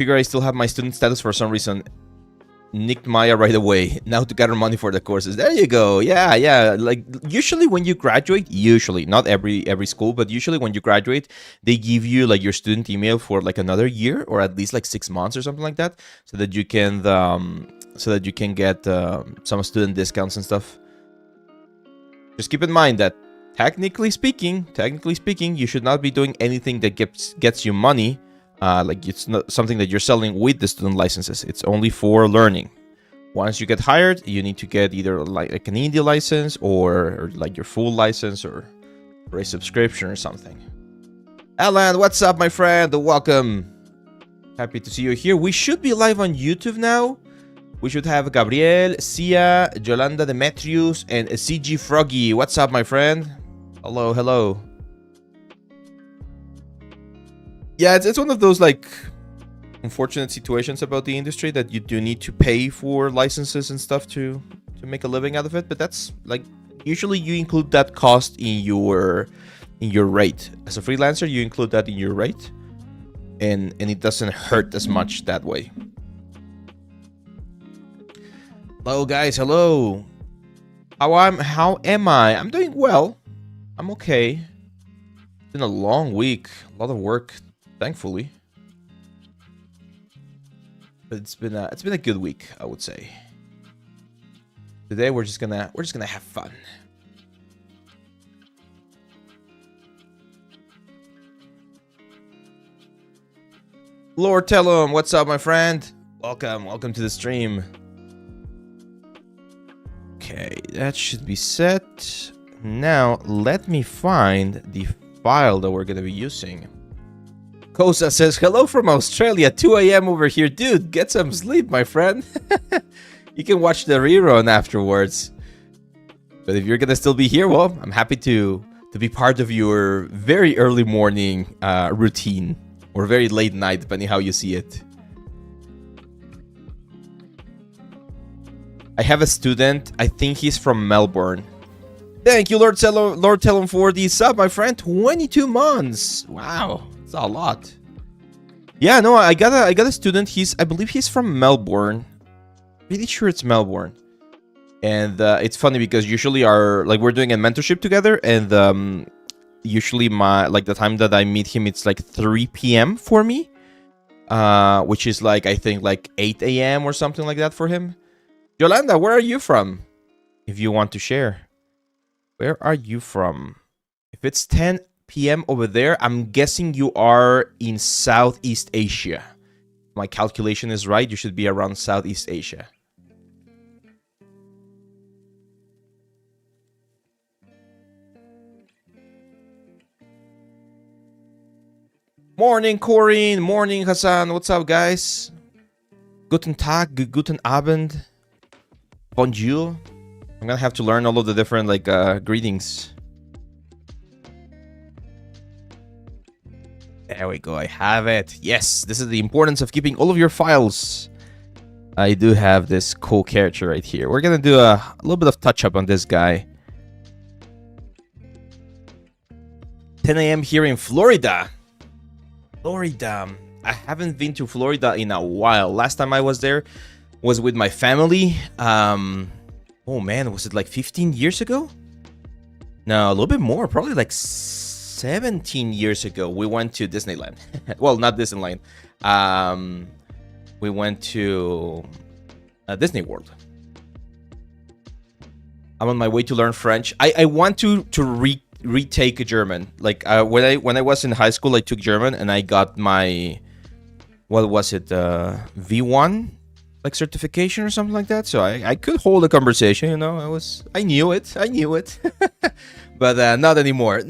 Figure I still have my student status for some reason. Nicked Maya right away. Now to gather money for the courses. There you go. Yeah. Like usually when you graduate, not every school, but usually when you graduate, they give you like your student email for like another year or at least like 6 months or something like that, so that you can get some student discounts and stuff. Just keep in mind that technically speaking, you should not be doing anything that gets you money. Like it's not something that you're selling with the student licenses. It's only for learning. Once you get hired, you need to get either like an indie license or like your full license or a subscription or something. Alan, what's up, my friend? Welcome. Happy to see you here. We should be live on YouTube now. We should have Gabriel, Sia, Yolanda Demetrius, and CG Froggy. What's up, my friend? Hello. Yeah, it's one of those like unfortunate situations about the industry that you do need to pay for licenses and stuff to make a living out of it. But that's like usually you include that cost in your rate. As a freelancer, you include that in your rate, and it doesn't hurt as much that way. Hello guys, hello. How am I? I'm doing well. I'm okay. It's been a long week, a lot of work. Thankfully, but it's been a good week, I would say. Today we're just gonna have fun. Lord Tellum, what's up, my friend? Welcome to the stream. Okay, that should be set. Now let me find the file that we're gonna be using. Kosa says, hello from Australia, 2 a.m. over here. Dude, get some sleep, my friend. You can watch the rerun afterwards. But if you're gonna still be here, well, I'm happy to be part of your very early morning routine. Or very late night, depending how you see it. I have a student, I think he's from Melbourne. Thank you, Lord Tellum, for the sub, my friend. 22 months. Wow. A lot. Yeah, no, I got a student. I believe he's from Melbourne. Pretty sure it's Melbourne. And it's funny because usually we're doing a mentorship together, and usually the time that I meet him, it's like 3 p.m. for me, which is like I think like 8 a.m. or something like that for him. Yolanda, where are you from? If you want to share, where are you from? If it's 10 p.m. over there, I'm guessing you are in Southeast Asia. My calculation is right. You should be around Southeast Asia. Morning, Corinne. Morning, Hassan. What's up, guys? Guten Tag, guten Abend, bonjour. I'm gonna have to learn all of the different greetings. There we go, I have it. Yes, this is the importance of keeping all of your files. I do have this cool character right here. We're gonna do a little bit of touch up on this guy. 10 a.m. here in Florida. I haven't been to Florida in a while. Last time I was there was with my family. Oh man, was it like 15 years ago? No, a little bit more, probably like 17 years ago. We went to Disneyland. Well, not Disneyland. We went to Disney World. I'm on my way to learn French. I want to retake German. Like when I was in high school, I took German and I got my, what was it, V1 like certification or something like that. So I could hold a conversation, you know. I knew it. But not anymore.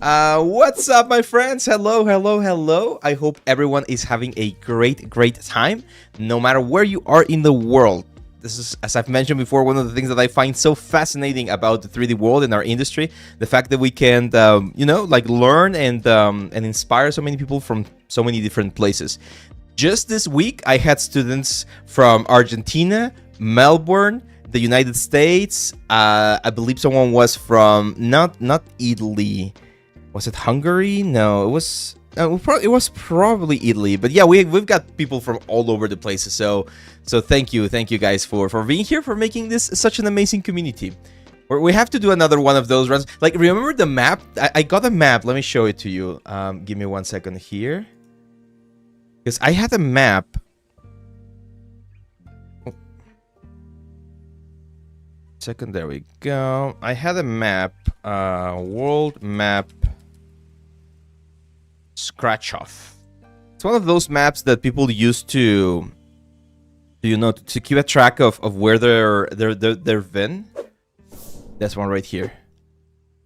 What's up, my friends? Hello. I hope everyone is having a great time, no matter where you are in the world. This is, as I've mentioned before, one of the things that I find so fascinating about the 3D world in our industry. The fact that we can, learn and inspire so many people from so many different places. Just this week, I had students from Argentina, Melbourne, the United States. I believe someone was from not Italy. Was it Hungary? No, it was It was probably Italy, but yeah, we've got people from all over the places. So thank you guys for being here, for making this such an amazing community. We have to do another one of those runs. Like, remember the map? I got a map. Let me show it to you. Give me 1 second here, because I had a map. Second, there we go. I had a map, world map scratch off. It's one of those maps that people use to to keep a track of where they've been. That's one right here.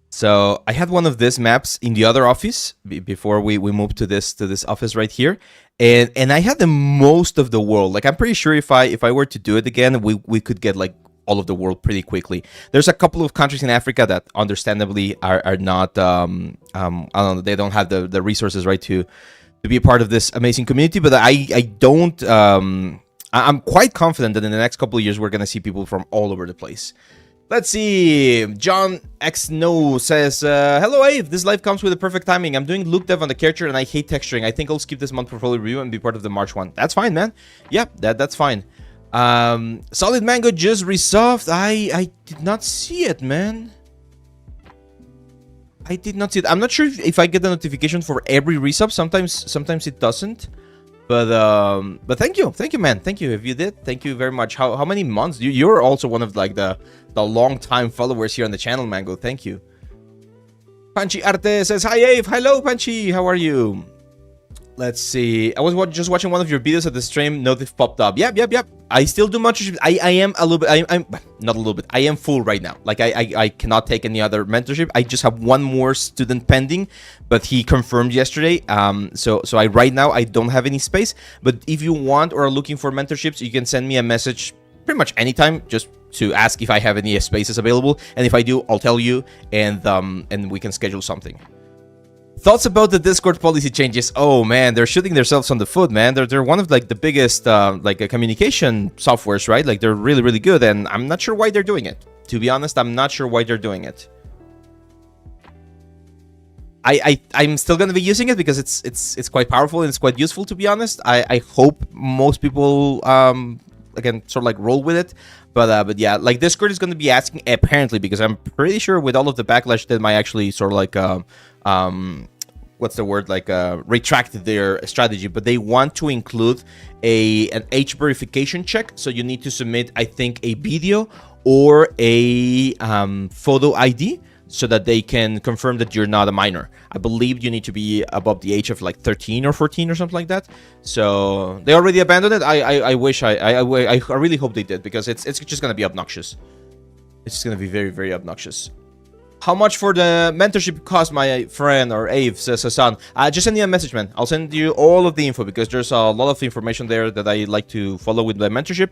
So I had one of these maps in the other office before we moved to this office right here, and I had the most of the world. Like, I'm pretty sure if I were to do it again, we could get like all of the world pretty quickly. There's a couple of countries in Africa that understandably are not I don't know, they don't have the resources, right, to be a part of this amazing community, but I'm quite confident that in the next couple of years we're gonna see people from all over the place. Let's see. John X No says, hello Ave, this live comes with the perfect timing. I'm doing look dev on the character and I hate texturing. I think I'll skip this month portfolio review and be part of the March one. That's fine, man. Yeah, that's fine. Solid Mango just resolved. I did not see it, man. I did not see it. I'm not sure if I get the notification for every resub. Sometimes it doesn't. But thank you, man. Thank you. If you did, thank you very much. How many months? You're also one of like the long time followers here on the channel, Mango. Thank you. Panchi Arte says, hi Ave. Hello Panchi, how are you? Let's see. I was just watching one of your videos at the stream. Notif popped up. Yep. I still do mentorship. I am a little bit. I'm not a little bit. I am full right now. Like I cannot take any other mentorship. I just have one more student pending, but he confirmed yesterday. So right now I don't have any space. But if you want or are looking for mentorships, you can send me a message pretty much anytime, just to ask if I have any spaces available. And if I do, I'll tell you, and we can schedule something. Thoughts about the Discord policy changes? Oh man, they're shooting themselves on the foot, man. They're one of like the biggest communication softwares, right? Like, they're really good, and I'm not sure why they're doing it. To be honest, I'm not sure why they're doing it. I'm still gonna be using it because it's quite powerful and it's quite useful, to be honest. I hope most people again sort of like roll with it. But yeah, like Discord is gonna be asking, apparently, because I'm pretty sure with all of the backlash that might actually sort of like what's the word, like retract their strategy, but they want to include an age verification check. So you need to submit, I think, a video or a photo ID so that they can confirm that you're not a minor. I believe you need to be above the age of like 13 or 14 or something like that. So they already abandoned it. I wish I really hope they did, because it's just gonna be obnoxious. It's just gonna be very obnoxious. How much for the mentorship cost, my friend, or Ave, says Hassan? Just send me a message, man. I'll send you all of the info, because there's a lot of information there that I like to follow with my mentorship.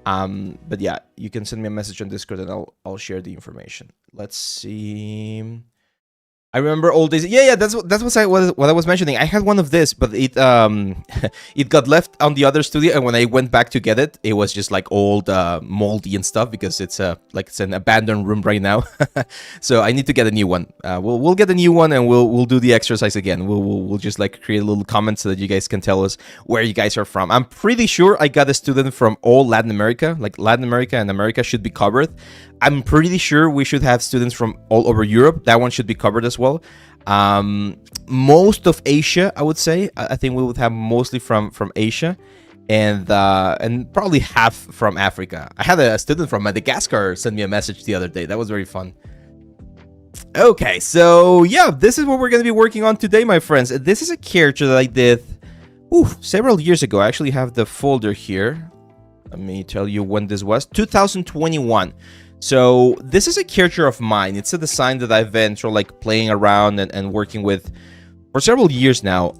But yeah, you can send me a message on Discord and I'll share the information. Let's see. I remember old days. Yeah, that's what I was mentioning. I had one of this, but it it got left on the other studio, and when I went back to get it, it was just like old, moldy and stuff, because it's it's an abandoned room right now. So I need to get a new one. We'll get a new one, and we'll do the exercise again. We'll just like create a little comment so that you guys can tell us where you guys are from. I'm pretty sure I got a student from all Latin America. Like, Latin America and America should be covered. I'm pretty sure we should have students from all over Europe. That one should be covered as well. Most of Asia, I would say. I think we would have mostly from Asia, and probably half from Africa. I had a student from Madagascar send me a message the other day. That was very fun. Okay, so yeah, this is what we're going to be working on today, my friends. This is a character that I did several years ago. I actually have the folder here. Let me tell you when this was. 2021. So this is a character of mine. It's a design that I've been sort of like playing around and working with for several years now.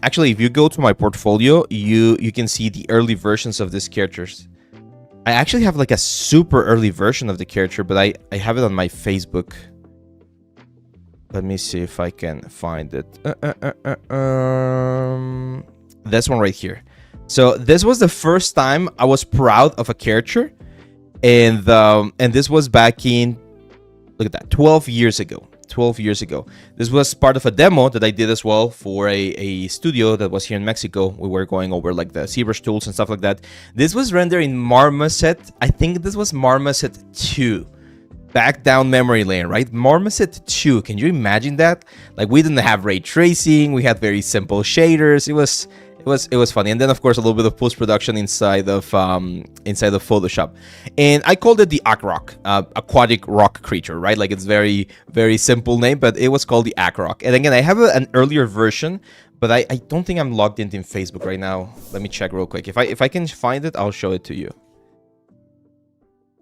Actually, if you go to my portfolio, you can see the early versions of these characters. I actually have like a super early version of the character, but I have it on my Facebook. Let me see if I can find it. This one right here. So this was the first time I was proud of a character. And this was back in, look at that, 12 years ago. 12 years ago. This was part of a demo that I did as well for a studio that was here in Mexico. We were going over like the Zbrush tools and stuff like that. This was rendered in Marmoset. I think this was Marmoset 2. Back down memory lane, right? Marmoset 2. Can you imagine that? Like, we didn't have ray tracing. We had very simple shaders. It was funny. And then of course a little bit of post-production inside of Photoshop. And I called it the Akroc, aquatic rock creature, right? Like, it's very, very simple name, but it was called the Akroc. And again, I have an earlier version, but I don't think I'm logged in Facebook right now. Let me check real quick. If I can find it, I'll show it to you.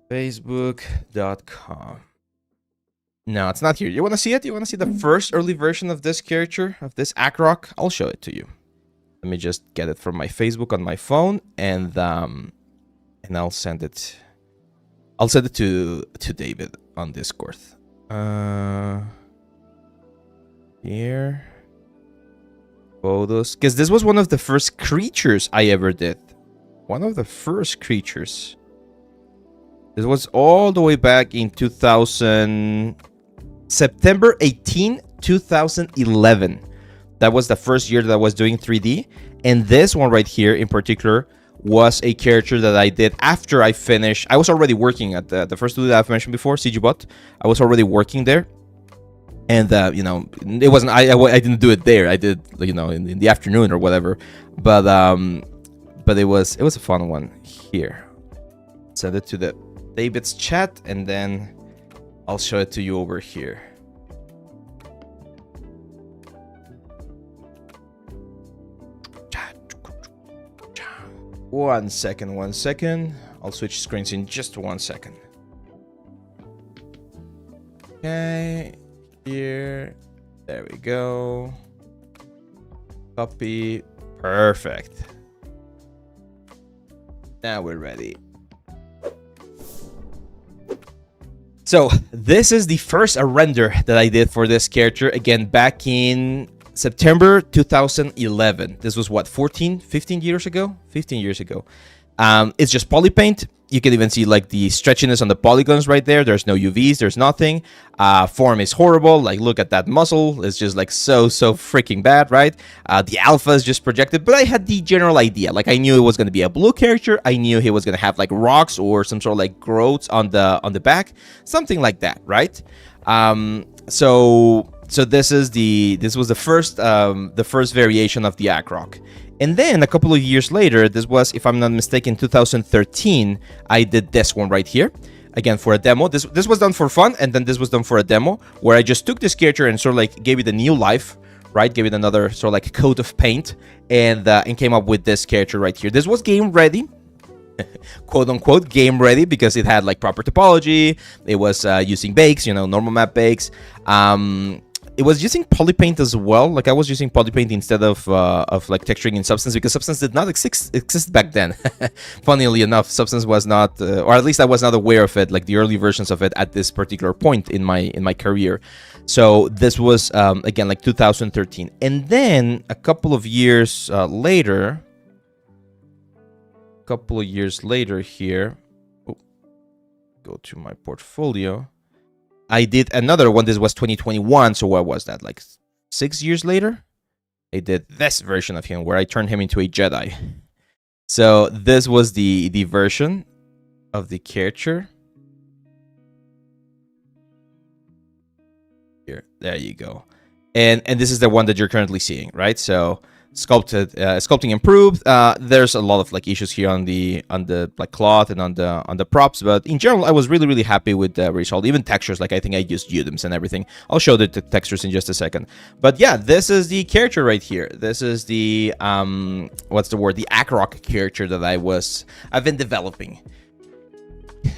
Facebook.com. No, it's not here. You want to see it? You want to see the first early version of this character, of this Akroc? I'll show it to you. Let me just get it from my Facebook on my phone, and I'll send it. I'll send it to David on Discord. Here, photos, because this was one of the first creatures I ever did. One of the first creatures. This was all the way back in September 18, 2011. That was the first year that I was doing 3D. And this one right here in particular was a character that I did after I finished. I was already working at the first studio that I've mentioned before, CGBot. I was already working there. And, you know, it wasn't, I didn't do it there. I did, you know, in the afternoon or whatever. But it was a fun one. Here. Send it to the David's chat, and then I'll show it to you over here. One second. I'll switch screens in just 1 second. Okay, here. There we go. Copy. Perfect. Now we're ready. So this is the first render that I did for this character, again, back in September 2011. This was what, 15 years ago? 15 years ago. It's just poly paint. You can even see like the stretchiness on the polygons right there. There's no UVs, there's nothing. Form is horrible. Like, look at that muscle. It's just like so freaking bad, right? The alpha is just projected, but I had the general idea. Like, I knew it was going to be a blue character. I knew he was going to have like rocks or some sort of like growths on the back, something like that, right? So this was the first variation of the Akroc. And then a couple of years later, this was, if I'm not mistaken, 2013, I did this one right here. Again, for a demo. This was done for fun, and then this was done for a demo, where I just took this character and sort of like gave it a new life, right? Gave it another sort of like coat of paint, and came up with this character right here. This was game ready. Quote unquote game ready, because it had like proper topology. It was using bakes, you know, normal map bakes. It was using polypaint as well. Like, I was using polypaint instead of like texturing in Substance, because Substance did not exist back then. Funnily enough, Substance was not, or at least I was not aware of it, like the early versions of it at this particular point in my career. So this was again like 2013, and then a couple of years later here. Oh, go to my portfolio. I did another one. This was 2021. So what was that? Like 6 years later? I did this version of him where I turned him into a Jedi. So this was the version of the character. Here, there you go. And this is the one that you're currently seeing, right? So sculpting improved. There's a lot of like issues here on the like cloth and on the props, but in general I was really happy with the result. Even textures, like I think I used UDIMs and everything. I'll show the textures in just a second. But yeah, this is the character right here. This is the what's the word? The Akroc character that I've been developing.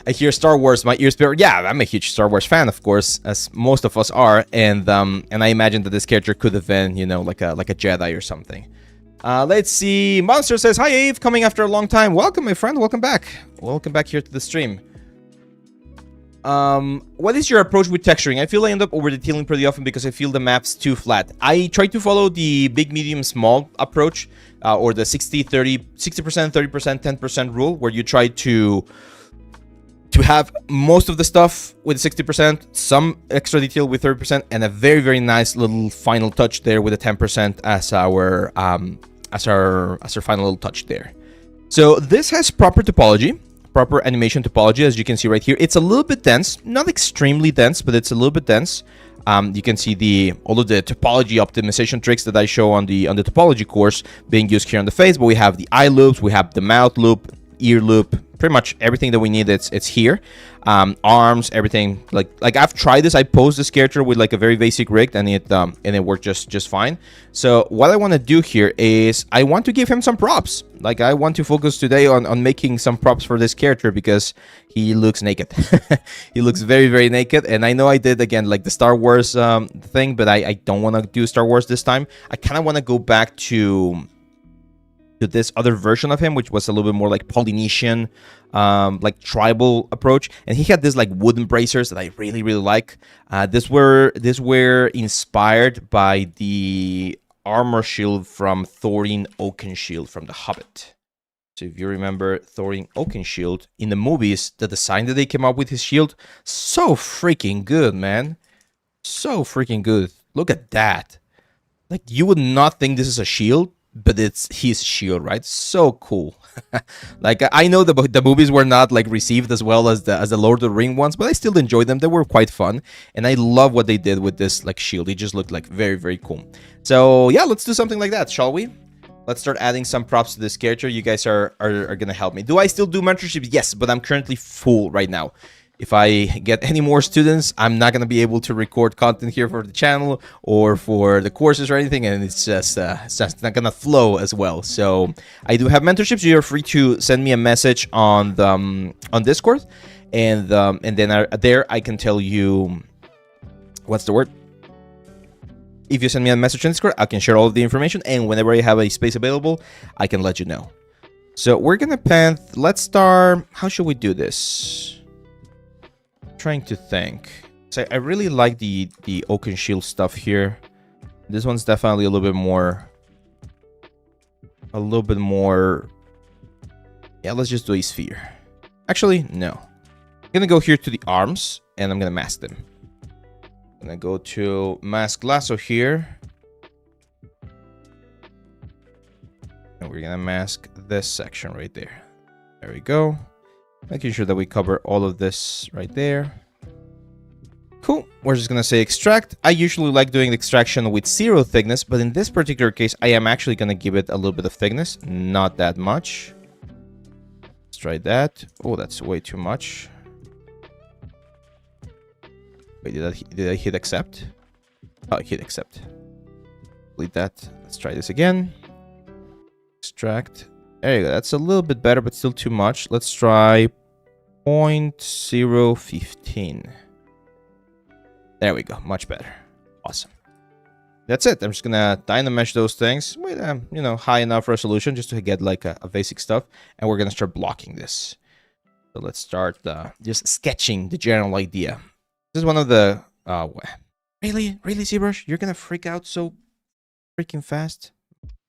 I hear Star Wars, my ears burn. Yeah, I'm a huge Star Wars fan, of course, as most of us are, and I imagine that this character could have been, you know, like a Jedi or something. Let's see. Monster says, "Hi, Ave, coming after a long time. Welcome, my friend. Welcome back. Welcome back here to the stream." What is your approach with texturing? I feel I end up over detailing pretty often because I feel the map's too flat. I try to follow the big, medium, small approach, or the 60%, 30%, 10% rule, where you try to to have most of the stuff with 60%, some extra detail with 30%, and a very, very nice little final touch there with a 10% as our final little touch there. So this has proper topology, proper animation topology, as you can see right here. It's a little bit dense, not extremely dense, but it's a little bit dense. You can see all of the topology optimization tricks that I show on the topology course being used here on the face. But we have the eye loops, we have the mouth loop, ear loop, pretty much everything that we need. It's here. Arms, everything. Like I've tried this. I posed this character with like a very basic rig, and it worked just fine. So what I want to do here is I want to give him some props. Like I want to focus today on making some props for this character because he looks naked. He looks very, very naked. And I know I did again like the Star Wars thing, but I don't want to do Star Wars this time. I kind of want to go back to this other version of him, which was a little bit more like Polynesian, like tribal approach, and he had this like wooden bracers that I really, really like. These were inspired by the armor shield from Thorin Oakenshield from The Hobbit. So if you remember Thorin Oakenshield in the movies, the design that they came up with his shield, so freaking good, man, so freaking good. Look at that. Like you would not think this is a shield, but it's his shield, right? So cool. Like I know the movies were not like received as well as the Lord of the Ring ones, but I still enjoyed them. They were quite fun, and I love what they did with this like shield. It just looked like very, very cool. So yeah, let's do something like that, shall we? Let's start adding some props to this character. You guys are gonna help me. Do I still do mentorships? Yes, but I'm currently full right now. If I get any more students, I'm not going to be able to record content here for the channel or for the courses or anything, and it's just not going to flow as well. So I do have mentorships. You're free to send me a message on Discord, and then there I can tell you what's the word. If you send me a message on Discord, I can share all of the information, and whenever I have a space available, I can let you know. So we're going to path. Let's start. How should we do this? Trying to think. So I really like the Oakenshield stuff here. This one's definitely a little bit more. Yeah, let's just do a sphere. Actually, no. I'm gonna go here to the arms, and I'm gonna mask them. I'm gonna go to mask lasso here, and we're gonna mask this section right there. There we go. Making sure that we cover all of this right there. Cool. We're just going to say extract. I usually like doing the extraction with 0 thickness, but in this particular case, I am actually going to give it a little bit of thickness. Not that much. Let's try that. Oh, that's way too much. Wait, did I hit accept? Oh, I hit accept. Delete that. Let's try this again. Extract. There you go. That's a little bit better, but still too much. Let's try 0.015. There we go. Much better. Awesome. That's it. I'm just gonna dynamesh those things with high enough resolution just to get like a basic stuff, and we're gonna start blocking this. So let's start just sketching the general idea. This is one of the really Zbrush, you're gonna freak out so freaking fast.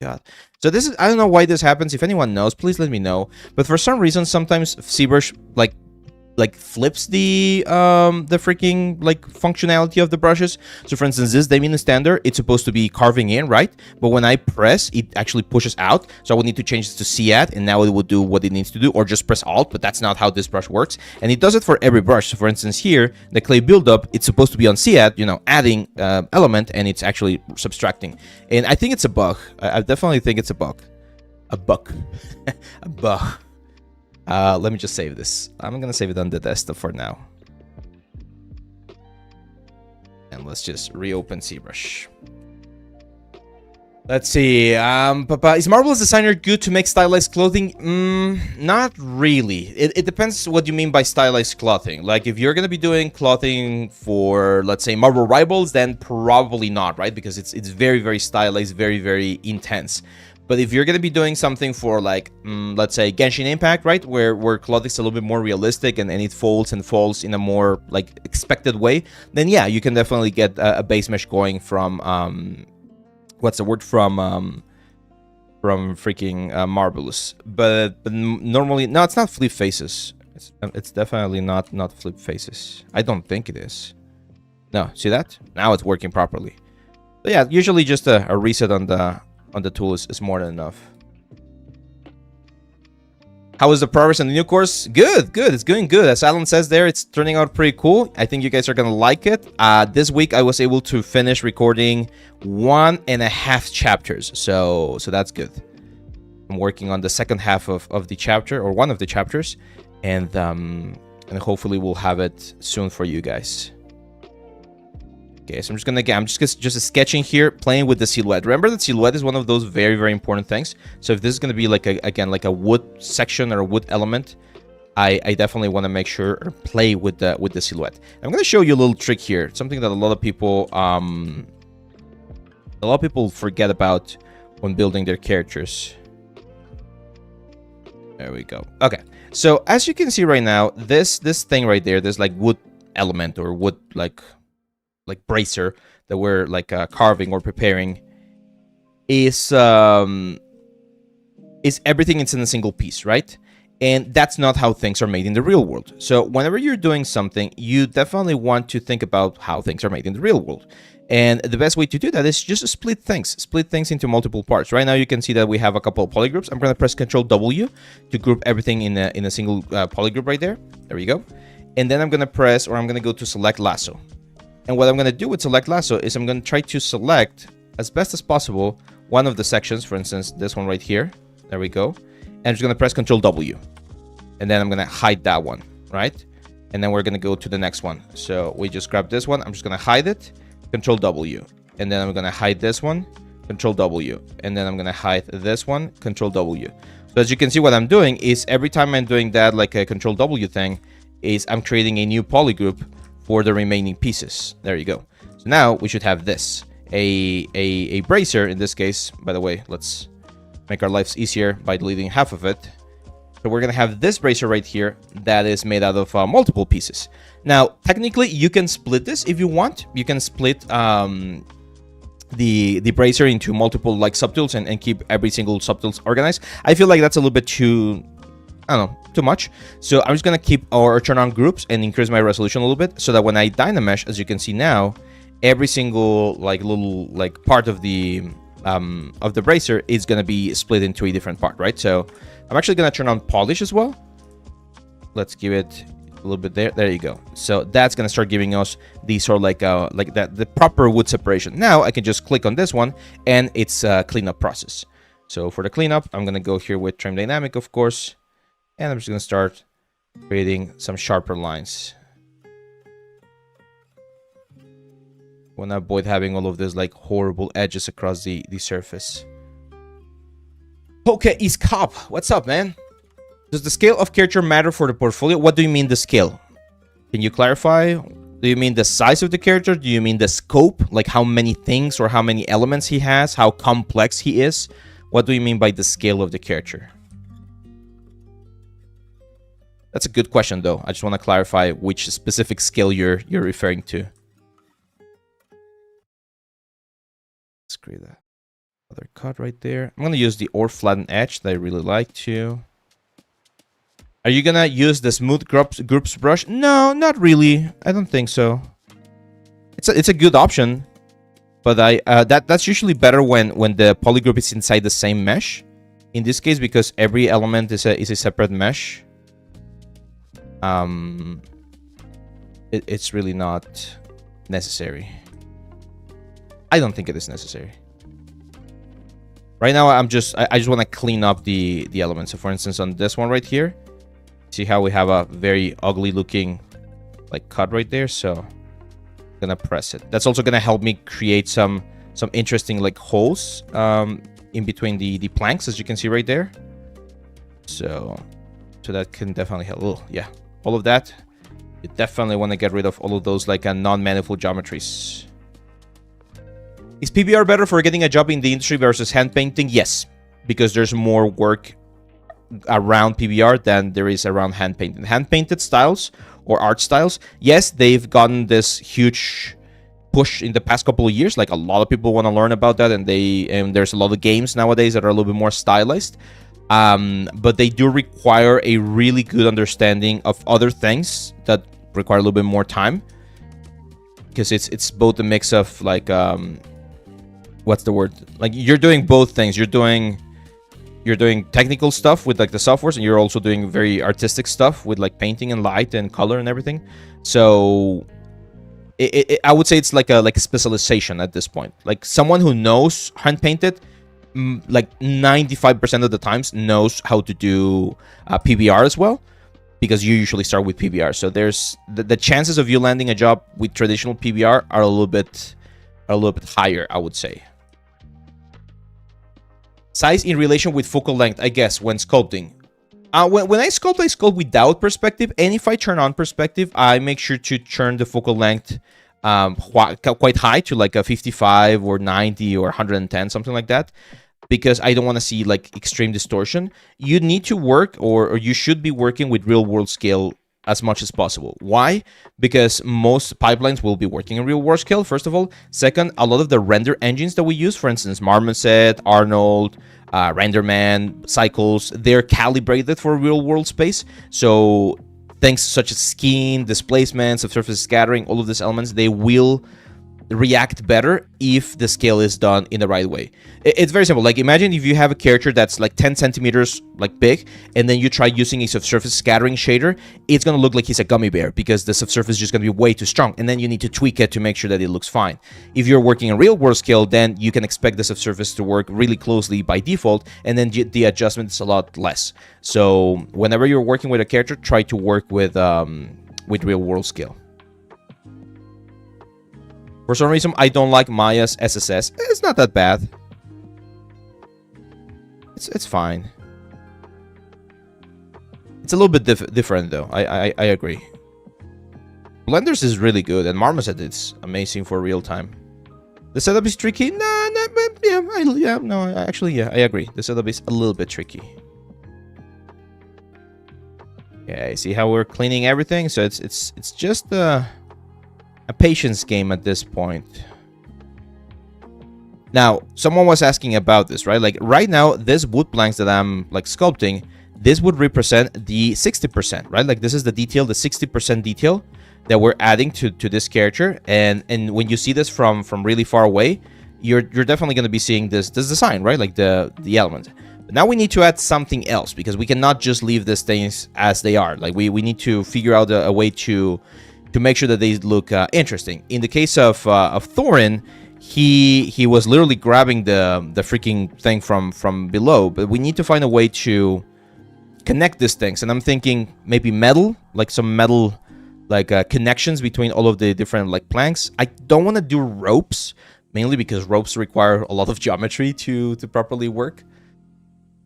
God. So this is, I don't know why this happens. If anyone knows, please let me know. But for some reason, sometimes ZBrush like flips the freaking like functionality of the brushes. So for instance, this diamond standard, it's supposed to be carving in, right? But when I press, it actually pushes out. So I would need to change this to CAD, and now it will do what it needs to do, or just press Alt. But that's not how this brush works, and it does it for every brush. So for instance, here the clay buildup, it's supposed to be on CAD, adding element, and it's actually subtracting. And I think it's a bug. I definitely think it's a bug. A bug. A bug. Let me just save this. I'm gonna save it on the desktop for now. And let's just reopen ZBrush. Let's see. Papa, is Marvelous Designer good to make stylized clothing? Not really. It depends what you mean by stylized clothing. Like if you're gonna be doing clothing for, let's say, Marvel Rivals, then probably not, right? Because it's very, very stylized, very, very intense. But if you're going to be doing something for, like, let's say, Genshin Impact, right, where clothing's a little bit more realistic and it folds and falls in a more, like, expected way, then, yeah, you can definitely get a base mesh going from, what's the word, from freaking Marvelous. But normally, no, it's not flip faces. It's definitely not flip faces. I don't think it is. No, see that? Now it's working properly. But yeah, usually just a reset on the tool is more than enough. How is the progress in the new course? Good, good. It's going good. As Alan says there, it's turning out pretty cool. I think you guys are gonna like it. This week I was able to finish recording 1.5 chapters, so that's good. I'm working on the second half of the chapter, or one of the chapters, and hopefully we'll have it soon for you guys. Okay, so I'm just sketching here, playing with the silhouette. Remember that silhouette is one of those very, very important things. So if this is going to be like a wood section or a wood element, I definitely want to make sure or play with the silhouette. I'm going to show you a little trick here, something that a lot of people forget about when building their characters. There we go. Okay, so as you can see right now, this thing right there, this like wood element or wood like bracer that we're like carving or preparing is everything is in a single piece, right? And that's not how things are made in the real world. So whenever you're doing something, you definitely want to think about how things are made in the real world. And the best way to do that is just split things into multiple parts. Right now you can see that we have a couple of polygroups. I'm going to press Ctrl W to group everything in a single polygroup right there. There we go. And then I'm going to go to select lasso. And what I'm going to do with select lasso is I'm going to try to select as best as possible one of the sections, for instance, this one right here. There we go. And I'm just going to press Ctrl W. And then I'm going to hide that one, right? And then we're going to go to the next one. So we just grab this one. I'm just going to hide it, Ctrl W. And then I'm going to hide this one, Ctrl W. And then I'm going to hide this one, Ctrl W. So as you can see, what I'm doing is every time I'm doing that, like a Ctrl W thing, is I'm creating a new polygroup for the remaining pieces. There you go. So now we should have this, a bracer in this case. By the way, let's make our lives easier by deleting half of it. So we're gonna have this bracer right here that is made out of multiple pieces. Now, technically, you can split this if you want. You can split the bracer into multiple like subtools and keep every single subtools organized. I feel like that's a little bit too, I don't know, too much. So I'm just gonna keep or turn on groups and increase my resolution a little bit so that when I dynamesh, as you can see now, every single like little like part of the bracer is gonna be split into a different part, right? So I'm actually gonna turn on polish as well. Let's give it a little bit there. There you go. So that's gonna start giving us the sort of like that the proper wood separation. Now I can just click on this one and it's a cleanup process. So for the cleanup, I'm gonna go here with trim dynamic, of course. And I'm just going to start creating some sharper lines. Want to avoid having all of this like horrible edges across the surface. Okay, Iscop, what's up, man? Does the scale of character matter for the portfolio? What do you mean the scale? Can you clarify? Do you mean the size of the character? Do you mean the scope? Like how many things or how many elements he has? How complex he is? What do you mean by the scale of the character? That's a good question, though. I just want to clarify which specific scale you're referring to. Let's create that other cut right there. I'm going to use the or flatten edge that I really like to. Are you going to use the smooth groups brush? No, not really. I don't think so. It's a good option, but that's usually better when the polygroup is inside the same mesh. In this case, because every element is a separate mesh. It's really not necessary. I don't think it is necessary. Right now, I just want to clean up the elements. So for instance, on this one right here, see how we have a very ugly looking like cut right there. So I'm gonna press it. That's also gonna help me create some interesting like holes in between the planks, as you can see right there. So that can definitely help. Oh, yeah. All of that, you definitely want to get rid of all of those like non-manifold geometries. Is PBR better for getting a job in the industry versus hand painting? Yes, because there's more work around PBR than there is around hand painting. Hand painted styles or art styles, yes, they've gotten this huge push in the past couple of years. Like a lot of people want to learn about that, and there's a lot of games nowadays that are a little bit more stylized. but they do require a really good understanding of other things that require a little bit more time, because it's both a mix of like what's the word, like you're doing both things. You're doing technical stuff with like the softwares, and you're also doing very artistic stuff with like painting and light and color and everything. So I would say it's like a specialization at this point. Like someone who knows hand painted, like 95% of the times knows how to do PBR as well, because you usually start with PBR. So there's the chances of you landing a job with traditional PBR are a little bit higher, I would say. Size in relation with focal length, I guess, when sculpting. When I sculpt without perspective, and if I turn on perspective, I make sure to turn the focal length quite high, to like a 55 or 90 or 110, something like that, because I don't want to see like extreme distortion. You need to work, or you should be working with real world scale as much as possible. Why? Because most pipelines will be working in real world scale, first of all. Second, a lot of the render engines that we use, for instance, Marmoset, Arnold, RenderMan, Cycles, they're calibrated for real world space. So things such as skin, displacement, subsurface scattering, all of these elements, they will react better if the scale is done in the right way. It's very simple. Like imagine if you have a character that's like 10 centimeters like big, and then you try using a subsurface scattering shader, it's going to look like he's a gummy bear, because the subsurface is just going to be way too strong, and then you need to tweak it to make sure that it looks fine. If you're working in real world scale, then you can expect the subsurface to work really closely by default, and then the adjustment is a lot less. So whenever you're working with a character, try to work with real world scale. For some reason, I don't like Maya's SSS. It's not that bad. It's fine. It's a little bit different, though. I agree. Blender's is really good, and Marmoset is amazing for real time. The setup is tricky. I agree. The setup is a little bit tricky. Okay, see how we're cleaning everything? So it's just a patience game at this point. Now, someone was asking about this, right? Like right now, this wood planks that I'm like sculpting, this would represent the 60%, right? Like this is the detail, the 60% detail that we're adding to this character. And when you see this from really far away, you're definitely going to be seeing this design, right? Like the element. But now we need to add something else, because we cannot just leave these things as they are. Like we need to figure out a way to make sure that they look interesting. In the case of Thorin, he was literally grabbing the freaking thing from below, but we need to find a way to connect these things. And I'm thinking maybe metal, like some metal like connections between all of the different like planks. I don't want to do ropes, mainly because ropes require a lot of geometry to properly work.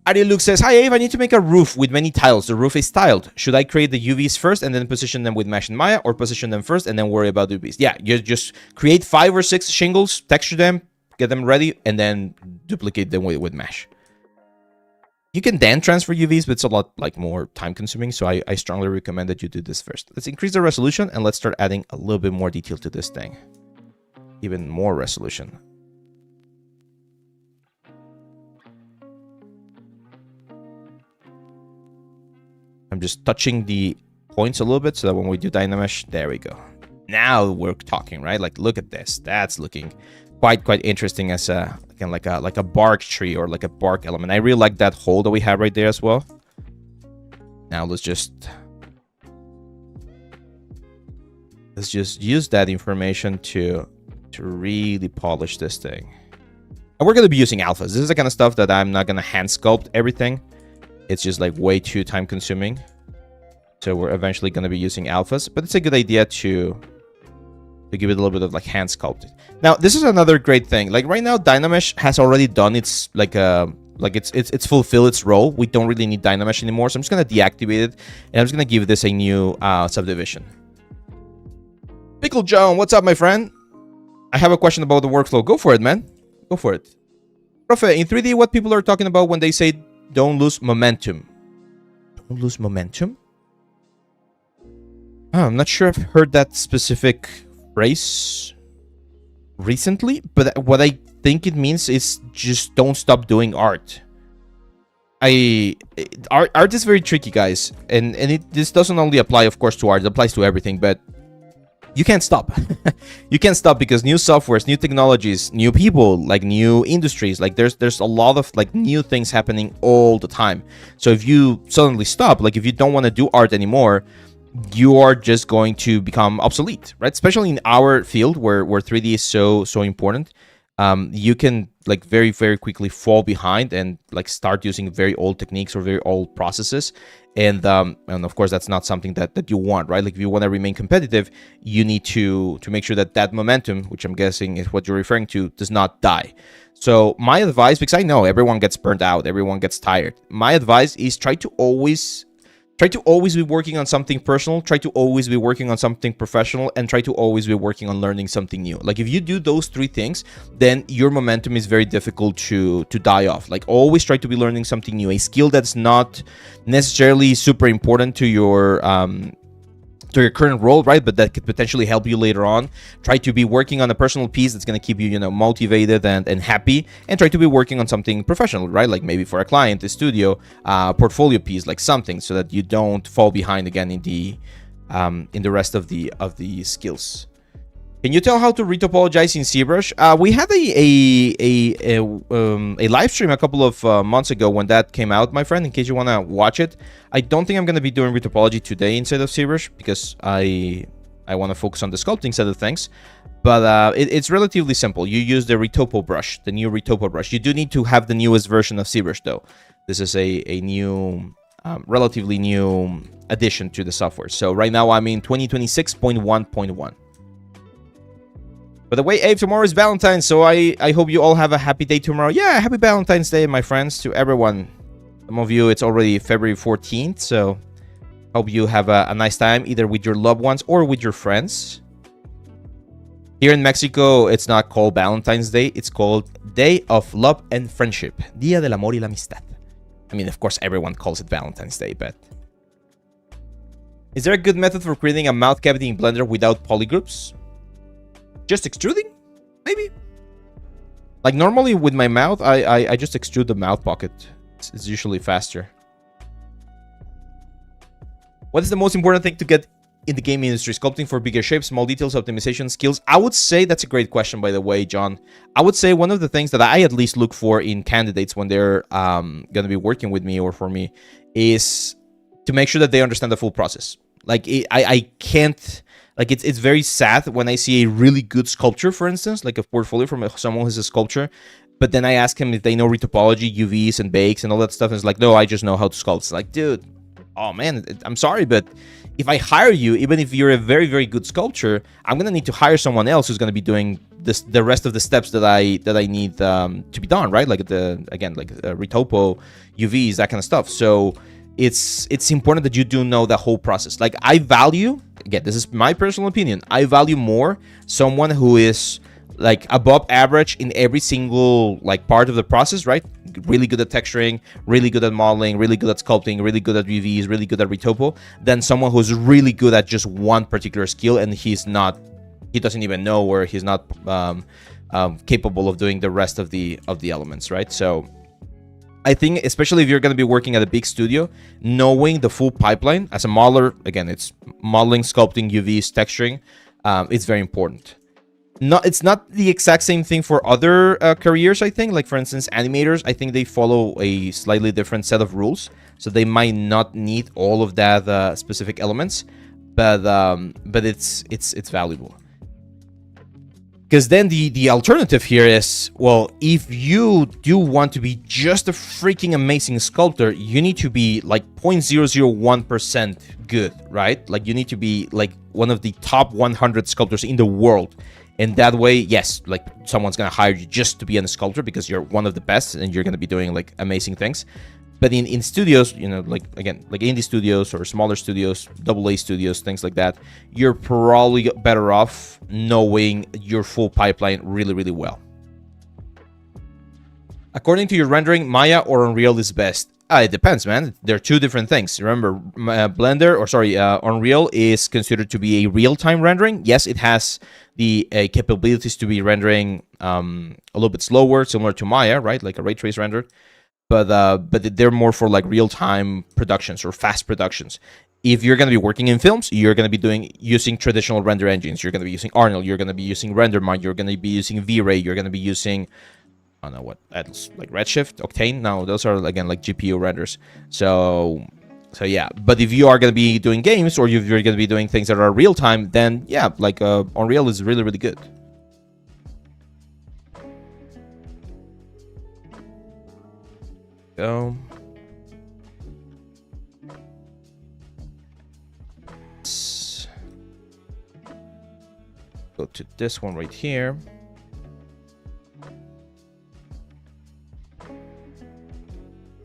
Ariel Luke says, "Hi Ave, I need to make a roof with many tiles. The roof is tiled. Should I create the UVs first and then position them with Mesh and Maya, or position them first and then worry about the UVs?" Yeah, you just create 5 or 6 shingles, texture them, get them ready, and then duplicate them with Mesh. You can then transfer UVs, but it's a lot like more time consuming, so I strongly recommend that you do this first. Let's increase the resolution, and let's start adding a little bit more detail to this thing. Even more resolution. I'm just touching the points a little bit so that when we do Dynamesh, there we go. Now we're talking, right? Like, look at this. That's looking quite interesting as a like a bark tree, or like a bark element. I really like that hole that we have right there as well. Now let's just use that information to really polish this thing. And we're gonna be using alphas. This is the kind of stuff that I'm not gonna hand sculpt everything. It's just like way too time consuming. So we're eventually going to be using alphas, but it's a good idea to give it a little bit of like hand sculpting. Now, this is another great thing. Like right now, Dynamesh has already done its like it's fulfilled its role. We don't really need Dynamesh anymore. So I'm just going to deactivate it, and I'm just going to give this a new subdivision. Pickle John, what's up, my friend? I have a question about the workflow. Go for it, man. Go for it. Profe, in 3D, what people are talking about when they say don't lose momentum? Don't lose momentum? Oh, I'm not sure I've heard that specific phrase recently, but what I think it means is just don't stop doing art. art is very tricky, guys, and this doesn't only apply, of course, to art. It applies to everything, but you can't stop. You can't stop because new softwares, new technologies, new people, like new industries, like there's a lot of like new things happening all the time. So if you suddenly stop, like if you don't want to do art anymore, you are just going to become obsolete, right? Especially in our field where 3D is so important. You can like very quickly fall behind and like start using very old techniques or very old processes, and of course that's not something that you want, right? Like if you want to remain competitive, you need to make sure that momentum, which I'm guessing is what you're referring to, does not die. So my advice, because I know everyone gets burnt out, everyone gets tired, my advice is try to always be working on something personal, try to always be working on something professional, and try to always be working on learning something new. Like if you do those three things, then your momentum is very difficult to die off. Like always try to be learning something new, a skill that's not necessarily super important to your current role, right? But that could potentially help you later on. Try to be working on a personal piece that's going to keep you, motivated and happy, and try to be working on something professional, right? Like maybe for a client, a studio, portfolio piece, like something, so that you don't fall behind again in the rest of the skills. Can you tell how to retopologize in Zbrush? We had a live stream a couple of months ago when that came out, my friend, in case you want to watch it. I don't think I'm going to be doing retopology today instead of Zbrush because I want to focus on the sculpting side of things. But it's relatively simple. You use the retopo brush, the new retopo brush. You do need to have the newest version of Zbrush, though. This is a new, relatively new addition to the software. So right now I'm in 2026.1.1. By the way, Abe, tomorrow is Valentine's, so I hope you all have a happy day tomorrow. Yeah, happy Valentine's Day, my friends, to everyone. Some of you, it's already February 14th, so hope you have a nice time, either with your loved ones or with your friends. Here in Mexico, it's not called Valentine's Day, it's called Day of Love and Friendship. Día del Amor y la Amistad. I mean, of course, everyone calls it Valentine's Day, but... Is there a good method for creating a mouth cavity in Blender without polygroups? Just extruding? Maybe. Like normally with my mouth, I just extrude the mouth pocket. It's usually faster. What is the most important thing to get in the game industry? Sculpting for bigger shapes, small details, optimization skills? I would say that's a great question, by the way, John. I would say one of the things that I at least look for in candidates when they're going to be working with me or for me is to make sure that they understand the full process. Like I can't... Like it's very sad when I see a really good sculpture, for instance, like a portfolio from someone who's a sculptor, but then I ask him if they know retopology, UVs and bakes and all that stuff, and it's like, no, I just know how to sculpt. It's like, dude, oh man, I'm sorry, but if I hire you, even if you're a very good sculptor, I'm gonna need to hire someone else who's gonna be doing the rest of the steps that I need to be done, right? Like retopo, UVs, that kind of stuff. So it's important that you do know the whole process. Like I value, again, this is my personal opinion, I value more someone who is like above average in every single like part of the process, right? Really good at texturing, really good at modeling, really good at sculpting, really good at UVs, really good at retopo, than someone who's really good at just one particular skill and he doesn't even know, or he's not capable of doing the rest of the elements, right? So I think, especially if you're going to be working at a big studio, knowing the full pipeline as a modeler, again, it's modeling, sculpting, UVs, texturing, it's very important. It's not the exact same thing for other careers, I think. Like, for instance, animators, I think they follow a slightly different set of rules, so they might not need all of that specific elements, but it's valuable. Because then the alternative here is, well, if you do want to be just a freaking amazing sculptor, you need to be like 0.001% good, right? Like you need to be like one of the top 100 sculptors in the world. And that way, yes, like someone's going to hire you just to be a sculptor because you're one of the best and you're going to be doing like amazing things. But in studios, you know, like again, like indie studios or smaller studios, AA studios, things like that, you're probably better off knowing your full pipeline really well. According to your rendering, Maya or Unreal is best? It depends, man. They're two different things. Remember, Unreal is considered to be a real-time rendering. Yes, it has the capabilities to be rendering a little bit slower, similar to Maya, right? Like a ray trace rendered. but they're more for like real-time productions or fast productions. If you're going to be working in films, you're going to be using traditional render engines. You're going to be using Arnold. You're going to be using RenderMine. You're going to be using V-Ray. You're going to be using, I don't know what else, like Redshift, Octane. No, those are again like GPU renders. So yeah. But if you are going to be doing games, or if you're going to be doing things that are real time, then yeah, like Unreal is really, really good. Go. Let's go to this one right here.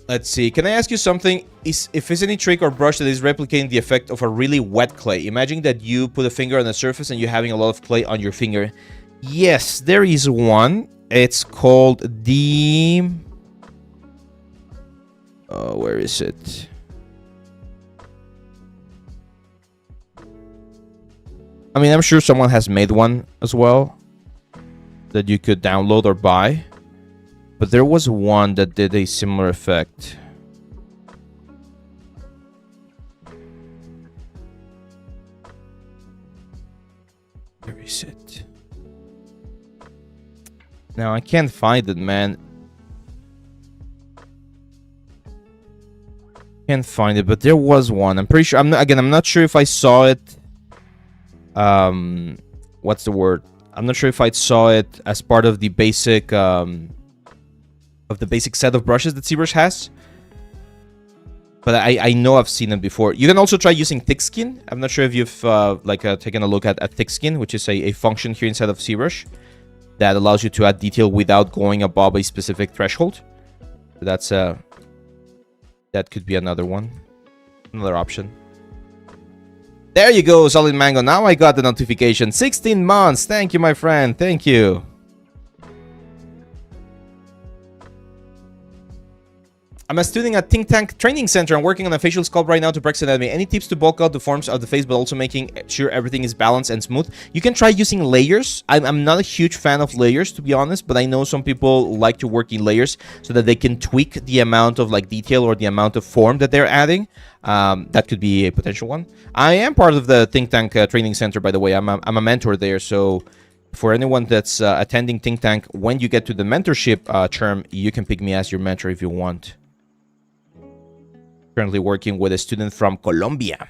Let's see. Can I ask you something? If it's any trick or brush that is replicating the effect of a really wet clay? Imagine that you put a finger on the surface and you're having a lot of clay on your finger. Yes, there is one. It's called the... where is it? I mean, I'm sure someone has made one as well that you could download or buy. But there was one that did a similar effect. Where is it? Now, I can't find it, man. Can't find it, but there was one. I'm pretty sure. I'm not sure if I saw it. What's the word? I'm not sure if I saw it as part of the basic set of brushes that Zbrush has. But I know I've seen it before. You can also try using thick skin. I'm not sure if you've taken a look at thick skin, which is a function here inside of Zbrush that allows you to add detail without going above a specific threshold. So that's that could be another one, another option. There you go, Solid Mango. Now I got the notification. 16 months. Thank you, my friend. Thank you. I'm a student at Think Tank Training Center. I'm working on a facial sculpt right now to practice anatomy. Any tips to bulk out the forms of the face, but also making sure everything is balanced and smooth? You can try using layers. I'm not a huge fan of layers, to be honest, but I know some people like to work in layers so that they can tweak the amount of like detail or the amount of form that they're adding. That could be a potential one. I am part of the Think Tank Training Center, by the way. I'm a mentor there, so for anyone that's attending Think Tank, when you get to the mentorship term, you can pick me as your mentor if you want. Currently working with a student from Colombia.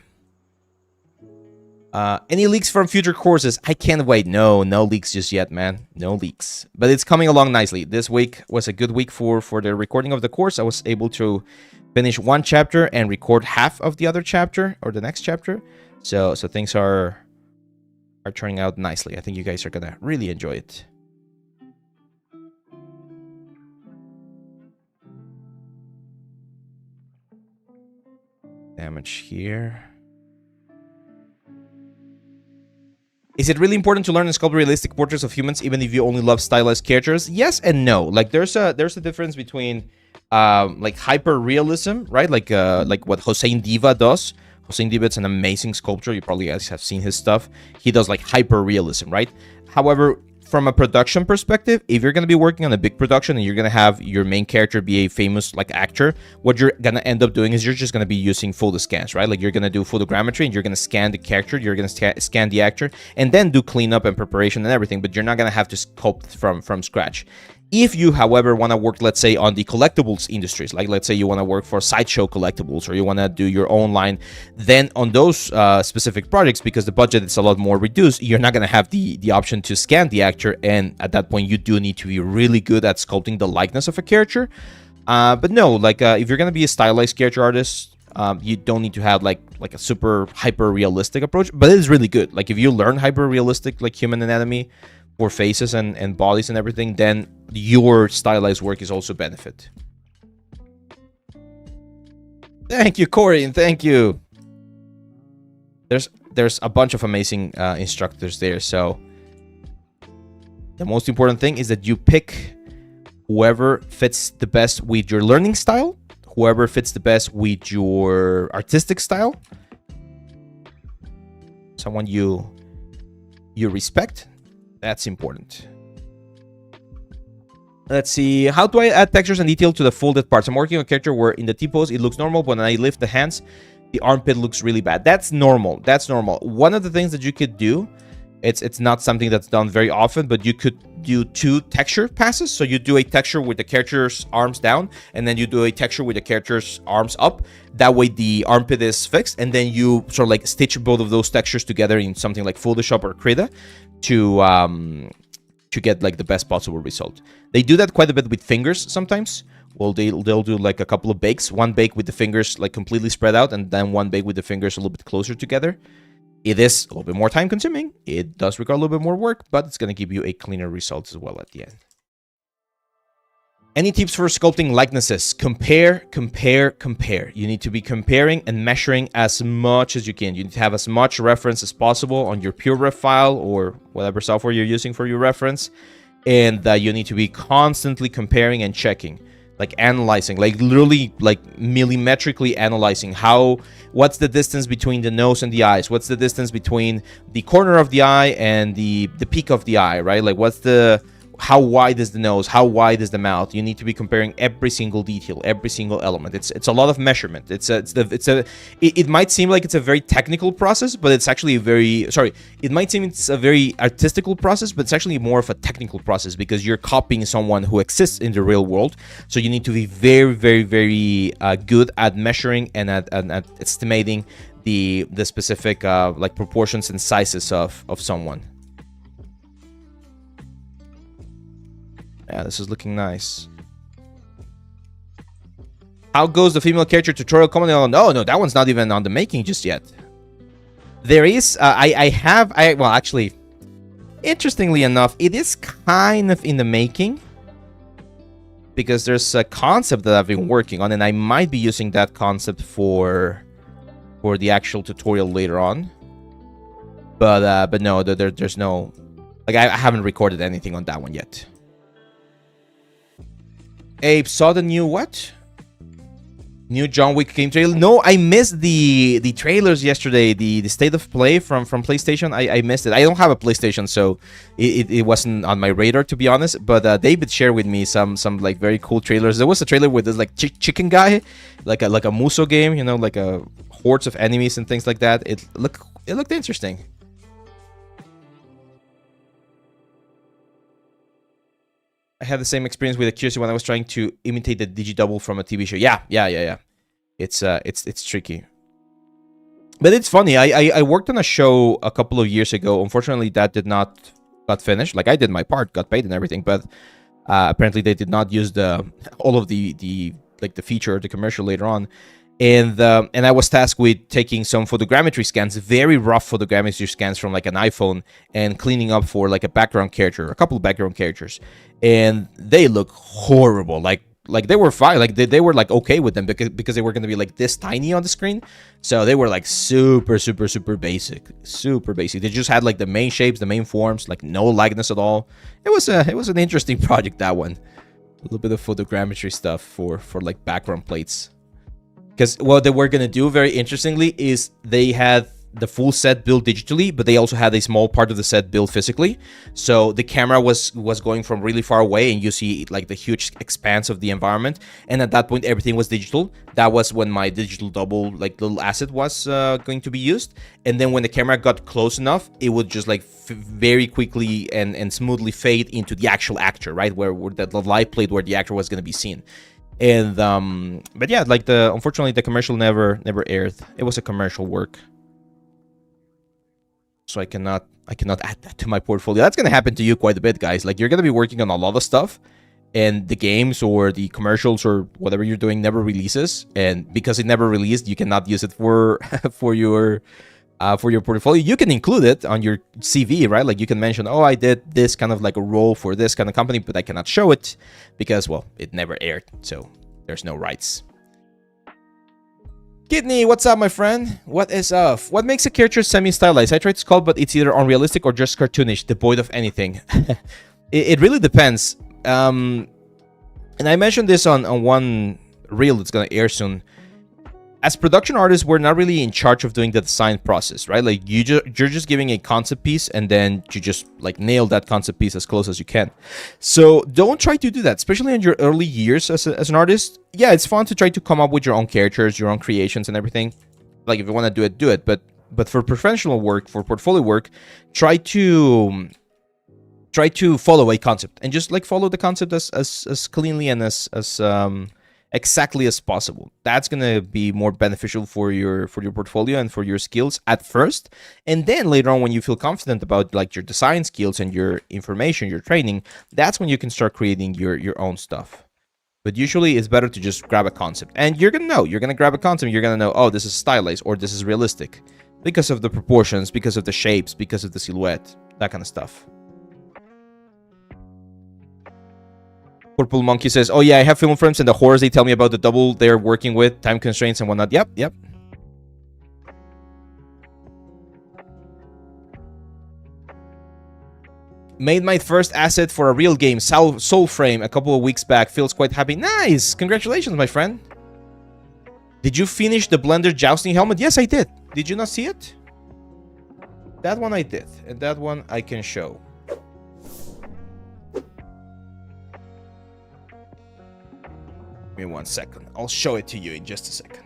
Any leaks from future courses? I can't wait. No leaks just yet, man. No leaks. But it's coming along nicely. This week was a good week for the recording of the course. I was able to finish one chapter and record half of the other chapter, or the next chapter. So things are turning out nicely. I think you guys are gonna really enjoy it. Damage here. Is it really important to learn and sculpt realistic portraits of humans even if you only love stylized characters? Yes and no. Like there's a difference between like hyper realism, right? Like what Hossein Diva does. Hossein Diva is an amazing sculptor. You probably guys have seen his stuff. He does like hyper realism, right? However, from a production perspective, if you're going to be working on a big production and you're going to have your main character be a famous like actor, what you're going to end up doing is you're just going to be using photo scans, right? Like you're going to do photogrammetry and you're going to scan the character, you're going to scan the actor, and then do cleanup and preparation and everything, but you're not going to have to sculpt from scratch. If you, however, want to work, let's say, on the collectibles industries, like let's say you want to work for Sideshow Collectibles or you want to do your own line, then on those specific projects, because the budget is a lot more reduced, you're not going to have the option to scan the actor, and at that point, you do need to be really good at sculpting the likeness of a character. But no, like if you're going to be a stylized character artist, you don't need to have like a super hyper realistic approach, but it is really good. Like if you learn hyper realistic like human anatomy for faces and bodies and everything, then your stylized work is also benefit. Thank you, Corey, and thank you. There's a bunch of amazing instructors there, so the most important thing is that you pick whoever fits the best with your learning style, whoever fits the best with your artistic style, someone you respect. That's important. Let's see. How do I add textures and detail to the folded parts? I'm working on a character where in the T-pose it looks normal, but when I lift the hands, the armpit looks really bad. That's normal. That's normal. One of the things that you could do, it's not something that's done very often, but you could do 2 texture passes. So you do a texture with the character's arms down, and then you do a texture with the character's arms up. That way the armpit is fixed, and then you sort of like stitch both of those textures together in something like Photoshop or Krita to get like the best possible result. They do that quite a bit with fingers sometimes. Well, they'll do like a couple of bakes. One bake with the fingers like completely spread out, and then one bake with the fingers a little bit closer together. It is a little bit more time consuming. It does require a little bit more work, but it's going to give you a cleaner result as well at the end. Any tips for sculpting likenesses? Compare, compare, compare. You need to be comparing and measuring as much as you can. You need to have as much reference as possible on your PureRef file or whatever software you're using for your reference. And you need to be constantly comparing and checking. Like analyzing, like literally like millimetrically analyzing what's the distance between the nose and the eyes? What's the distance between the corner of the eye and the peak of the eye, right? Like how wide is the nose? How wide is the mouth? You need to be comparing every single detail, every single element. It's a lot of measurement. It might seem like it's a very technical process, but it's actually it might seem it's a very artistical process, but it's actually more of a technical process because you're copying someone who exists in the real world. So you need to be very, very, very good at measuring and at estimating the specific like proportions and sizes of someone. Yeah, this is looking nice. How goes the female character tutorial coming on? No, that one's not even on the making just yet. There is, well, actually, interestingly enough, it is kind of in the making. Because there's a concept that I've been working on, and I might be using that concept for the actual tutorial later on. But no, there's no, like, I haven't recorded anything on that one yet. Abe saw the new what? New John Wick game trailer? No, I missed the trailers yesterday. The state of play from PlayStation. I missed it. I don't have a PlayStation, so it wasn't on my radar, to be honest. But David shared with me some like very cool trailers. There was a trailer with this like chicken guy, like a Muso game, you know, like a hordes of enemies and things like that. It looked interesting. I had the same experience with Accuracy when I was trying to imitate the digidouble from a TV show. Yeah. It's tricky. But it's funny. I worked on a show a couple of years ago. Unfortunately, that did not got finished. Like, I did my part, got paid and everything, but apparently they did not use all of the feature, the commercial later on. And I was tasked with taking some photogrammetry scans, very rough photogrammetry scans from like an iPhone, and cleaning up for like a background character, a couple of background characters, and they look horrible. Like they were fine, like they were like okay with them because they were going to be like this tiny on the screen, so they were like super basic. They just had like the main shapes, the main forms, like no likeness at all. It was an interesting project, that one. A little bit of photogrammetry stuff for like background plates. Because what they were going to do, very interestingly, is they had the full set built digitally, but they also had a small part of the set built physically. So the camera was going from really far away, and you see like the huge expanse of the environment. And at that point, everything was digital. That was when my digital double, like little asset, was going to be used. And then when the camera got close enough, it would just like very quickly and smoothly fade into the actual actor, right? Where the light plate where the actor was going to be seen. And but yeah, like unfortunately the commercial never aired. It was a commercial work, so I cannot add that to my portfolio. That's gonna happen to you quite a bit, guys. Like, you're gonna be working on a lot of stuff, and the games or the commercials or whatever you're doing never releases, and because it never released, you cannot use it for your portfolio. You can include it on your CV, right? Like, you can mention, oh, I did this kind of like a role for this kind of company, but I cannot show it because, well, it never aired, so there's no rights. Kidney, what's up, my friend? What is up? What makes a character semi-stylized? I tried to sculpt, but it's either unrealistic or just cartoonish, devoid of anything. It really depends. And I mentioned this on one reel that's gonna air soon. as production artists, we're not really in charge of doing the design process, right? Like you're just giving a concept piece, and then you just like nail that concept piece as close as you can. So don't try to do that, especially in your early years as an artist. Yeah, it's fun to try to come up with your own characters, your own creations, and everything. Like if you want to do it, do it. But for professional work, for portfolio work, try to follow a concept, and just like follow the concept as cleanly and as exactly as possible. That's gonna be more beneficial for your portfolio and for your skills at first, and then later on, when you feel confident about like your design skills and your information, your training, that's when you can start creating your own stuff. But usually it's better to just grab a concept, and you're gonna grab a concept, you're gonna know, oh, this is stylized or this is realistic because of the proportions, because of the shapes, because of the silhouette, that kind of stuff. Purple Monkey says, oh yeah, I have film firms, and the horrors they tell me about the double they're working with, time constraints and whatnot. Yep. Made my first asset for a real game, Soul Frame, a couple of weeks back. Feels quite happy. Nice! Congratulations, my friend. Did you finish the Blender jousting helmet? Yes, I did. Did you not see it? That one I did, and that one I can show. Give me 1 second. I'll show it to you in just a second.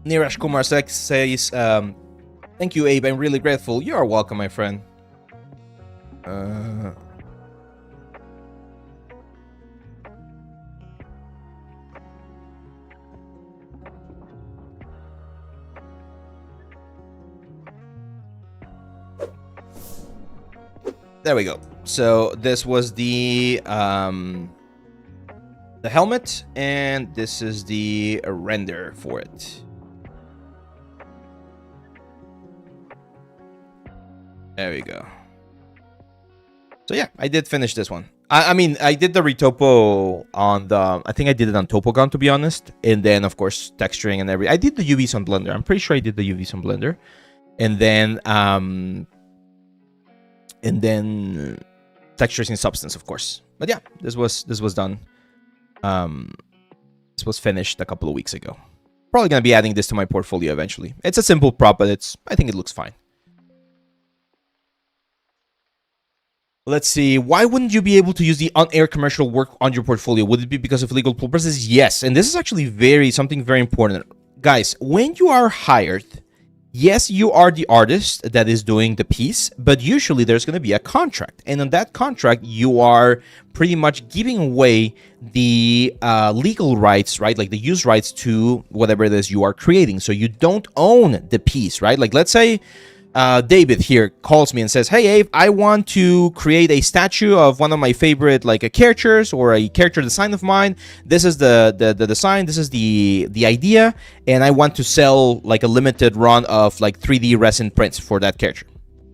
Niraj Kumar says, thank you, Abe. I'm really grateful. You are welcome, my friend. There we go. So this was the helmet, and this is the render for it. There we go. So yeah, I did finish this one. I mean, I did the retopo on the... I think I did it on Topogon, to be honest. And then, of course, texturing and everything. I did the UVs on Blender. I'm pretty sure I did the UVs on Blender. And then textures in Substance, of course. But yeah, this was done. This was finished a couple of weeks ago. Probably gonna be adding this to my portfolio eventually. It's a simple prop, but I think it looks fine. Let's see. Why wouldn't you be able to use the on-air commercial work on your portfolio? Would it be because of legal purposes? Yes, and this is actually something very important, guys. When you are hired, yes, you are the artist that is doing the piece, but usually there's going to be a contract. And on that contract, you are pretty much giving away the legal rights, right? Like the use rights to whatever it is you are creating. So you don't own the piece, right? Like let's say David here calls me and says, hey, Abe, I want to create a statue of one of my favorite like characters or a character design of mine. This is the design. This is the idea. And I want to sell like a limited run of like 3D resin prints for that character.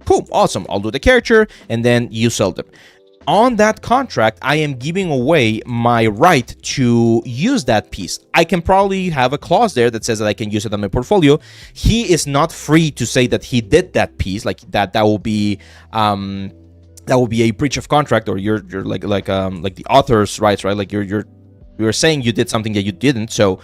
Cool. Awesome. I'll do the character and then you sell them. On that contract, I am giving away my right to use that piece. I can probably have a clause there that says that I can use it on my portfolio. He is not free to say that he did that piece, like that will be a breach of contract, or you're like the author's rights, right? Like you're saying you did something that you didn't. So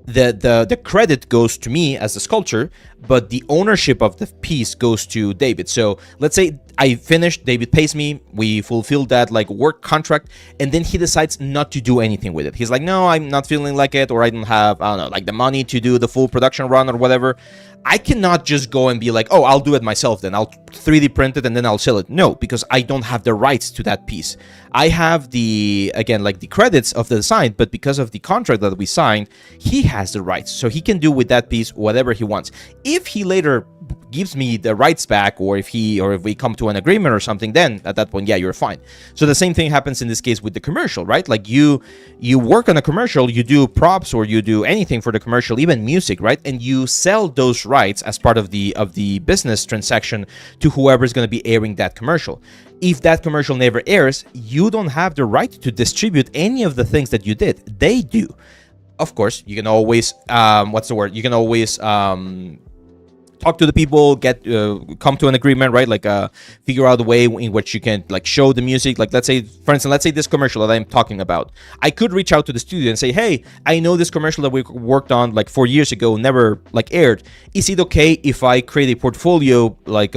the credit goes to me as the sculptor, but the ownership of the piece goes to David. So let's say I finished, David pays me, we fulfill that like work contract, and then he decides not to do anything with it. He's like, no, I'm not feeling like it, or I don't have, I don't know, like the money to do the full production run or whatever. I cannot just go and be like, oh, I'll do it myself then. I'll 3D print it and then I'll sell it. No, because I don't have the rights to that piece. I have the credits of the design, but because of the contract that we signed, he has the rights. So he can do with that piece whatever he wants. If he later gives me the rights back, or if we come to an agreement or something, then at that point, yeah, you're fine. So the same thing happens in this case with the commercial, right? Like you work on a commercial, you do props or you do anything for the commercial, even music, right? And you sell those rights as part of the business transaction to whoever is going to be airing that commercial. If that commercial never airs, you don't have the right to distribute any of the things that you did. They do. Of course, you can always you can always talk to the people, get come to an agreement, right? Like figure out a way in which you can like show the music. Like let's say, for instance, let's say this commercial that I'm talking about, I could reach out to the studio and say, hey, I know this commercial that we worked on like 4 years ago never like aired. Is it okay if I create a portfolio like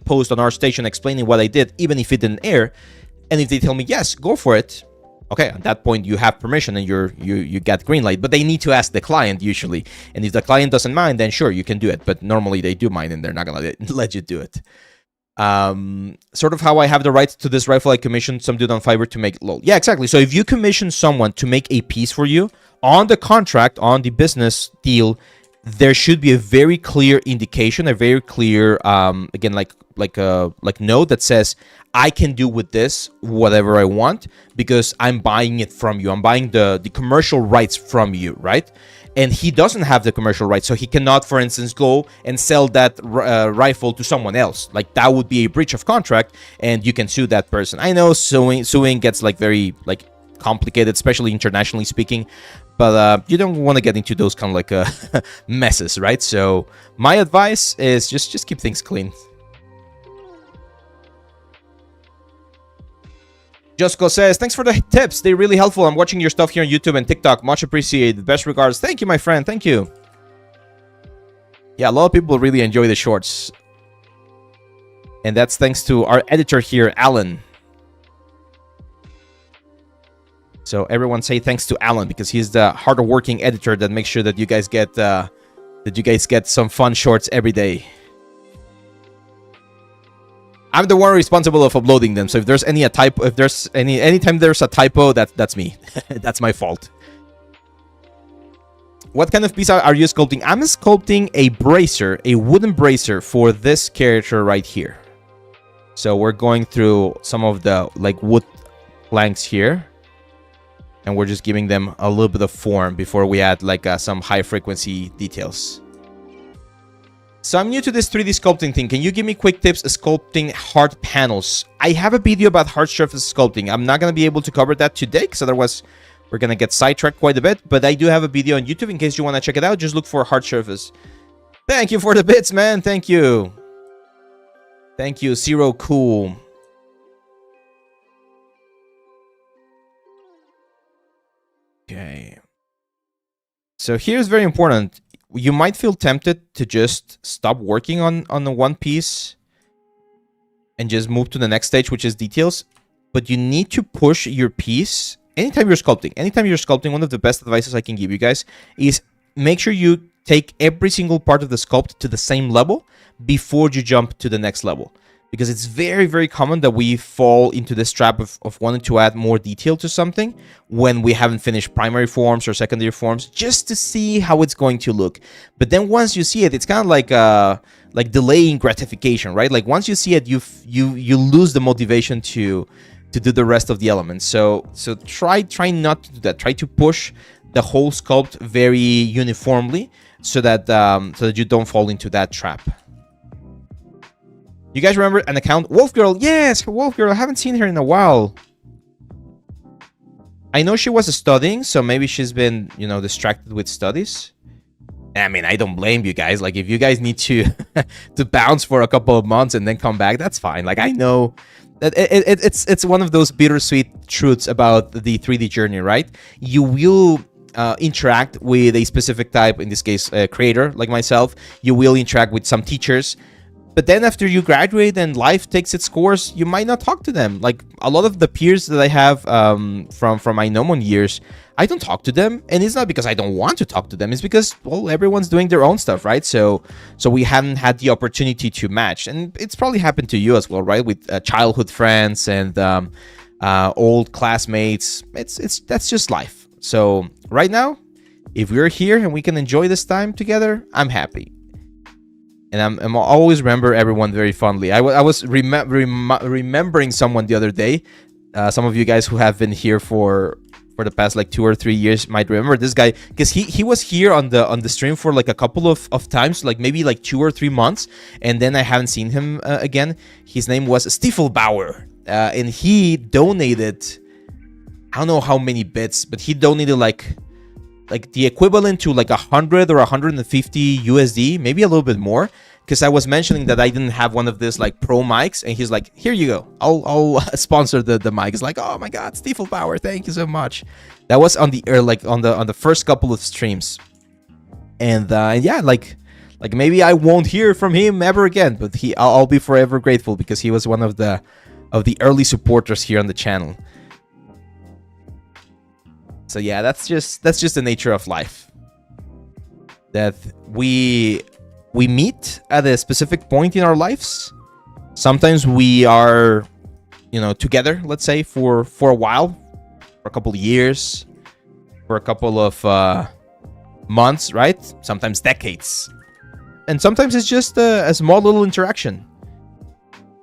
post on our station explaining what I did, even if it didn't air? And if they tell me yes, go for it. Okay, at that point you have permission and you get green light, but they need to ask the client usually. And if the client doesn't mind, then sure, you can do it. But normally they do mind and they're not gonna let you do it. Sort of how I have the right to this rifle I commissioned some dude on Fiverr to make LOL. Yeah, exactly. So if you commission someone to make a piece for you on the contract, on the business deal, there should be a very clear indication, a very clear again like note that says, I can do with this whatever I want because I'm buying it from you. I'm buying the commercial rights from you, right? And he doesn't have the commercial rights, so he cannot, for instance, go and sell that rifle to someone else. Like that would be a breach of contract, and you can sue that person. I know suing gets like very like complicated, especially internationally speaking, but you don't want to get into those kind of like messes, right? So my advice is just keep things clean. Josco says, thanks for the tips. They're really helpful. I'm watching your stuff here on YouTube and TikTok. Much appreciated. Best regards. Thank you, my friend. Thank you. Yeah, a lot of people really enjoy the shorts. And that's thanks to our editor here, Alan. So everyone say thanks to Alan because he's the hard-working editor that makes sure that you guys get some fun shorts every day. I'm the one responsible of uploading them. So if there's any typo, if there's anytime there's a typo, that's me. That's my fault. What kind of piece are you sculpting? I'm sculpting a bracer, a wooden bracer for this character right here. So we're going through some of the like wood planks here, and we're just giving them a little bit of form before we add like some high frequency details. So I'm new to this 3D sculpting thing. Can you give me quick tips sculpting hard panels? I have a video about hard surface sculpting. I'm not going to be able to cover that today because otherwise we're going to get sidetracked quite a bit. But I do have a video on YouTube in case you want to check it out. Just look for hard surface. Thank you for the bits, man. Thank you. Thank you. Zero cool. Okay. So here's very important. You might feel tempted to just stop working on the one piece and just move to the next stage, which is details. But you need to push your piece anytime you're sculpting. Anytime you're sculpting, one of the best advices I can give you guys is make sure you take every single part of the sculpt to the same level before you jump to the next level. Because it's very, very common that we fall into this trap of wanting to add more detail to something when we haven't finished primary forms or secondary forms, just to see how it's going to look. But then once you see it, it's kind of like delaying gratification, right? Like once you see it, you lose the motivation to do the rest of the elements. So try not to do that. Try to push the whole sculpt very uniformly so that you don't fall into that trap. You guys remember an account? Wolf Girl. Yes, Wolf Girl. I haven't seen her in a while. I know she was studying, so maybe she's been, distracted with studies. I mean, I don't blame you guys. Like, if you guys need to to bounce for a couple of months and then come back, that's fine. Like, I know that it's one of those bittersweet truths about the 3D journey, right? You will interact with a specific type, in this case, creator like myself. You will interact with some teachers. But then after you graduate and life takes its course, you might not talk to them. Like a lot of the peers that I have from my Nomon years, I don't talk to them. And it's not because I don't want to talk to them. It's because, well, everyone's doing their own stuff, right? So we haven't had the opportunity to match. And it's probably happened to you as well, right? With childhood friends and old classmates. That's just life. So right now, if we're here and we can enjoy this time together, I'm happy. And I'm always remember everyone very fondly. I was remembering someone the other day. Some of you guys who have been here for the past like 2 or 3 years might remember this guy, because he was here on the stream for like a couple of times, like maybe like 2 or 3 months, and then I haven't seen him again. His name was Stiefelbauer, and he donated, I don't know how many bits, but he donated like like the equivalent to like 100 or 150 USD, maybe a little bit more, because I was mentioning that I didn't have one of these like pro mics, and he's like, here you go, I'll sponsor the mic. It's like, oh my god, Stifle Power, thank you so much. That was on the on the first couple of streams, and yeah, like maybe I won't hear from him ever again, but I'll be forever grateful because he was one of the early supporters here on the channel. So yeah, that's just the nature of life. That we meet at a specific point in our lives. Sometimes we are, you know, together, let's say for a while, for a couple of years, for a couple of months, right? Sometimes decades. And sometimes it's just a small little interaction.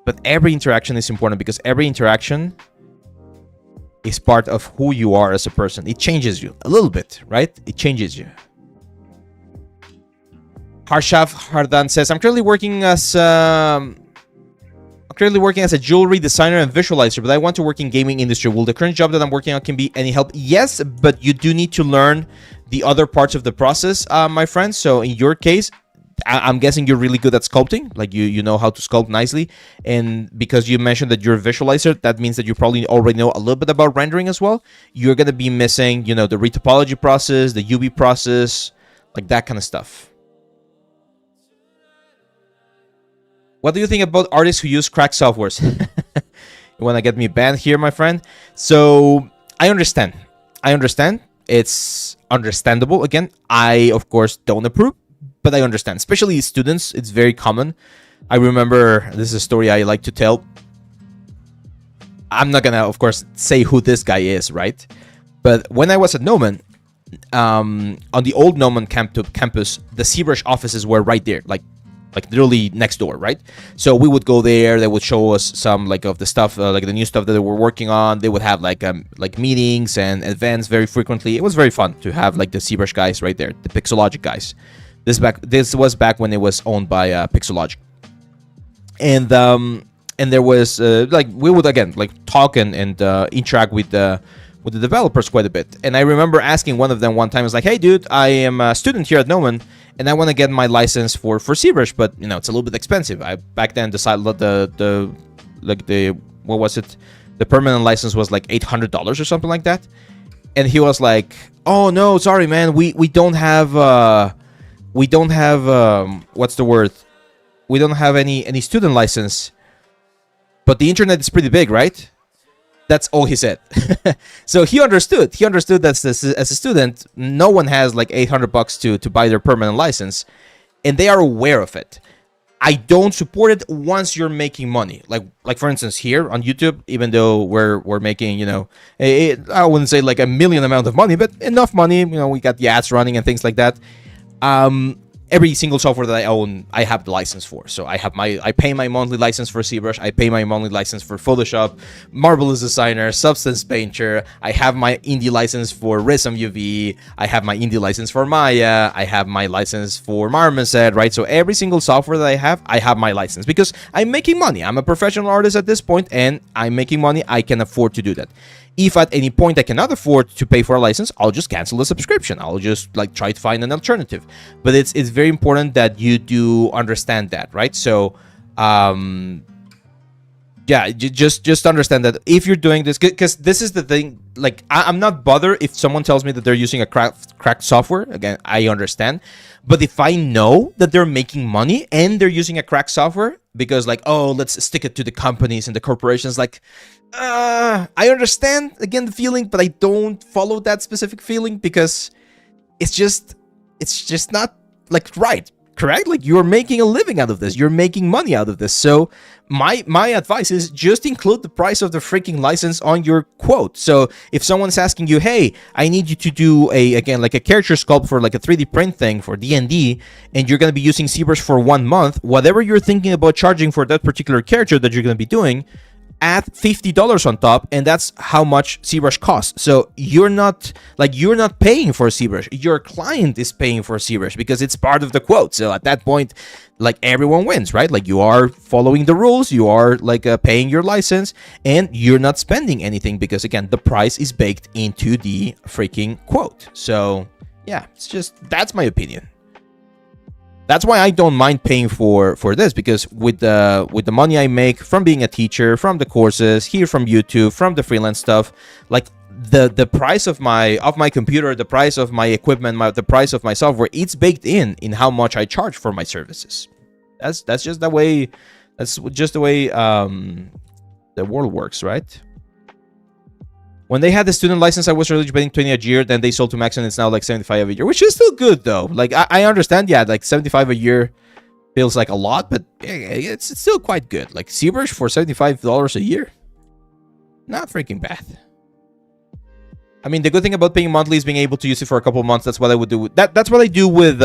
But every interaction is important because every interaction is part of who you are as a person. It changes you a little bit, right? It changes you. Harshav Hardan says, I'm currently working as a jewelry designer and visualizer, but I want to work in gaming industry. Will the current job that I'm working on can be any help? Yes, but you do need to learn the other parts of the process, my friend. So in your case, I'm guessing you're really good at sculpting, like you know how to sculpt nicely, and because you mentioned that you're a visualizer, that means that you probably already know a little bit about rendering as well. You're gonna be missing, you know, the retopology process, the UV process, like that kind of stuff. What do you think about artists who use cracked softwares? You wanna get me banned here, my friend? So I understand. It's understandable. Again, I of course don't approve, but I understand, especially students. It's very common. I remember, this is a story I like to tell. I'm not gonna, of course, say who this guy is, right? But when I was at Noman, on the old Noman campus, the Zbrush offices were right there, like literally next door, right? So we would go there. They would show us some like of the stuff, like the new stuff that they were working on. They would have like meetings and events very frequently. It was very fun to have like the Zbrush guys right there, the Pixologic guys. This was back when it was owned by Pixologic, and there was like we would again like talk and interact with the developers quite a bit. And I remember asking one of them one time, I was like, "Hey, dude, I am a student here at Noman, and I want to get my license for Zbrush, but you know it's a little bit expensive." I back then decided the what was it? The permanent license was like $800 or something like that. And he was like, "Oh no, sorry, man, we don't have." We don't have what's the word? We don't have any student license, but the internet is pretty big, right? That's all he said. So he understood. He understood that as a student, no one has like $800 to buy their permanent license, and they are aware of it. I don't support it once you're making money. Like for instance here on YouTube, even though we're making, you know, I wouldn't say like a million amount of money, but enough money. You know, we got the ads running and things like that. Every single software that I own, I have the license for. So I pay my monthly license for Zbrush. I pay my monthly license for Photoshop, Marvelous Designer, Substance Painter. I have my indie license for Resim UV. I have my indie license for Maya. I have my license for Marmoset, right? So every single software that I have my license because I'm making money. I'm a professional artist at this point and I'm making money. I can afford to do that. If at any point I cannot afford to pay for a license, I'll just cancel the subscription. I'll just like try to find an alternative. But it's very important that you do understand that, right? So, yeah, just understand that if you're doing this, because this is the thing. Like, I'm not bothered if someone tells me that they're using a cracked software. Again, I understand. But if I know that they're making money and they're using a cracked software, because like, oh, let's stick it to the companies and the corporations, like, I understand again the feeling, but I don't follow that specific feeling because it's just not like right, correct? Like you're making a living out of this, you're making money out of this. So my advice is just include the price of the freaking license on your quote. So if someone's asking you, hey, I need you to do again like a character sculpt for like a 3D print thing for D&D, and you're gonna be using Zbrush for 1 month, whatever you're thinking about charging for that particular character that you're gonna be doing, add $50 on top, and that's how much Zbrush costs. So you're not paying for Zbrush, your client is paying for Zbrush because it's part of the quote. So at that point, like everyone wins, right? Like you are following the rules, you are like paying your license, and you're not spending anything because again the price is baked into the freaking quote. So Yeah, it's just, that's my opinion. That's why I don't mind paying for this, because with the money I make from being a teacher, from the courses, here from YouTube, from the freelance stuff, like the price of my computer, the price of my equipment, the price of my software, it's baked in how much I charge for my services. That's just the way. That's just the way the world works, right? When they had the student license, I was originally paying 20 a year. Then they sold to Max, and it's now like 75 a year, which is still good though. Like I understand, yeah, like 75 a year feels like a lot, but it's still quite good. Like Zbrush for $75 a year, not freaking bad. I mean, the good thing about paying monthly is being able to use it for a couple of months. That's what I would do. That's what I do with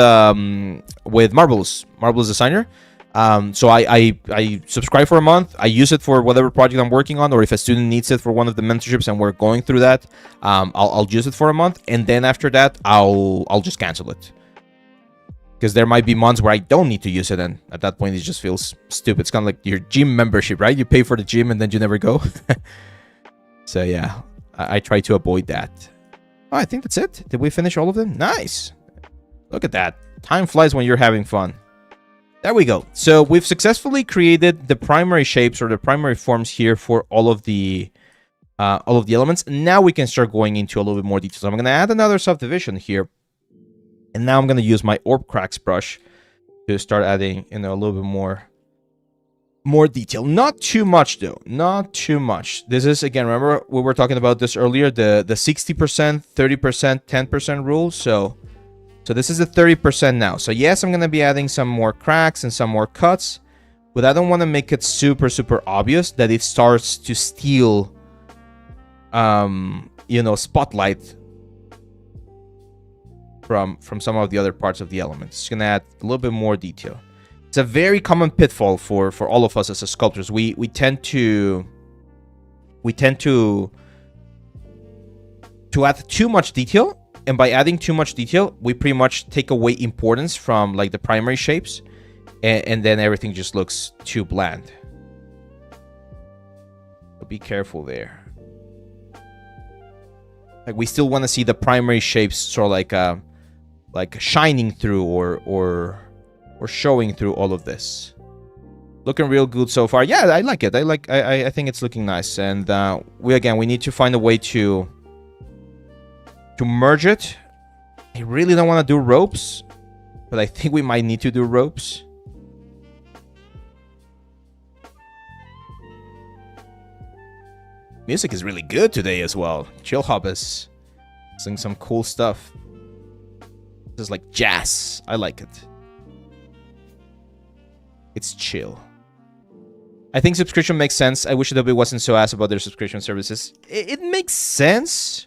Marvelous Designer. So I subscribe for a month. I use it for whatever project I'm working on, or if a student needs it for one of the mentorships and we're going through that, I'll use it for a month, and then after that I'll just cancel it, because there might be months where I don't need to use it, and at that point it just feels stupid. It's kind of like your gym membership, right? You pay for the gym and then you never go. So yeah, I try to avoid that. Oh, I think that's it. Did we finish all of them? Nice. Look at that. Time flies when you're having fun. There we go. So we've successfully created the primary shapes or the primary forms here for all of the elements. Now we can start going into a little bit more detail. So I'm going to add another subdivision here, and now I'm going to use my orb cracks brush to start adding, a little bit more detail. Not too much though. Not too much. This is, again, remember we were talking about this earlier, the 60%, 30%, 10% rule. So this is the 30% now. So yes, I'm going to be adding some more cracks and some more cuts, but I don't want to make it super, super obvious that it starts to steal, spotlight from some of the other parts of the element. It's going to add a little bit more detail. It's a very common pitfall for all of us as sculptors. We tend to add too much detail. And by adding too much detail, we pretty much take away importance from like the primary shapes, and then everything just looks too bland. So be careful there. Like we still want to see the primary shapes sort of like shining through or showing through all of this. Looking real good so far. Yeah, I like it. I think it's looking nice. And we need to find a way to merge it. I really don't want to do ropes, but I think we might need to do ropes. Music is really good today as well. Chill Hop is singing some cool stuff. This is like jazz. I like it. It's chill. I think subscription makes sense. I wish Adobe wasn't so ass about their subscription services. It makes sense.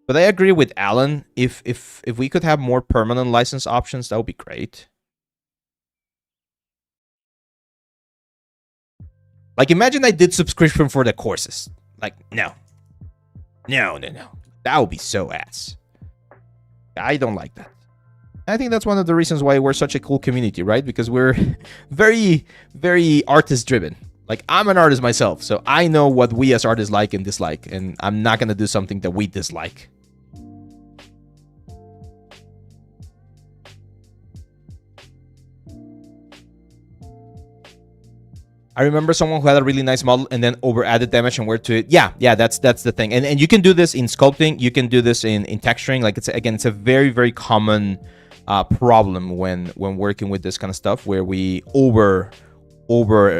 But I agree with Alan. If we could have more permanent license options, that would be great. Like, imagine I did subscription for the courses. Like, no. No. That would be so ass. I don't like that. I think that's one of the reasons why we're such a cool community, right? Because we're very, very artist-driven. Like, I'm an artist myself, so I know what we as artists like and dislike, and I'm not going to do something that we dislike. I remember someone who had a really nice model and then over-added damage and worked to it. Yeah, that's the thing. And you can do this in sculpting. You can do this in texturing. Like, it's a very, very common problem when working with this kind of stuff, where we over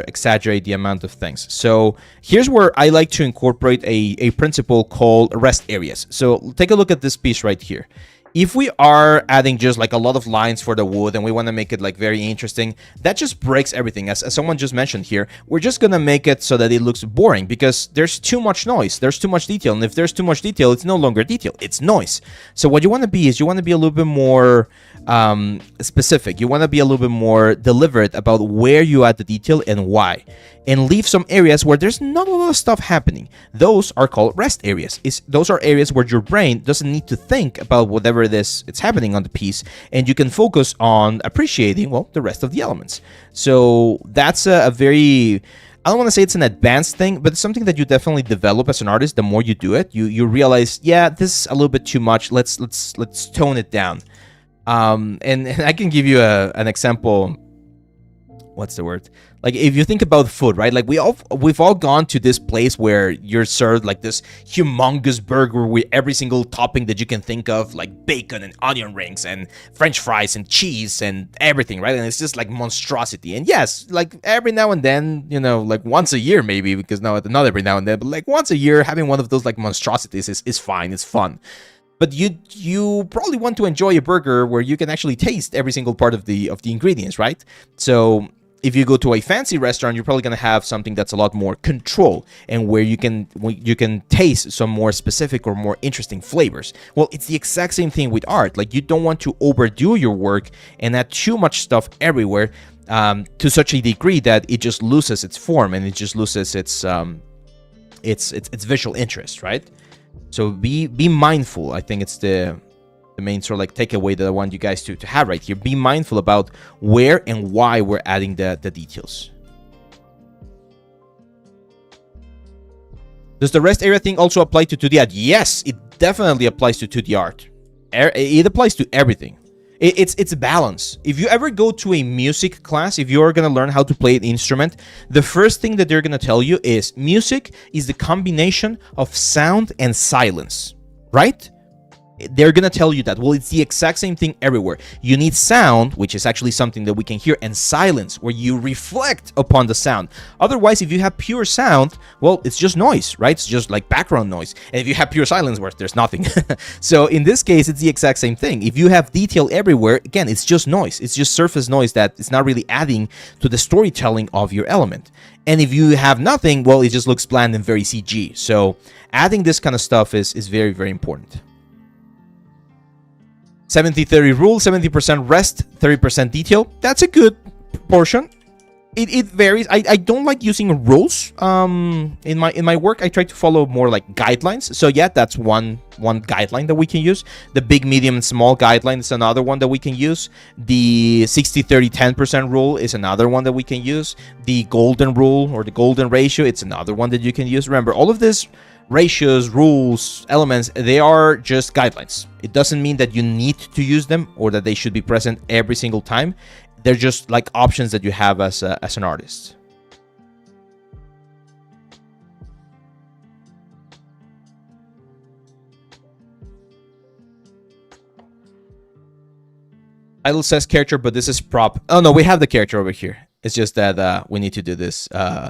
exaggerate the amount of things. So here's where I like to incorporate a principle called rest areas. So take a look at this piece right here. If we are adding just like a lot of lines for the wood and we want to make it like very interesting, that just breaks everything. As someone just mentioned here, we're just going to make it so that it looks boring because there's too much noise. There's too much detail. And if there's too much detail, it's no longer detail. It's noise. So what you want to be is you want to be a little bit more specific. You want to be a little bit more deliberate about where you add the detail and why. And leave some areas where there's not a lot of stuff happening. Those are called rest areas. Those are areas where your brain doesn't need to think about whatever it is it's happening on the piece, and you can focus on appreciating, well, the rest of the elements. So that's a very... I don't want to say it's an advanced thing, but it's something that you definitely develop as an artist. The more you do it, you realize, yeah, this is a little bit too much. Let's tone it down. And I can give you an example. What's the word? Like, if you think about food, right? Like, we've all gone to this place where you're served like this humongous burger with every single topping that you can think of, like bacon and onion rings and French fries and cheese and everything, right? And it's just like monstrosity. And yes, like every now and then, you know, like once a year maybe, because not every now and then, but like once a year, having one of those like monstrosities is fine. It's fun. But you probably want to enjoy a burger where you can actually taste every single part of the ingredients, right? So if you go to a fancy restaurant, you're probably going to have something that's a lot more control and where you can taste some more specific or more interesting flavors. Well, it's the exact same thing with art. Like, you don't want to overdo your work and add too much stuff everywhere to such a degree that it just loses its form and it just loses its visual interest, right? So be mindful. I think it's the main sort of like takeaway that I want you guys to have right here. Be mindful about where and why we're adding the details. Does the rest area thing also apply to 2D art? Yes, it definitely applies to 2D art. It applies to everything. It's a balance. If you ever go to a music class, if you're going to learn how to play an instrument, the first thing that they're going to tell you is music is the combination of sound and silence, right? They're going to tell you that. Well, it's the exact same thing everywhere. You need sound, which is actually something that we can hear, and silence, where you reflect upon the sound. Otherwise, if you have pure sound, well, it's just noise, right? It's just like background noise. And if you have pure silence, where there's nothing. So in this case, it's the exact same thing. If you have detail everywhere, again, it's just noise. It's just surface noise that is not really adding to the storytelling of your element. And if you have nothing, well, it just looks bland and very CG. So adding this kind of stuff is very, very important. 70-30 rule, 70% rest, 30% detail. That's a good proportion. It varies. I don't like using rules in my work. I try to follow more like guidelines. So yeah, that's one guideline that we can use. The big, medium, and small guideline is another one that we can use. The 60-30-10% rule is another one that we can use. The golden rule or the golden ratio, it's another one that you can use. Remember, all of this ratios, rules, elements, they are just guidelines. It doesn't mean that you need to use them or that they should be present every single time. They're just like options that you have as an artist. Idle says character, but this is prop. Oh no, we have the character over here. It's just that we need to do this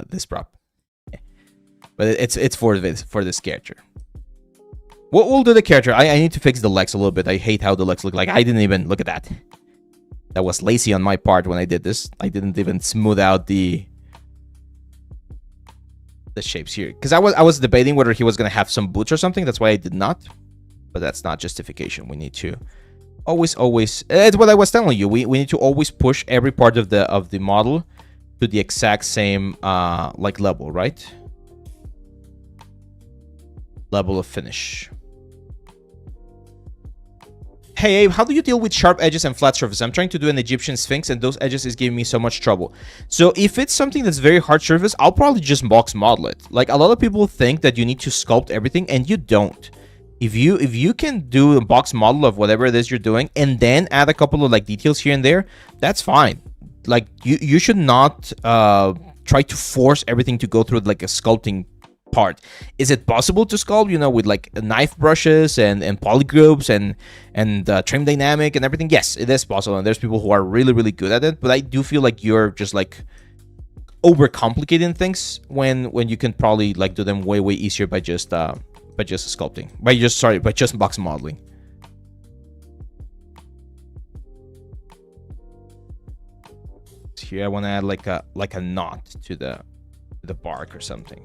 this prop. But it's for this character. We'll do the character. I need to fix the legs a little bit. I hate how the legs look like. I didn't even look at that. That was lazy on my part when I did this. I didn't even smooth out the shapes here. Because I was debating whether he was gonna have some boots or something. That's why I did not. But that's not justification. We need to always. It's what I was telling you. We need to always push every part of the model to the exact same like level, right? Level of finish. Hey Abe, how do you deal with sharp edges and flat surface? I'm trying to do an Egyptian Sphinx and those edges is giving me so much trouble. So if it's something that's very hard surface, I'll probably just box model it. Like, a lot of people think that you need to sculpt everything and you don't. If you can do a box model of whatever it is you're doing and then add a couple of like details here and there, that's fine. Like, you should not try to force everything to go through like a sculpting part. Is it possible to sculpt, you know, with like knife brushes and polygroups and trim dynamic and everything? Yes, it is possible, and there's people who are really, really good at it, but I do feel like you're just like overcomplicating things when you can probably like do them way easier by just sculpting, by just box modeling. Here I want to add like a knot to the bark or something.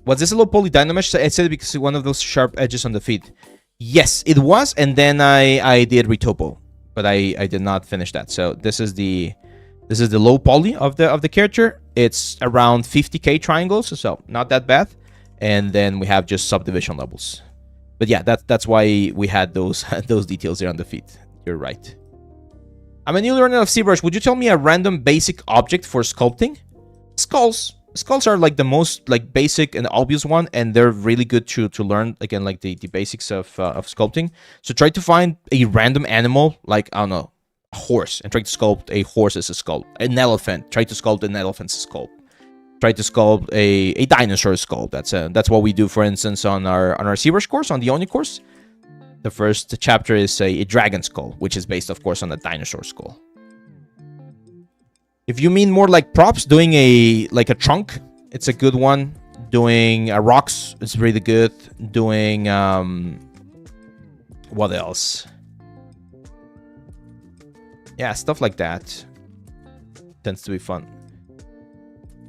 Was this a low poly dynamesh? I said because one of those sharp edges on the feet. Yes, it was, and then I did retopo, but I did not finish that. So this is the low poly of the character. It's around 50k triangles, so not that bad. And then we have just subdivision levels. But yeah, that's why we had those those details there on the feet. You're right. I'm a new learner of Zbrush. Would you tell me a random basic object for sculpting? Skulls. Skulls are like the most like basic and obvious one, and they're really good to learn, again, like the basics of sculpting. So try to find a random animal, like, I don't know, a horse, and try to sculpt a horse as a skull. An elephant, try to sculpt an elephant's skull. Try to sculpt a dinosaur skull. That's what we do, for instance, on our Zbrush course, on the Oni course. The first chapter is a dragon skull, which is based, of course, on a dinosaur skull. If you mean more like props, doing a trunk, it's a good one. Doing rocks, it's really good. Doing what else? Yeah, stuff like that tends to be fun.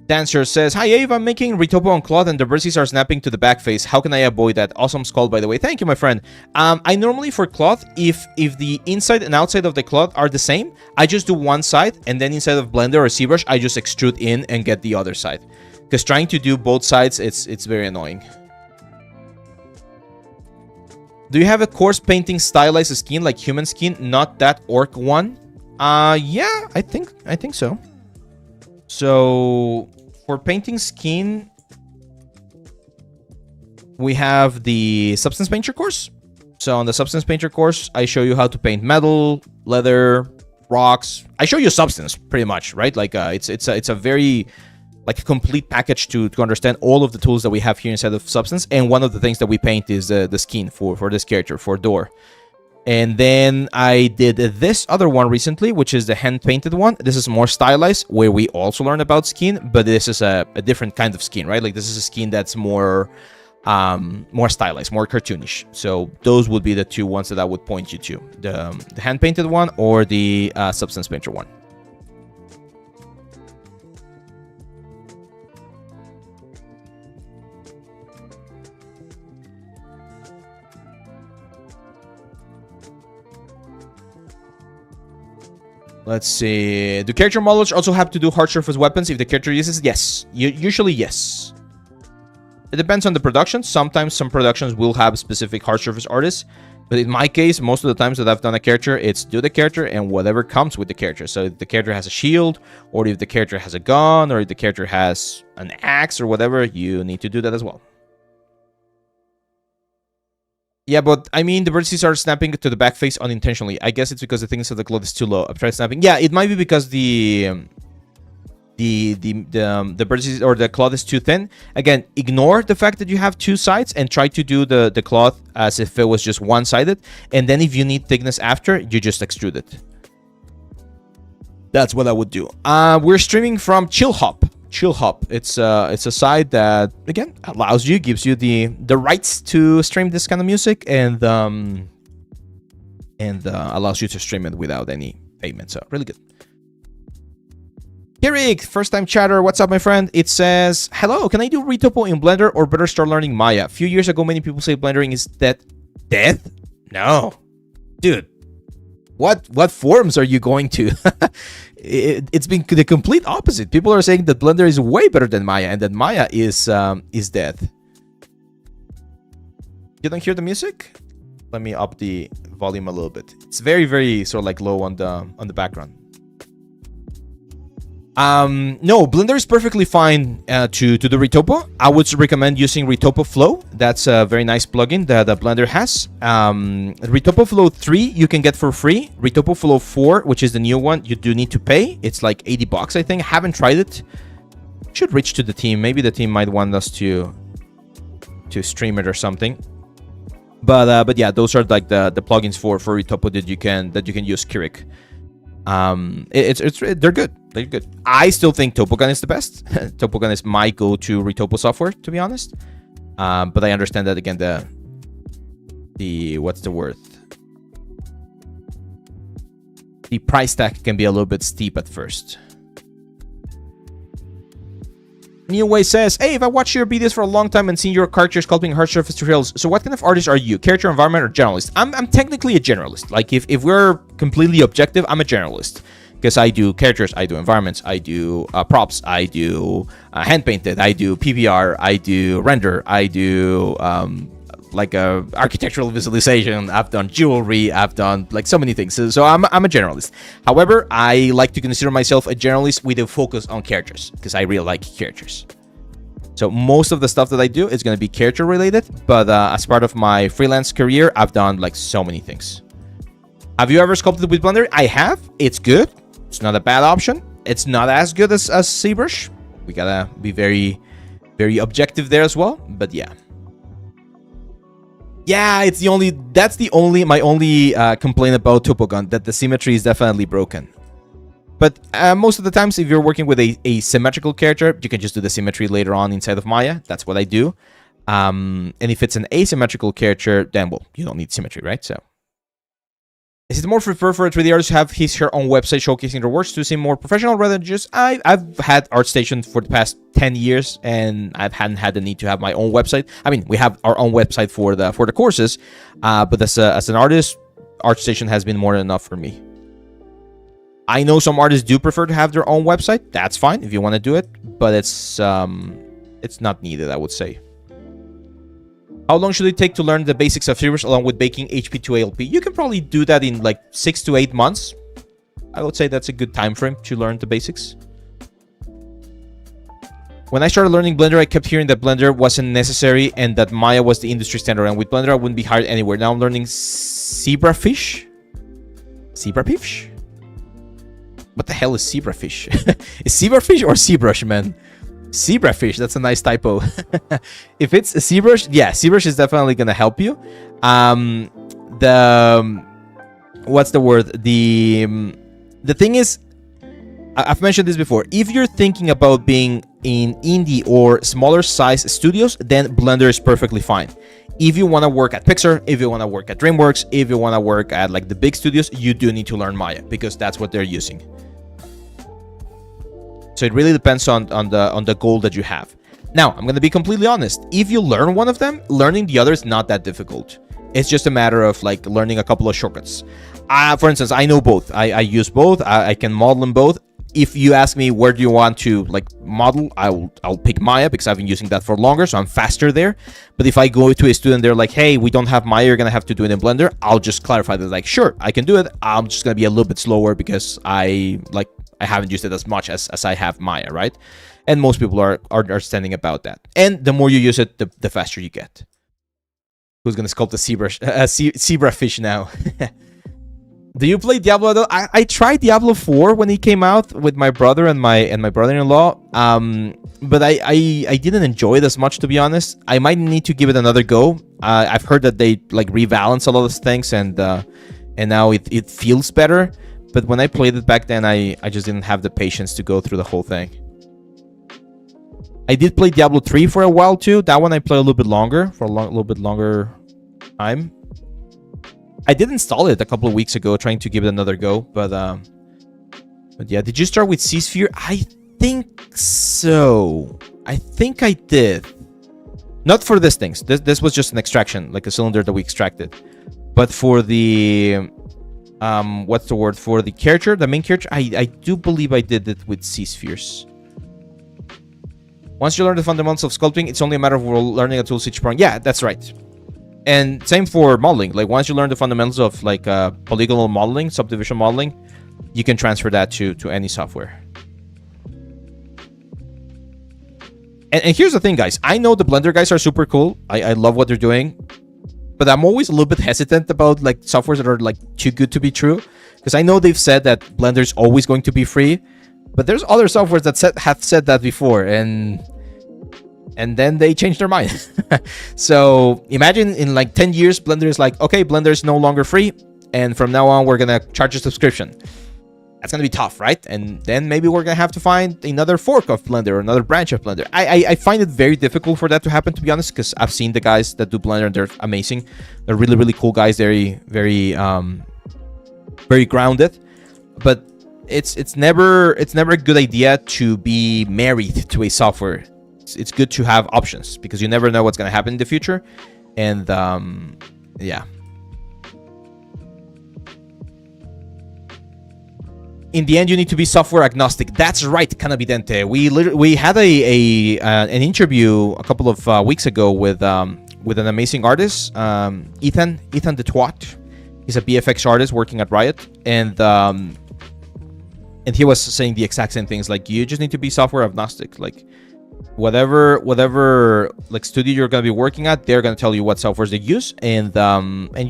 Dancer says, hi Ave, I'm making retopo on cloth and the vertices are snapping to the back face. How can I avoid that? Awesome skull, by the way. Thank you, my friend. I normally, for cloth, if the inside and outside of the cloth are the same, I just do one side, and then inside of Blender or Zbrush, I just extrude in and get the other side. Because trying to do both sides, it's very annoying. Do you have a coarse painting stylized skin like human skin? Not that orc one. Yeah, I think so. So for painting skin, we have the Substance Painter course. So on the Substance Painter course, I show you how to paint metal, leather, rocks. I show you substance pretty much, right? Like it's a very like a complete package to understand all of the tools that we have here inside of Substance. And one of the things that we paint is the skin for this character, for Door. And then I did this other one recently, which is the hand-painted one. This is more stylized, where we also learn about skin, but this is a different kind of skin, right? Like this is a skin that's more stylized, more cartoonish. So those would be the two ones that I would point you to. The hand-painted one or the Substance Painter one. Let's see. Do character models also have to do hard surface weapons if the character uses? Yes. Usually, yes. It depends on the production. Sometimes some productions will have specific hard surface artists. But in my case, most of the times that I've done a character, it's do the character and whatever comes with the character. So if the character has a shield, or if the character has a gun, or if the character has an axe or whatever, you need to do that as well. Yeah, but I mean, the vertices are snapping to the back face unintentionally. I guess it's because the thickness of the cloth is too low. I've tried snapping. Yeah, it might be because the vertices or the cloth is too thin. Again, ignore the fact that you have two sides and try to do the cloth as if it was just one-sided. And then if you need thickness after, you just extrude it. That's what I would do. We're streaming from Chill Hop. Chill Hop. It's a site that, again, allows you, gives you the rights to stream this kind of music, and allows you to stream it without any payment. So really good. Eric, first time chatter. What's up, my friend? It says, hello, can I do retopo in Blender or better start learning Maya? A few years ago, many people say blendering is death. No, dude. What forums are you going to? It's been the complete opposite. People are saying that Blender is way better than Maya, and that Maya is death. You don't hear the music? Let me up the volume a little bit. It's very, very sort of like low on the background. No, Blender is perfectly fine to do retopo. I would recommend using Retopo Flow. That's a very nice plugin that Blender has. Retopo Flow 3 you can get for free. Retopo Flow 4, which is the new one, you do need to pay. It's like $80, I think. I haven't tried it. Should reach to the team. Maybe the team might want us to stream it or something. But yeah, those are like the plugins for Retopo that you can use. Kirik. They're good. They're good. I still think Topogun is the best. Topogun is my go-to retopo software, to be honest. But I understand that, again, the what's the word? The price tag can be a little bit steep at first. New Way says, hey, if I watched your videos for a long time and seen your character sculpting hard surface tutorials, so what kind of artist are you? Character, environment, or generalist? I'm technically a generalist. Like, if we're completely objective, I'm a generalist. Because I do characters, I do environments, I do props, I do hand-painted, I do PBR, I do render, I do like architectural visualization, I've done jewelry, I've done like so many things. So I'm a generalist. However, I like to consider myself a generalist with a focus on characters because I really like characters. So most of the stuff that I do is going to be character related, but as part of my freelance career, I've done like so many things. Have you ever sculpted with Blender? I have. It's good. It's not a bad option. It's not as good as Zbrush. We gotta be very, very objective there as well. But yeah. Yeah, it's the only, my only complaint about Topogun, that the symmetry is definitely broken. But most of the times, if you're working with a symmetrical character, you can just do the symmetry later on inside of Maya. That's what I do. And if it's an asymmetrical character, then, well, you don't need symmetry, right? So, is it more preferred for a 3D artist to have her own website showcasing their works to seem more professional rather than just... I've had ArtStation for the past 10 years, and I hadn't had the need to have my own website. I mean, we have our own website for the courses, but as an artist, ArtStation has been more than enough for me. I know some artists do prefer to have their own website. That's fine if you want to do it, but it's not needed, I would say. How long should it take to learn the basics of Zbrush along with baking HP to ALP? You can probably do that in like 6 to 8 months. I would say that's a good time frame to learn the basics. When I started learning Blender, I kept hearing that Blender wasn't necessary and that Maya was the industry standard. And with Blender, I wouldn't be hired anywhere. Now I'm learning Zebrafish. Zebrafish? What the hell is Zebrafish? Is Zebrafish or Zbrush, man? Zebrafish, that's a nice typo. If it's a Zbrush, yeah, Zbrush is definitely gonna help you. What's the word? The thing is, I've mentioned this before. If you're thinking about being in indie or smaller size studios, then Blender is perfectly fine. If you want to work at Pixar, if you want to work at DreamWorks, if you want to work at like the big studios, you do need to learn Maya because that's what they're using. So it really depends on the goal that you have. Now, I'm going to be completely honest. If you learn one of them, learning the other is not that difficult. It's just a matter of like learning a couple of shortcuts. For instance, I know both. I use both. I can model in both. If you ask me where do you want to like model, I'll pick Maya because I've been using that for longer, so I'm faster there. But if I go to a student, they're like, hey, we don't have Maya, you're gonna have to do it in Blender, I'll just clarify that, like, sure, I can do it. I'm just gonna be a little bit slower because I haven't used it as much as I have Maya, right? And most people are understanding about that. And the more you use it, the faster you get. Who's gonna sculpt a zebra fish now? Do you play Diablo at all? I tried Diablo 4 when it came out with my brother and my brother-in-law. But I didn't enjoy it as much, to be honest. I might need to give it another go. I've heard that they like rebalance a lot of things and now it feels better. But when I played it back then, I just didn't have the patience to go through the whole thing. I did play Diablo 3 for a while too. That one I played a little bit longer, for a little bit longer time. I did install it a couple of weeks ago, trying to give it another go, but yeah. Did you start with C-Sphere? I think so. I think I did. Not for these things. This was just an extraction, like a cylinder that we extracted. But for the what's the word, for the character, the main character, I do believe I did it with C-Spheres. Once you learn the fundamentals of sculpting, it's only a matter of learning a tool each prong. Yeah, that's right. And same for modeling. Like once you learn the fundamentals of like polygonal modeling, subdivision modeling, you can transfer that to any software. And here's the thing, guys. I know the Blender guys are super cool. I love what they're doing. But I'm always a little bit hesitant about like softwares that are like too good to be true. Because I know they've said that Blender is always going to be free. But there's other softwares that have said that before. And then they changed their mind. So imagine in like 10 years, Blender is like, okay, Blender is no longer free. And from now on, we're going to charge a subscription. That's going to be tough, right? And then maybe we're going to have to find another fork of Blender or another branch of Blender. I find it very difficult for that to happen, to be honest, because I've seen the guys that do Blender and they're amazing. They're really, really cool guys. Very, very grounded. But it's never a good idea to be married to a software. It's good to have options because you never know what's going to happen in the future. And yeah. In the end, you need to be software agnostic. That's right, Canabidente. We had an interview a couple of weeks ago with with an amazing artist, Ethan Detroit. He's a BFX artist working at Riot, and he was saying the exact same things. Like, you just need to be software agnostic. Like, whatever like studio you're gonna be working at, they're gonna tell you what softwares they use, and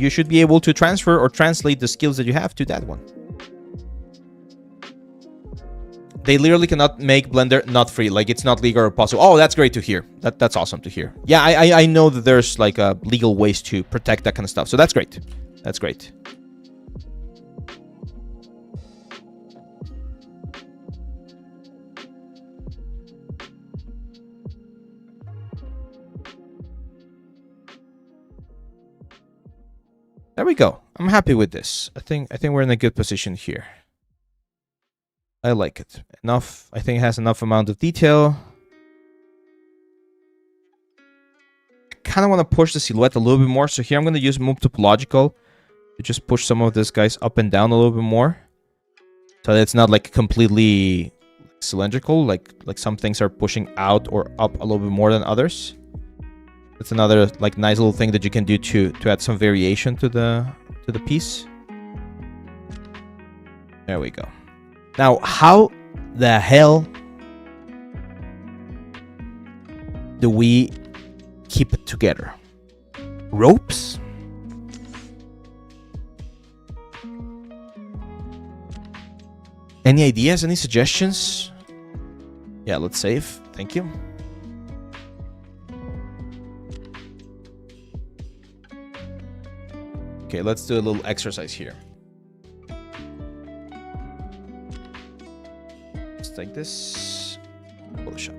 you should be able to transfer or translate the skills that you have to that one. They literally cannot make Blender not free. Like, it's not legal or possible. Oh, that's great to hear. That's awesome to hear. Yeah, I know that there's like legal ways to protect that kind of stuff. So that's great. That's great. There we go. I'm happy with this. I think we're in a good position here. I like it. Enough. I think it has enough amount of detail. I kind of want to push the silhouette a little bit more. So here I'm going to use move topological to just push some of this guys up and down a little bit more. So that it's not like completely cylindrical. Like some things are pushing out or up a little bit more than others. That's another like nice little thing that you can do to add some variation to the piece. There we go. Now, how the hell do we keep it together? Ropes? Any ideas? Any suggestions? Yeah, let's save. Thank you. Okay, let's do a little exercise here. Let's take this. Photoshop.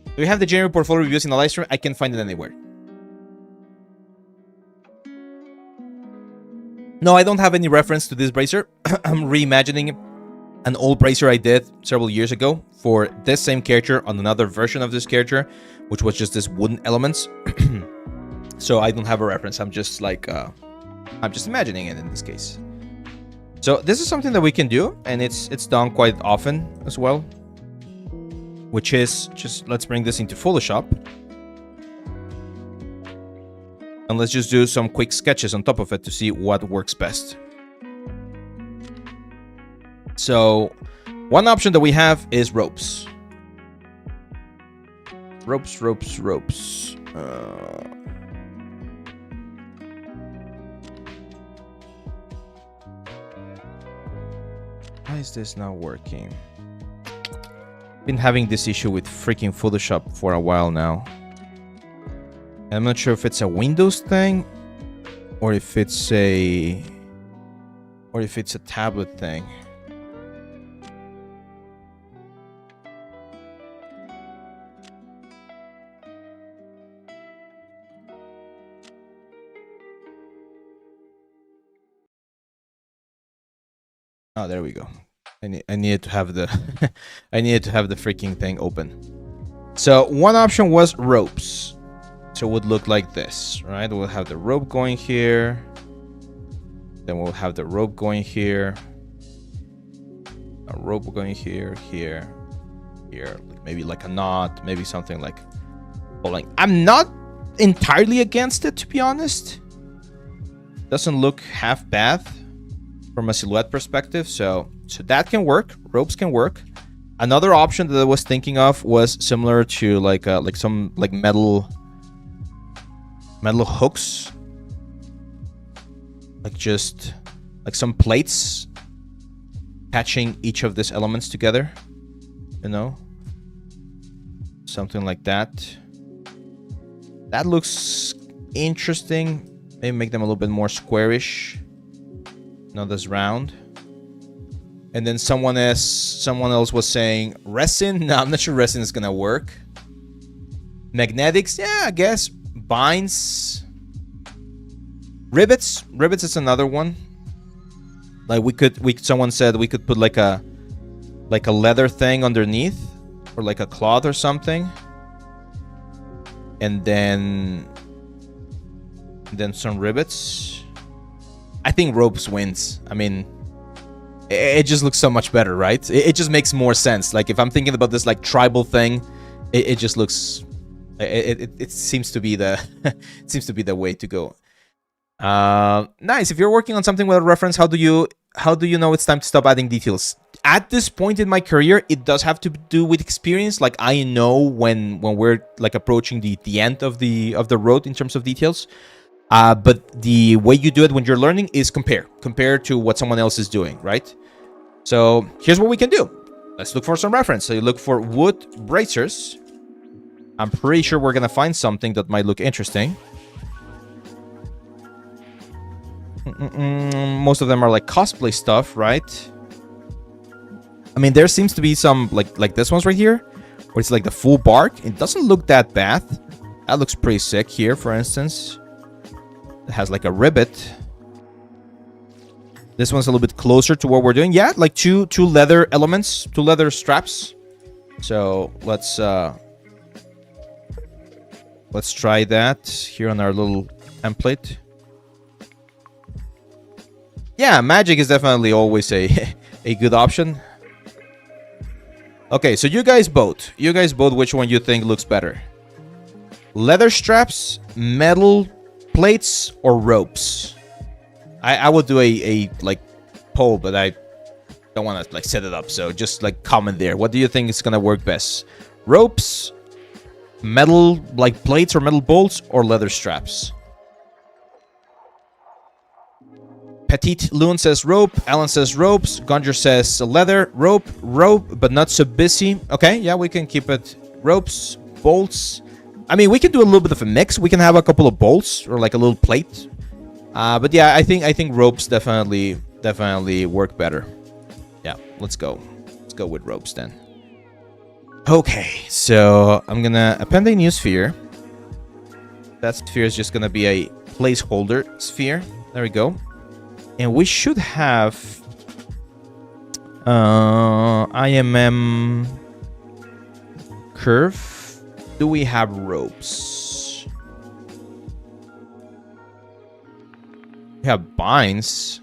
Do we have the general portfolio reviews in the live stream? I can't find it anywhere. No, I don't have any reference to this bracer. I'm reimagining an old bracer I did several years ago for this same character on another version of this character, which was just this wooden elements. So I don't have a reference. I'm just like, I'm just imagining it in this case. So this is something that we can do, and it's done quite often as well. Which is just, let's bring this into Photoshop. And let's just do some quick sketches on top of it to see what works best. So one option that we have is ropes. Ropes. Why is this not working? Been having this issue with freaking Photoshop for a while now. I'm not sure if it's a Windows thing or if it's a tablet thing. Oh, there we go. I needed to have the I needed to have the freaking thing open. So one option was ropes. So it would look like this, right? We'll have the rope going here. Then we'll have the rope going here. A rope going here, here, maybe like a knot, maybe something like pulling. I'm not entirely against it, to be honest. Doesn't look half bad from a silhouette perspective, so that can work. Ropes can work. Another option that I was thinking of was similar to like some like metal hooks, like just like some plates attaching each of these elements together, you know, something like that. That looks interesting. Maybe make them a little bit more squarish, not as round. And then someone else was saying resin. No, I'm not sure resin is gonna work. Magnetics, yeah, I guess. Binds. Rivets is another one. Like someone said we could put like a leather thing underneath, or like a cloth or something, and then some rivets. I think ropes wins. I mean, it just looks so much better, right? It just makes more sense. Like if I'm thinking about this like tribal thing, it just looks It seems to be the it seems to be the way to go. Nice. If you're working on something with a reference, how do you know it's time to stop adding details? At this point in my career, it does have to do with experience. Like, I know when we're like approaching the end of the road in terms of details. But the way you do it when you're learning is compare to what someone else is doing, right? So here's what we can do. Let's look for some reference. So you look for wood bracers. I'm pretty sure we're gonna find something that might look interesting. Most of them are like cosplay stuff, right? I mean, there seems to be some like this one's right here, where it's like the full bark. It doesn't look that bad. That looks pretty sick here, for instance. It has like a ribbit. This one's a little bit closer to what we're doing. Yeah, like two leather elements, two leather straps. So let's try that here on our little template. Yeah, magic is definitely always a good option. Okay, so you guys vote. You guys vote which one you think looks better. Leather straps, metal plates, or ropes? I will do a like poll, but I don't want to like set it up. So just like comment there. What do you think is gonna work best? Ropes, metal like plates or metal bolts, or leather straps? Petite Loon says rope. Alan says ropes. Gunjer says leather. Rope, but not so busy. Okay, yeah, we can keep it ropes, bolts. I mean, we can do a little bit of a mix. We can have a couple of bolts or like a little plate. But yeah, I think ropes definitely work better. Yeah, let's go. Let's go with ropes then. Okay, so I'm gonna append a new sphere. That sphere is just gonna be a placeholder sphere. There we go. And we should have IMM curve. Do we have ropes? We have binds.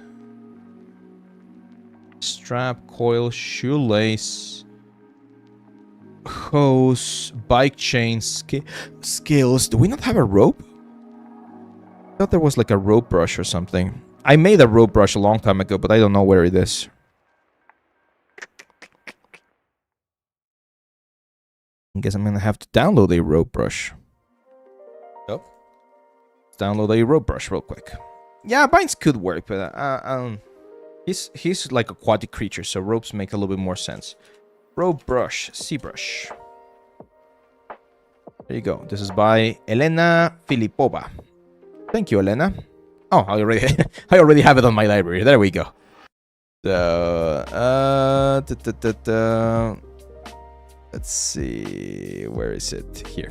Strap, coil, shoelace, hose, bike chain, scales. Do we not have a rope? I thought there was like a rope brush or something. I made a rope brush a long time ago, but I don't know where it is. I guess I'm gonna have to download a rope brush. Oh, let's download a rope brush real quick. Yeah, binds could work, but he's like aquatic creature, so ropes make a little bit more sense. Rope brush, Zbrush. There you go. This is by Elena Filipova. Thank you, Elena. Oh, I already have it on my library. There we go. So, let's see. Where is it? Here.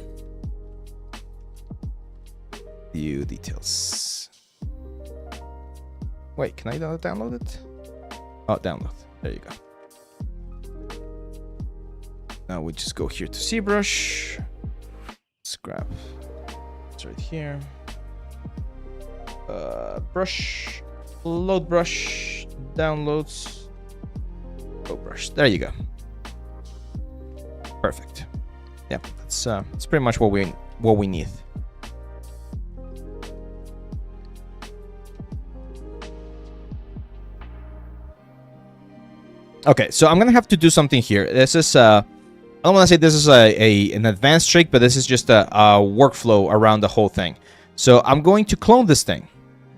View details. Wait, can I download it? Oh, download. There you go. Now we just go here to Zbrush. Let's grab. It's right here. Brush, load brush, downloads, load brush. There you go. Perfect. Yeah, that's pretty much what we need. Okay, so I'm gonna have to do something here. This is I don't want to say this is an advanced trick, but this is just a workflow around the whole thing. So I'm going to clone this thing.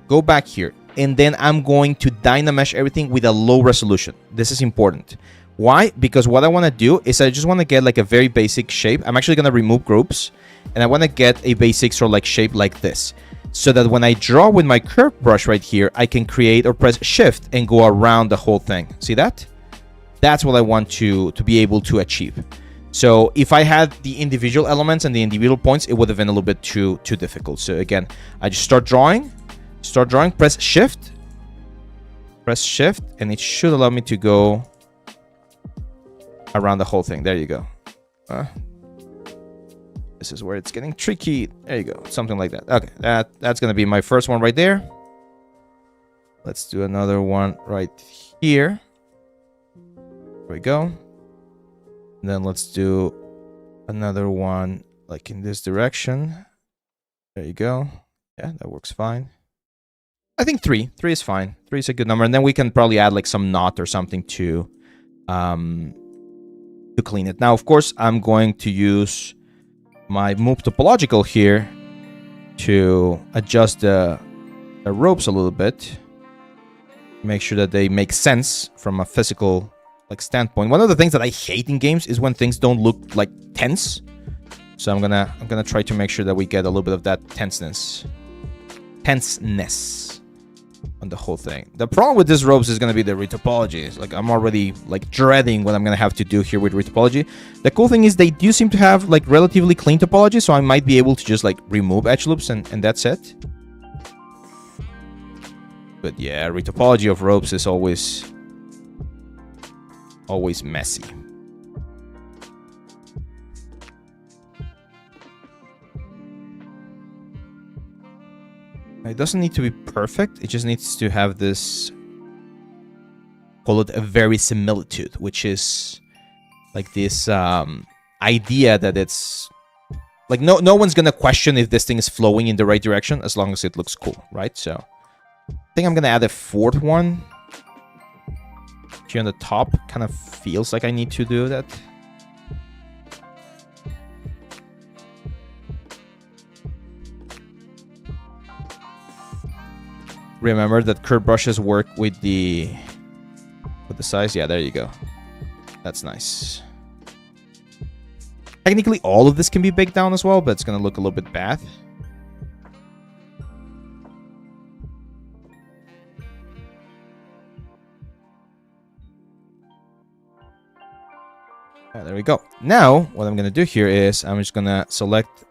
Go back here, and then I'm going to dynamesh everything with a low resolution. This is important. Why? Because what I want to do is I just want to get like a very basic shape. I'm actually going to remove groups, and I want to get a basic sort of like shape like this, so that when I draw with my curve brush right here, I can create or press shift and go around the whole thing. See that? That's what I want to be able to achieve. So if I had the individual elements and the individual points, it would have been a little bit too difficult. So again, I just start drawing, press shift, and it should allow me to go around the whole thing. There you go. This is where it's getting tricky. There you go. Something like that. Okay, that's going to be my first one right there. Let's do another one right here. There we go. And then let's do another one like in this direction. There you go. Yeah, that works fine. I think 3. 3 is fine. 3 is a good number. And then we can probably add like some knot or something to clean it. Now, of course, I'm going to use my move topological here to adjust the ropes a little bit. Make sure that they make sense from a physical like standpoint. One of the things that I hate in games is when things don't look like tense. So I'm gonna try to make sure that we get a little bit of that tenseness on the whole thing. The problem with these ropes is gonna be the retopology. Like I'm already like dreading what I'm gonna have to do here with retopology. The cool thing is they do seem to have like relatively clean topology, so I might be able to just like remove edge loops and that's it. But yeah, retopology of ropes is always messy. It doesn't need to be perfect. It just needs to have this, call it a verisimilitude, which is like this idea that it's like no one's gonna question if this thing is flowing in the right direction as long as it looks cool, right? So I think I'm gonna add a 4th one here on the top. Kind of feels like I need to do that. Remember that curve brushes work with the size. Yeah, there you go. That's nice. Technically, all of this can be baked down as well, but it's gonna look a little bit bad. Yeah, there we go. Now, what I'm gonna do here is I'm just gonna select.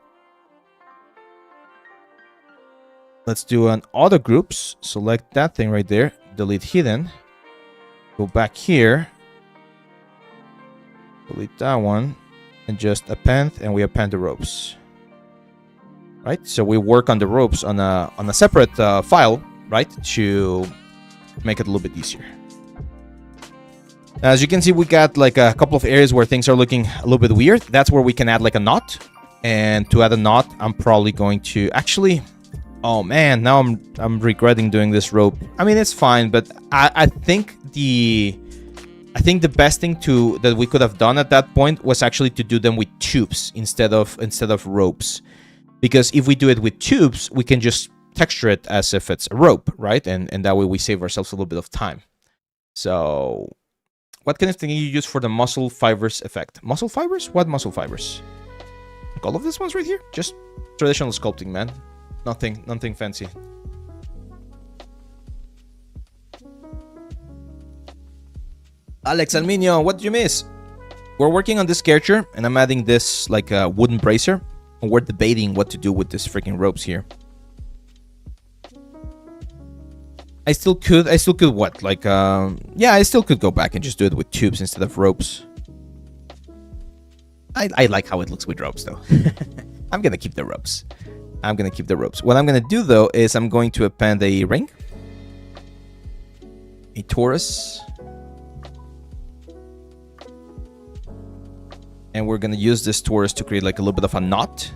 Let's do an auto groups. Select that thing right there. Delete hidden. Go back here. Delete that one. And just append. And we append the ropes. Right? So we work on the ropes on a separate file. Right? To make it a little bit easier. As you can see, we got like a couple of areas where things are looking a little bit weird. That's where we can add like a knot. And to add a knot, I'm probably going to actually... Oh man, now I'm regretting doing this rope. I mean, it's fine, but I think the best thing that we could have done at that point was actually to do them with tubes instead of ropes, because if we do it with tubes, we can just texture it as if it's a rope, right? And that way we save ourselves a little bit of time. So, what kind of thing you use for the muscle fibers effect? Muscle fibers? What muscle fibers? Like all of these ones right here? Just traditional sculpting, man. Nothing fancy. Alex Alminio, what did you miss? We're working on this character, and I'm adding this like a wooden bracer, and we're debating what to do with these freaking ropes here. I still could what? Like, yeah, I still could go back and just do it with tubes instead of ropes. I like how it looks with ropes, though. I'm gonna keep the ropes. What I'm going to do, though, is I'm going to append a ring, a torus, and we're going to use this torus to create like a little bit of a knot.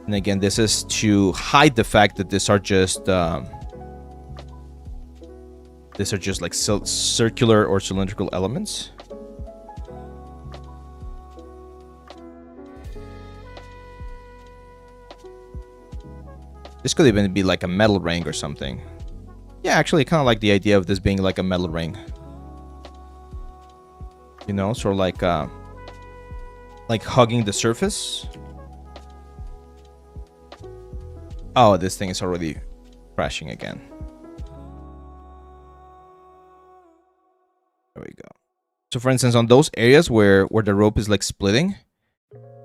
And again, this is to hide the fact that these are just like circular or cylindrical elements. This could even be like a metal ring or something. Yeah, actually, I kind of like the idea of this being like a metal ring. You know, sort of like hugging the surface. Oh, this thing is already crashing again. There we go. So, for instance, on those areas where the rope is like splitting,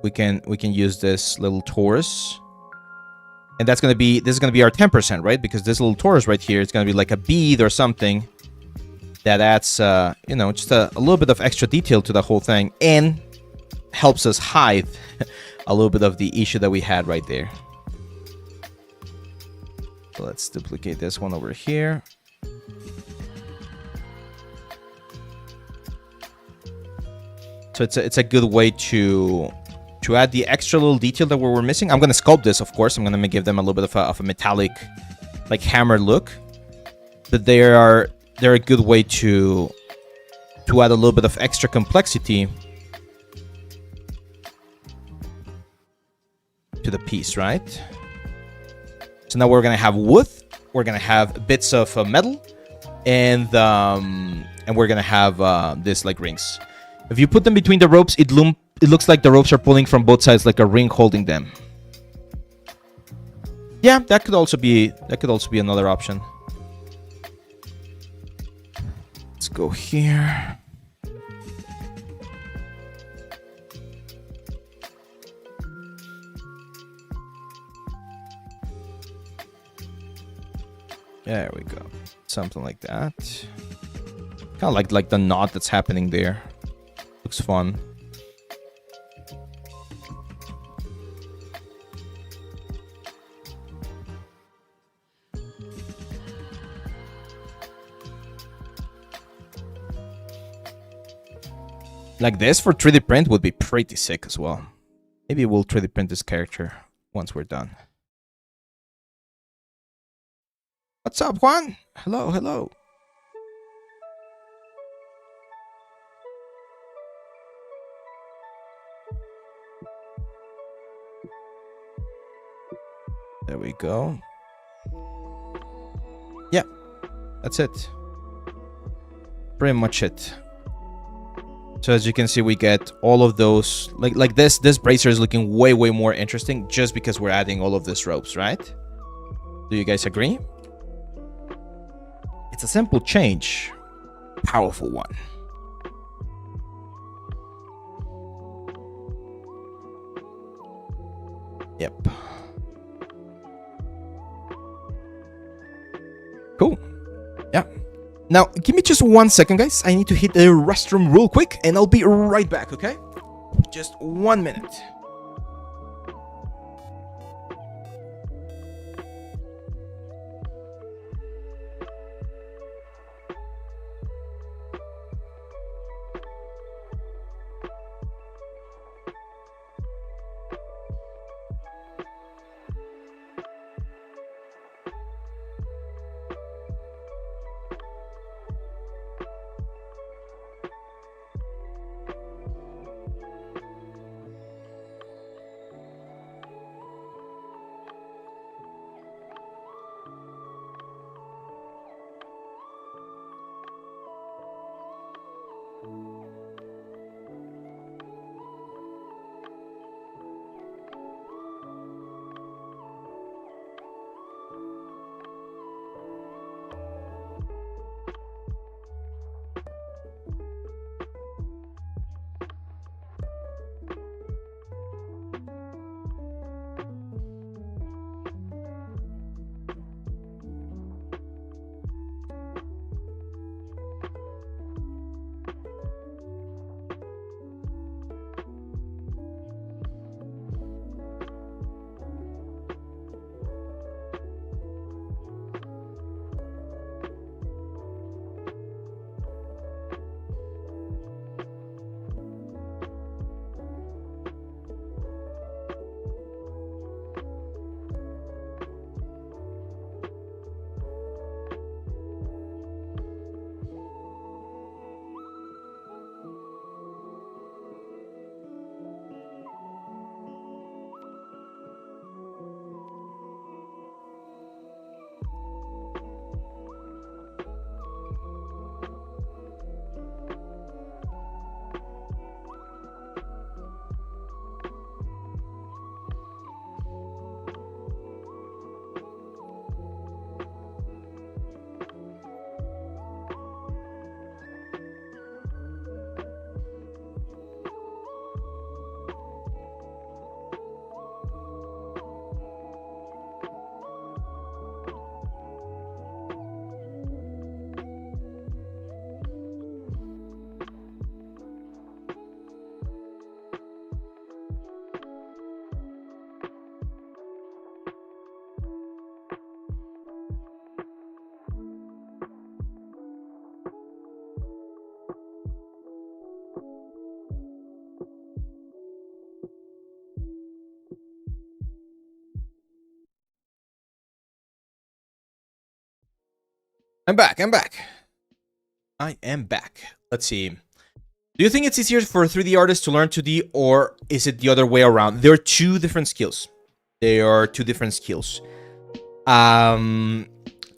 we can use this little torus. And this is gonna be our 10%, right? Because this little torus right here is gonna be like a bead or something that adds, you know, just a little bit of extra detail to the whole thing and helps us hide a little bit of the issue that we had right there. So let's duplicate this one over here. So it's a good way to to add the extra little detail that we were missing. I'm going to sculpt this, of course. I'm going to give them a little bit of a metallic, like hammer look. But they're a good way to add a little bit of extra complexity to the piece, right? So now we're going to have wood. We're going to have bits of metal. And we're going to have this like rings. If you put them between the ropes, it looks like the ropes are pulling from both sides, like a ring holding them. Yeah, that could also be another option. Let's go here. There we go. Something like that. Kind of like the knot that's happening there. Looks fun. Like this for 3D print would be pretty sick as well. Maybe we'll 3D print this character once we're done. What's up, Juan? Hello, hello. There we go. Yeah, that's it. Pretty much it. So as you can see, we get all of those, like this bracer is looking way more interesting just because we're adding all of these ropes, right? Do you guys agree? It's a simple change, powerful one. Yep. Cool. Yeah. Now, give me just 1 second, guys. I need to hit the restroom real quick, and I'll be right back, okay? Just 1 minute. I'm back. I am back. Let's see. Do you think it's easier for a 3D artist to learn 2D, or is it the other way around? There are two different skills. To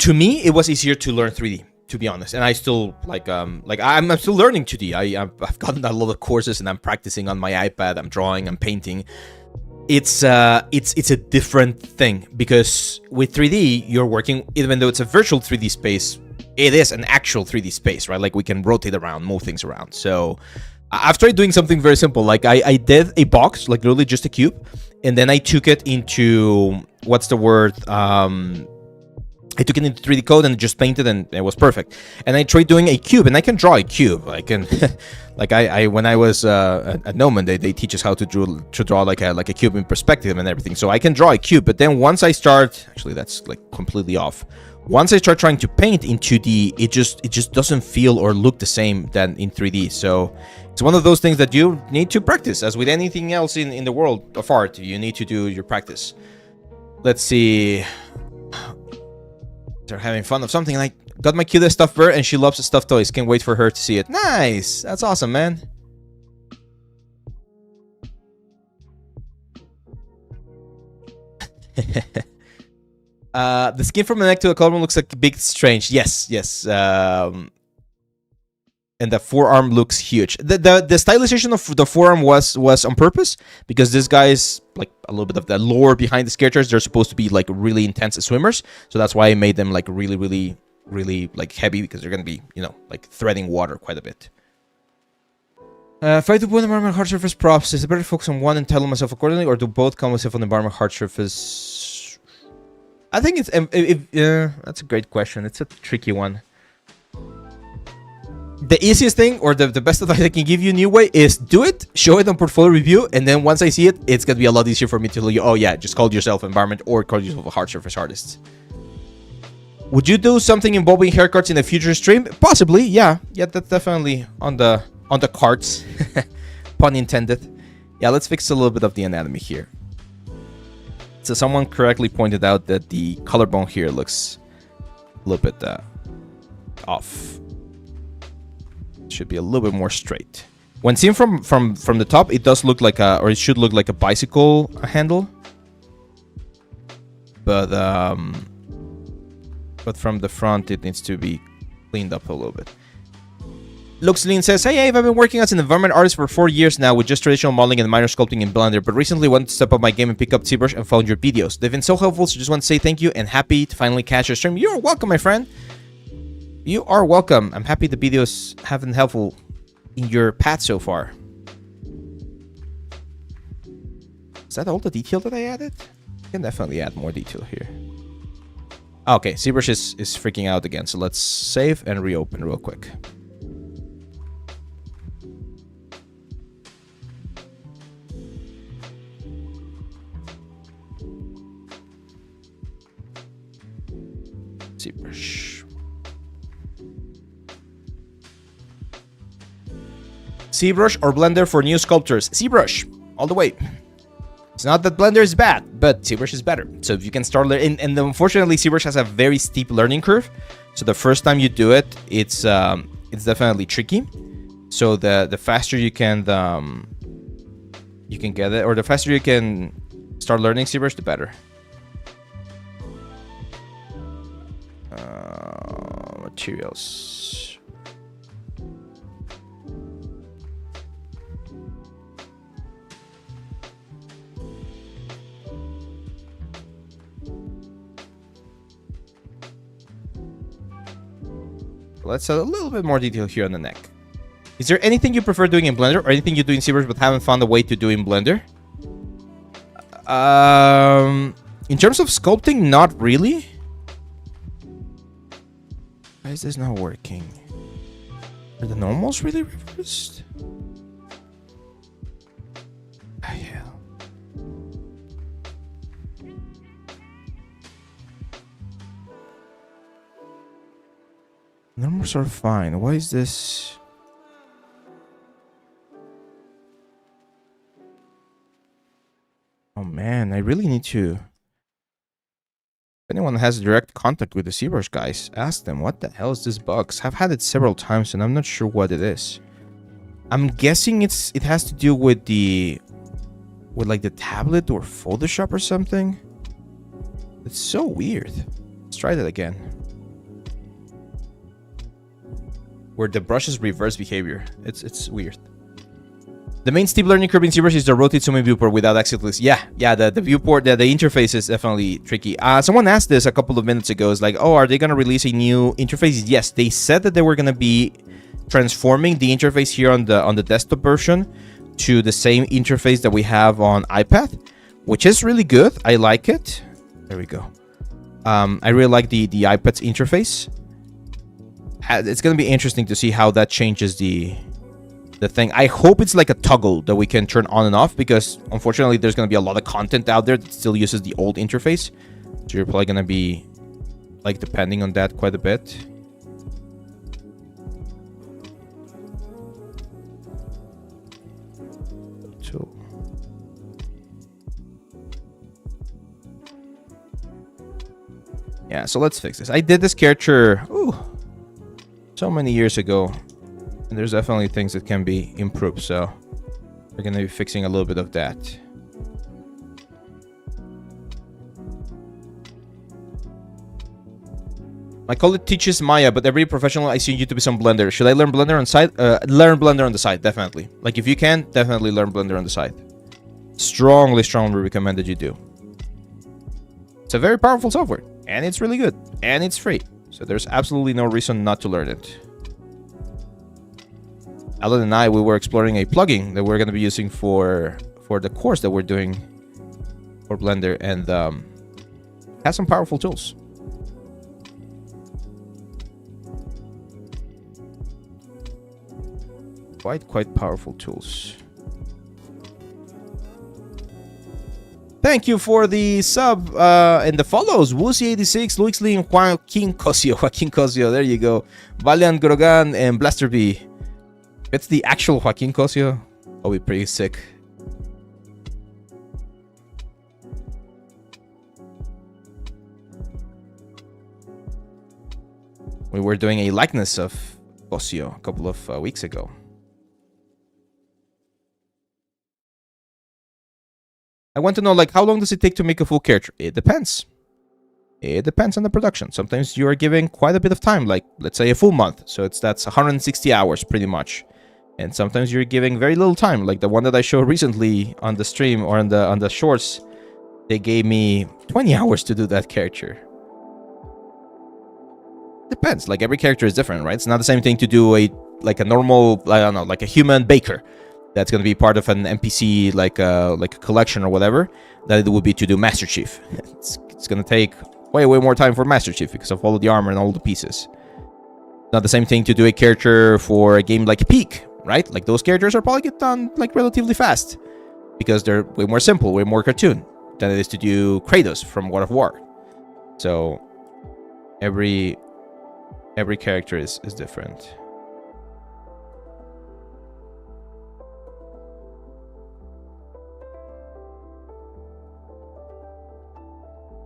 me, it was easier to learn 3D, to be honest. And I still I'm still learning 2D. I've gotten a lot of courses, and I'm practicing on my iPad. I'm drawing, I'm painting. It's a different thing, because with 3D you're working, even though it's a virtual 3D space, it is an actual 3D space, right? Like, we can rotate around, move things around. So I've tried doing something very simple. Like, I did a box, like literally just a cube, and then I took it into, what's the word? I took it into 3D code and just painted, and it was perfect. And I tried doing a cube, and I can draw a cube. I can, like I when I was at Noman, they teach us how to draw like a cube in perspective and everything. So I can draw a cube, but then once I start, actually that's like completely off. Once I start trying to paint in 2D, it just doesn't feel or look the same than in 3D. So it's one of those things that you need to practice, as with anything else in the world of art. You need to do your practice. Let's see. They're having fun of something. Like, got my cutest stuffed bird, and she loves the stuffed toys. Can't wait for her to see it. Nice. That's awesome, man. The skin from the neck to the collarbone looks like a bit strange. Yes. And the forearm looks huge. The stylization of the forearm was on purpose, because this guy's like a little bit of the lore behind the characters. They're supposed to be like really intense swimmers, so that's why I made them like really like heavy, because they're gonna be, you know, like threading water quite a bit. If I do both environment hard surface props, is it better to focus on one and title myself accordingly, or do both come myself on the environment hard surface? I think it's that's a great question. It's a tricky one. The easiest thing, or the best advice I can give you, new way, is do it, show it on portfolio review, and then once I see it, it's gonna be a lot easier for me to tell you, oh yeah, just call yourself environment, or call yourself a hard surface artist. Would you do something involving haircuts in a future stream? Possibly, yeah. That's definitely on the cards. Pun intended. Yeah, let's fix a little bit of the anatomy here. So someone correctly pointed out that the collarbone here looks a little bit off. Should be a little bit more straight. When seen from the top, it does look like or it should look like a bicycle handle. But from the front, it needs to be cleaned up a little bit. Looks Lean says, hey, I've been working as an environment artist for 4 years now with just traditional modeling and minor sculpting in Blender, but recently wanted to step up my game and pick up Zbrush and found your videos. They've been so helpful, so just want to say thank you and happy to finally catch your stream. You're welcome, my friend. You are welcome. I'm happy the videos have been helpful in your path so far. Is that all the detail that I added? I can definitely add more detail here. Okay, Zbrush is freaking out again, so let's save and reopen real quick. Zbrush. Zbrush or Blender for new sculptors? Zbrush, all the way. It's not that Blender is bad, but Zbrush is better. So if you can start learning, and unfortunately Zbrush has a very steep learning curve. So the first time you do it, it's definitely tricky. So the faster you can get it, or the faster you can start learning Zbrush, the better. Materials. Let's add a little bit more detail here on the neck. Is there anything you prefer doing in Blender, or anything you do in Zbrush but haven't found a way to do in Blender? In terms of sculpting, not really. Why is this not working? Are the normals really reversed? Oh, yeah. Normals are fine. Why is this? Oh man, I really need to If anyone has direct contact with the Zbrush guys, ask them what the hell is this bug. I've had it several times and I'm not sure what it is. I'm guessing it has to do with like the tablet or Photoshop or something. It's so weird. Let's try that again. Where the brush's reverse behavior. It's weird. The main steep learning curve in Zbrush is the rotate zoom in viewport without exit clicks. Yeah, the viewport, the interface is definitely tricky. Someone asked this a couple of minutes ago. It's like, oh, are they gonna release a new interface? Yes, they said that they were gonna be transforming the interface here on the desktop version to the same interface that we have on iPad, which is really good. I like it. There we go. I really like the iPad's interface. It's gonna be interesting to see how that changes the thing. I hope it's like a toggle that we can turn on and off, because unfortunately there's gonna be a lot of content out there that still uses the old interface. So you're probably gonna be like depending on that quite a bit. Yeah, so let's fix this. I did this character so many years ago, and there's definitely things that can be improved, so we're gonna be fixing a little bit of that. My colleague teaches Maya, but every professional I see on YouTube is on Blender. Should I learn Blender on side? Learn Blender on the side, definitely. Like, if you can, definitely learn Blender on the side. Strongly recommend that you do. It's a very powerful software, and it's really good, and it's free. So there's absolutely no reason not to learn it. Alan and I, we were exploring a plugin that we're going to be using for the course that we're doing for Blender, and has some powerful tools. Quite powerful tools. Thank you for the sub and the follows. Woozy86, Luis Lee, and Joaquin Cosio. There you go. Valiant Grogan and Blaster B. If it's the actual Joaquin Cosio, I'll be pretty sick. We were doing a likeness of Cosio a couple of weeks ago. I want to know, like, how long does it take to make a full character? It depends. It depends on the production. Sometimes you are giving quite a bit of time, like, let's say a full month. So that's 160 hours pretty much. And sometimes you're giving very little time, like the one that I showed recently on the stream or on the shorts. They gave me 20 hours to do that character. Depends. Like, every character is different, right? It's not the same thing to do a normal, I don't know, like a human baker. That's going to be part of an NPC, like a collection or whatever, that it would be to do Master Chief. It's going to take way more time for Master Chief because of all of the armor and all the pieces. Not the same thing to do a character for a game like Peak, right? Like, those characters are probably get done like relatively fast because they're way more simple, way more cartoon than it is to do Kratos from God of War. So every character is different.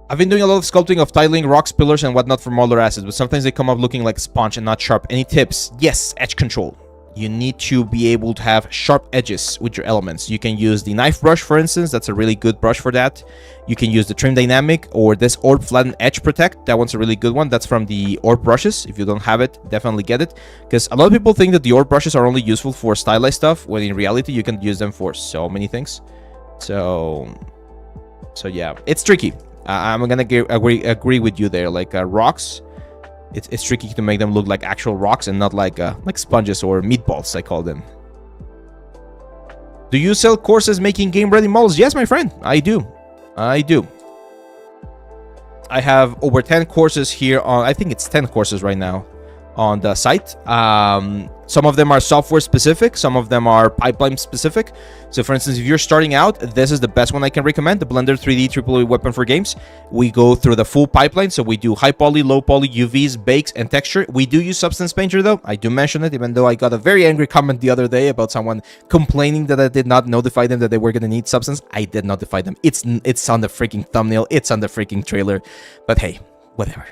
I've been doing a lot of sculpting of tiling, rocks, pillars, and whatnot for modular assets, but sometimes they come up looking like a sponge and not sharp. Any tips? Yes, edge control. You need to be able to have sharp edges with your elements. You can use the knife brush, for instance. That's a really good brush for that. You can use the trim dynamic or this orb flatten edge protect. That one's a really good one. That's from the orb brushes. If you don't have it, definitely get it, because a lot of people think that the orb brushes are only useful for stylized stuff, when in reality you can use them for so many things. So yeah, it's tricky. I'm gonna agree with you there. Like, rocks, it's tricky to make them look like actual rocks and not like sponges or meatballs, I call them. Do you sell courses making game ready models? Yes, my friend, I do. I have over 10 courses here on, I think it's 10 courses right now on the site. Some of them are software specific, some of them are pipeline specific. So for instance, if you're starting out, this is the best one I can recommend, the Blender 3D AAA weapon for games. We go through the full pipeline, so we do high poly, low poly, UVs, bakes, and texture. We do use Substance Painter though. I do mention it, even though I got a very angry comment the other day about someone complaining that I did not notify them that they were going to need Substance. I did notify them. It's on the freaking thumbnail, it's on the freaking trailer, but hey, whatever.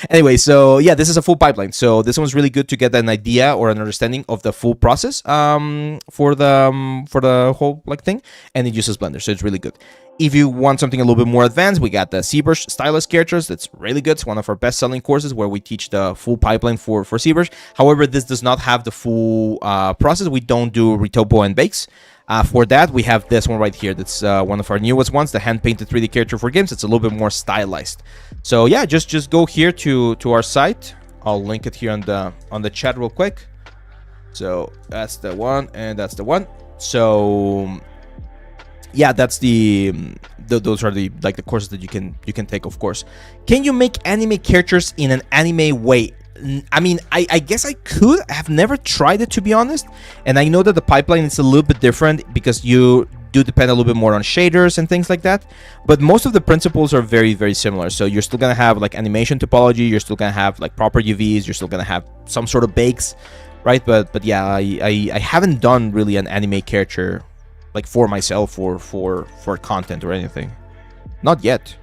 Anyway, so yeah, this is a full pipeline. So this one's really good to get an idea or an understanding of the full process for the whole like thing, and it uses Blender, so it's really good. If you want something a little bit more advanced, we got the Zbrush stylus characters. That's really good. It's one of our best-selling courses where we teach the full pipeline for Zbrush. However, this does not have the full process. We don't do retopo and bakes. For that, we have this one right here. That's one of our newest ones, the hand-painted 3D character for games. It's a little bit more stylized. So yeah, just go here to our site. I'll link it here on the chat real quick. So that's the one, and that's the one. So yeah, that's those are the like the courses that you can take, of course. Can you make anime characters in an anime way? I mean, I guess I could. I have never tried it, to be honest, and I know that the pipeline is a little bit different because you do depend a little bit more on shaders and things like that, but most of the principles are very, very similar. So you're still gonna have like animation topology, you're still gonna have like proper UVs, you're still gonna have some sort of bakes, right? But yeah, I haven't done really an anime character like for myself or for content or anything, not yet.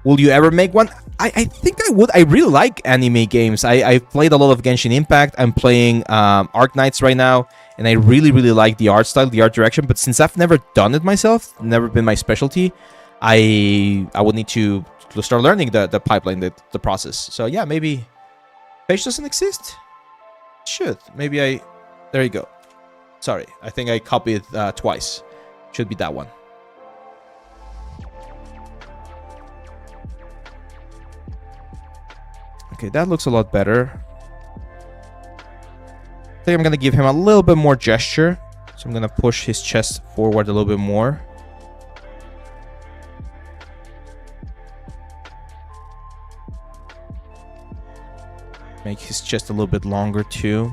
Will you ever make one? I think I would. I really like anime games. I've played a lot of Genshin Impact. I'm playing Arknights right now, and I really, really like the art style, the art direction. But since I've never done it myself, never been my specialty, I would need to start learning the pipeline, the process. So yeah, maybe page doesn't exist. It should. Maybe there you go. Sorry, I think I copied twice. Should be that one. Okay, that looks a lot better. I think I'm gonna give him a little bit more gesture. So I'm gonna push his chest forward a little bit more. Make his chest a little bit longer too.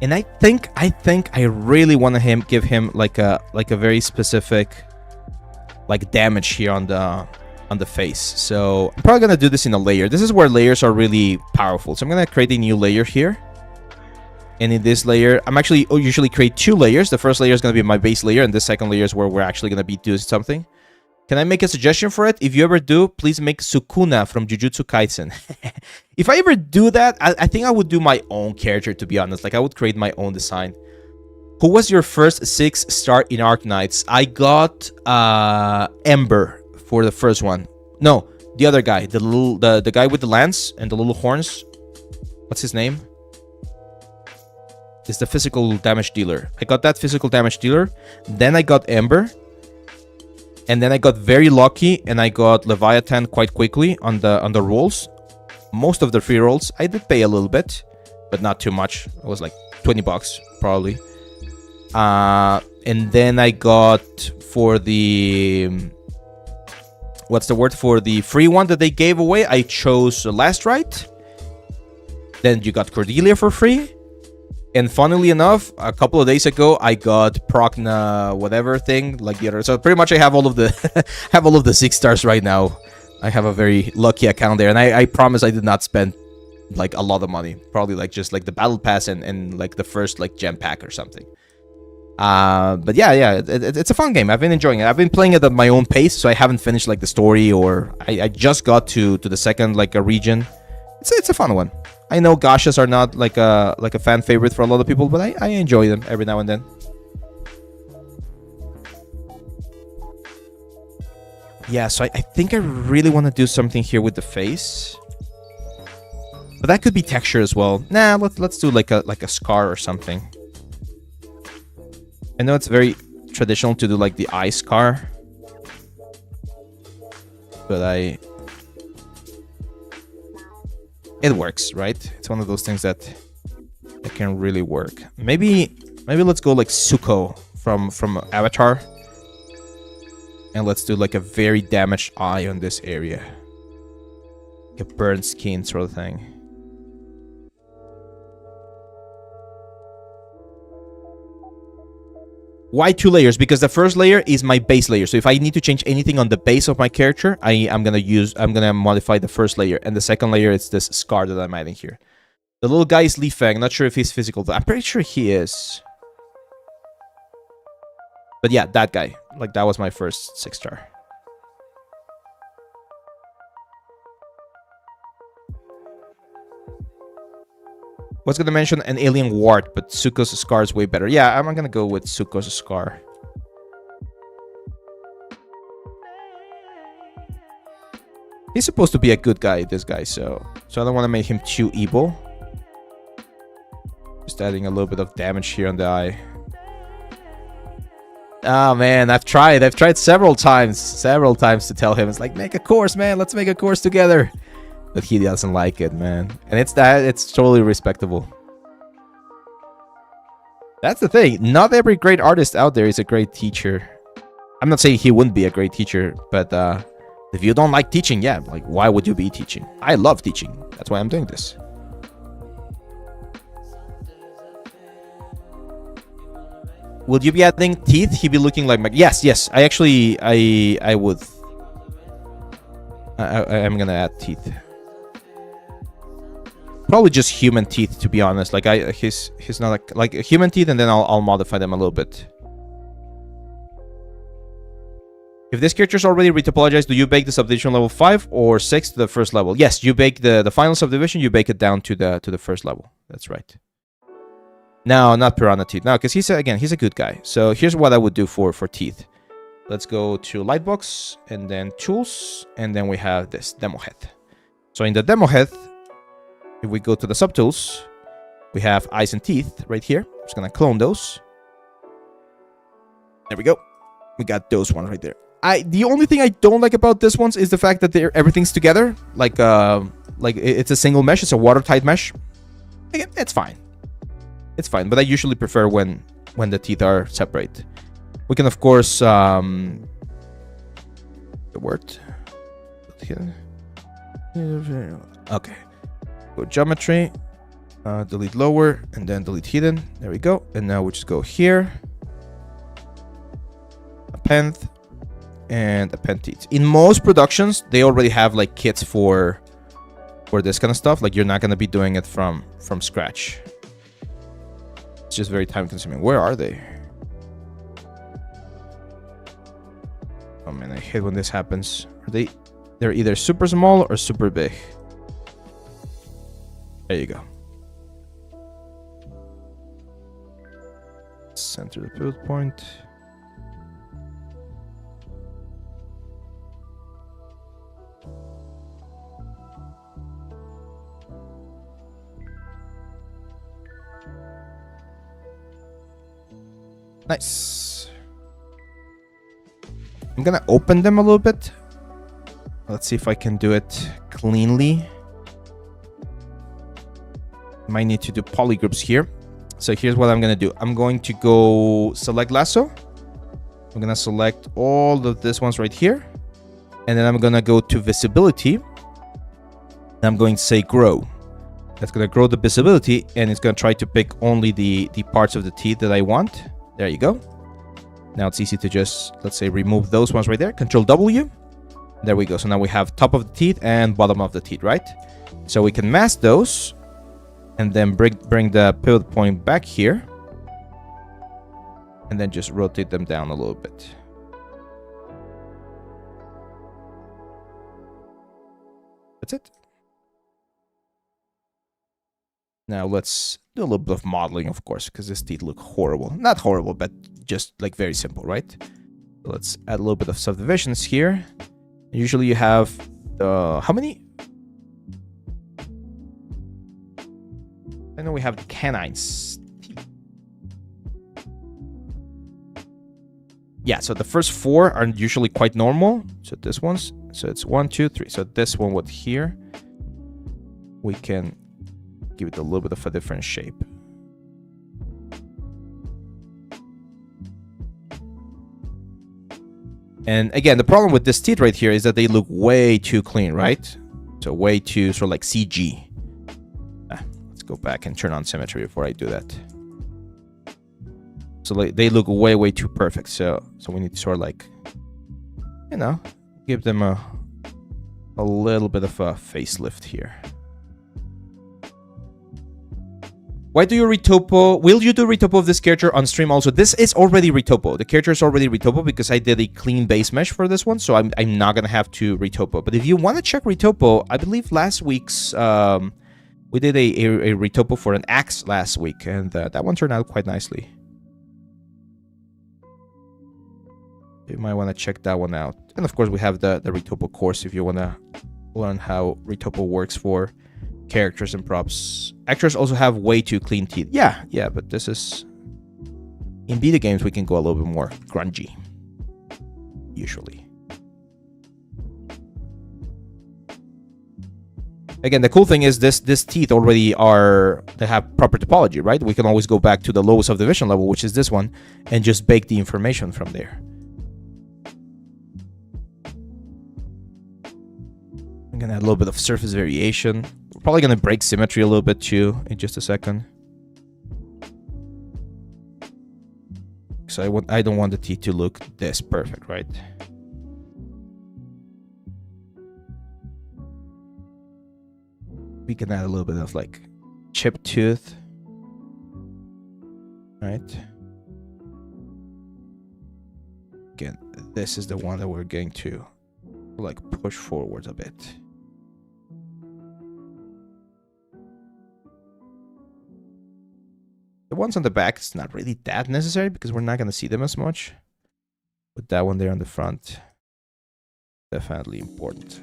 And I think I really want to give him like a very specific like damage here on the face. So I'm probably gonna do this in a layer. This is where layers are really powerful. So I'm gonna create a new layer here. And in this layer, I'm actually usually create two layers. The first layer is gonna be my base layer, and the second layer is where we're actually gonna be doing something. Can I make a suggestion for it? If you ever do, please make Sukuna from Jujutsu Kaisen. If I ever do that, I think I would do my own character, to be honest. Like, I would create my own design. Who was your first 6-star in Arknights? I got Ember for the first one. No, the other guy. The guy with the lance and the little horns. What's his name? It's the physical damage dealer. I got that physical damage dealer. Then I got Ember. And then I got very lucky and I got Leviathan quite quickly on the rolls. Most of the free rolls, I did pay a little bit, but not too much. It was like 20 bucks probably. And then I got for the... What's the word? For the free one that they gave away, I chose Last Rite. Then you got Cordelia for free. And funnily enough, a couple of days ago, I got Progna whatever thing like the other. So pretty much I have all of the have all of the 6 stars right now. I have a very lucky account there, and I promise I did not spend like a lot of money. Probably like just like the battle pass and like the first like gem pack or something. But yeah, it's a fun game. I've been enjoying it. I've been playing it at my own pace, so I haven't finished like the story, or I just got to the second like a region. It's a fun one. I know gashas are not like a fan favorite for a lot of people, but I enjoy them every now and then. Yeah, so I think I really want to do something here with the face, but that could be texture as well. Nah, let's do like a scar or something. I know it's very traditional to do like the eye scar, but it works, right? It's one of those things that can really work. Maybe Maybe let's go like Zuko from Avatar. And let's do like a very damaged eye on this area. Like a burned skin sort of thing. Why 2 layers? Because the first layer is my base layer. So if I need to change anything on the base of my character, I'm gonna modify the first layer, and the second layer is this scar that I'm adding here. The little guy is Li Feng. Not sure if he's physical, but I'm pretty sure he is. But yeah, that guy. Like, that was my first 6-star. Was gonna mention an alien wart, but Zuko's scar is way better. Yeah, I'm gonna go with Zuko's scar. He's supposed to be a good guy, this guy, so I don't want to make him too evil. Just adding a little bit of damage here on the eye. Oh man, I've tried several times to tell him, it's like, make a course, man, let's make a course together. But he doesn't like it, man. And it's totally respectable. That's the thing. Not every great artist out there is a great teacher. I'm not saying he wouldn't be a great teacher, but if you don't like teaching, yeah, like, why would you be teaching? I love teaching. That's why I'm doing this. Would you be adding teeth? He'd be looking like my... Yes. I actually... I would. I'm gonna add teeth. Probably just human teeth, to be honest. Like, he's not like human teeth, and then I'll modify them a little bit. If this character's already retopologized, do you bake the subdivision level 5 or 6 to the first level? Yes, you bake the final subdivision, you bake it down to the first level. That's right. No, not Piranha Teeth. No, because he's a good guy. So here's what I would do for teeth. Let's go to Lightbox, and then Tools, and then we have this Demo Head. So in the Demo Head, if we go to the Subtools, we have Eyes and Teeth right here. I'm just going to clone those. There we go. We got those ones right there. The only thing I don't like about this ones is the fact that everything's together. Like it's a single mesh. It's a watertight mesh. Again, it's fine. It's fine, but I usually prefer when the teeth are separate. We can, of course, the word. Okay. Go geometry, delete lower, and then delete hidden. There we go. And now we just go here. Append, and append teeth. In most productions, they already have like kits for this kind of stuff. Like, you're not gonna be doing it from scratch. It's just very time consuming. Where are they? Oh man, I hate when this happens. They're either super small or super big. There you go. Center the pivot point. Nice. I'm gonna open them a little bit. Let's see if I can do it cleanly. Might need to do polygroups here. So here's what I'm gonna do. I'm going to go select lasso. I'm gonna select all of these ones right here. And then I'm gonna go to visibility. And I'm going to say grow. That's gonna grow the visibility, and it's gonna try to pick only the parts of the teeth that I want. There you go. Now it's easy to just, let's say, remove those ones right there. Control W. There we go. So now we have top of the teeth and bottom of the teeth, right? So we can mask those and then bring the pivot point back here. And then just rotate them down a little bit. That's it. Now let's do a little bit of modeling, of course, because these teeth look horrible. Not horrible, but just like very simple, right? So let's add a little bit of subdivisions here. Usually you have how many? I know we have the canines. Yeah, so the first 4 are usually quite normal. So this one's, so it's 1, 2, 3. So this one with here, we can give it a little bit of a different shape. And again, the problem with this teeth right here is that they look way too clean, right? So way too sort of like CG. Let's go back and turn on symmetry before I do that. So like, they look way too perfect. So we need to sort of like, you know, give them a little bit of a facelift here. Why do you retopo? Will you do retopo of this character on stream also? This is already retopo. The character is already retopo because I did a clean base mesh for this one, so I'm not gonna have to retopo. But if you want to check retopo, I believe last week's we did a retopo for an axe last week, and that one turned out quite nicely. You might want to check that one out. And of course, we have the retopo course if you want to learn how retopo works for characters and props. Actors also have way too clean teeth. Yeah, but this is... In beta games, we can go a little bit more grungy. Usually. Again, the cool thing is this teeth already are... They have proper topology, right? We can always go back to the lowest subdivision level, which is this one, and just bake the information from there. I'm gonna add a little bit of surface variation. We're probably gonna break symmetry a little bit too in just a second. So I don't want the teeth to look this perfect, right? We can add a little bit of like chipped tooth, right? Again, this is the one that we're going to like push forward a bit. The ones on the back, it's not really that necessary because we're not going to see them as much. But that one there on the front, definitely important.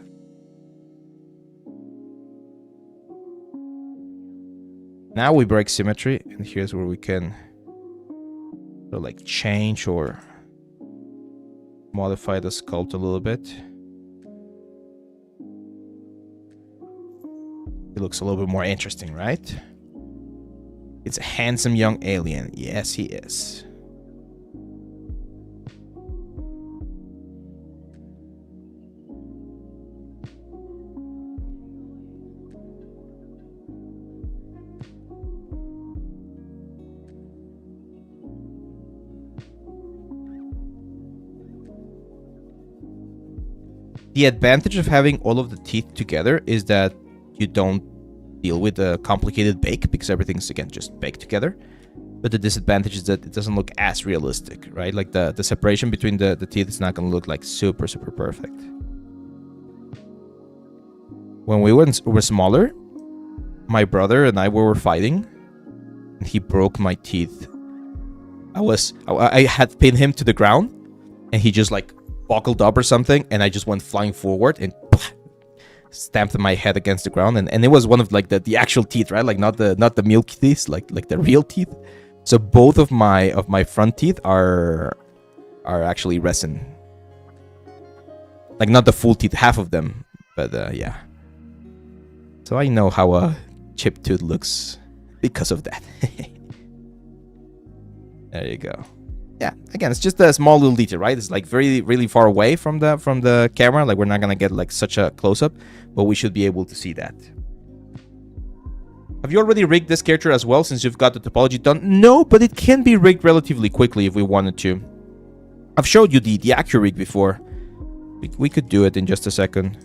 Now we break symmetry, and here's where we can sort of like change or modify the sculpt a little bit. It looks a little bit more interesting, right? It's a handsome young alien. Yes, he is. The advantage of having all of the teeth together is that you don't deal with a complicated bake because everything's again just baked together. But the disadvantage is that it doesn't look as realistic, right? Like the separation between the teeth is not going to look like super perfect. When we were smaller, my brother and I were fighting, and he broke my teeth. I had pinned him to the ground, and he just like buckled up or something, and I just went flying forward and stamped my head against the ground, and it was one of like the actual teeth, right? Like not the milk teeth, like the real teeth. So both of my front teeth are actually resin. Like not the full teeth, half of them, but yeah. So I know how a chipped tooth looks because of that. There you go. Yeah, again, it's just a small little detail, right? It's like really far away from the camera. Like we're not gonna get like such a close-up, but we should be able to see that. Have you already rigged this character as well since you've got the topology done? No, but it can be rigged relatively quickly if we wanted to. I've showed you the AccuRig before. We could do it in just a second.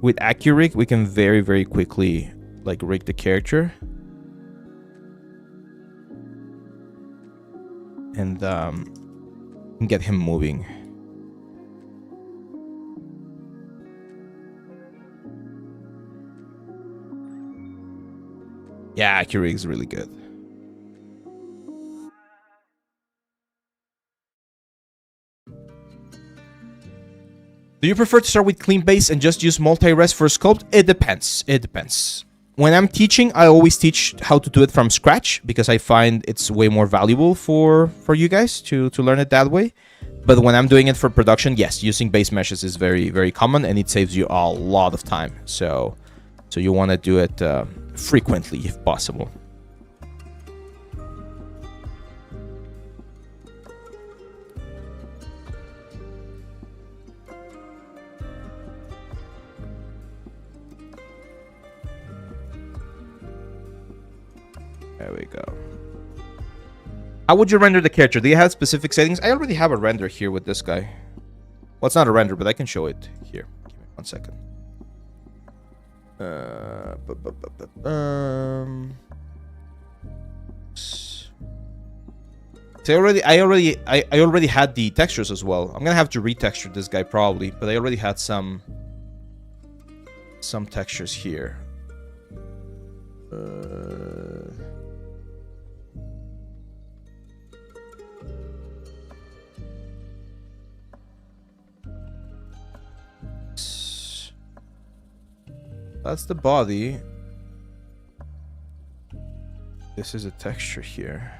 With AccuRig, we can very quickly like rig the character. And get him moving. Yeah, AccuRig is really good. Do you prefer to start with clean base and just use multi-res for sculpt? It depends. It depends. When I'm teaching, I always teach how to do it from scratch because I find it's way more valuable for you guys to learn it that way. But when I'm doing it for production, yes, using base meshes is very common, and it saves you a lot of time. So you want to do it frequently if possible. There we go. How would you render the character? Do you have specific settings? I already have a render here with this guy. Well, it's not a render, but I can show it here. Give me 1 second. So I already had the textures as well. I'm gonna have to retexture this guy probably, but I already had some textures here. That's the body. This is a texture here.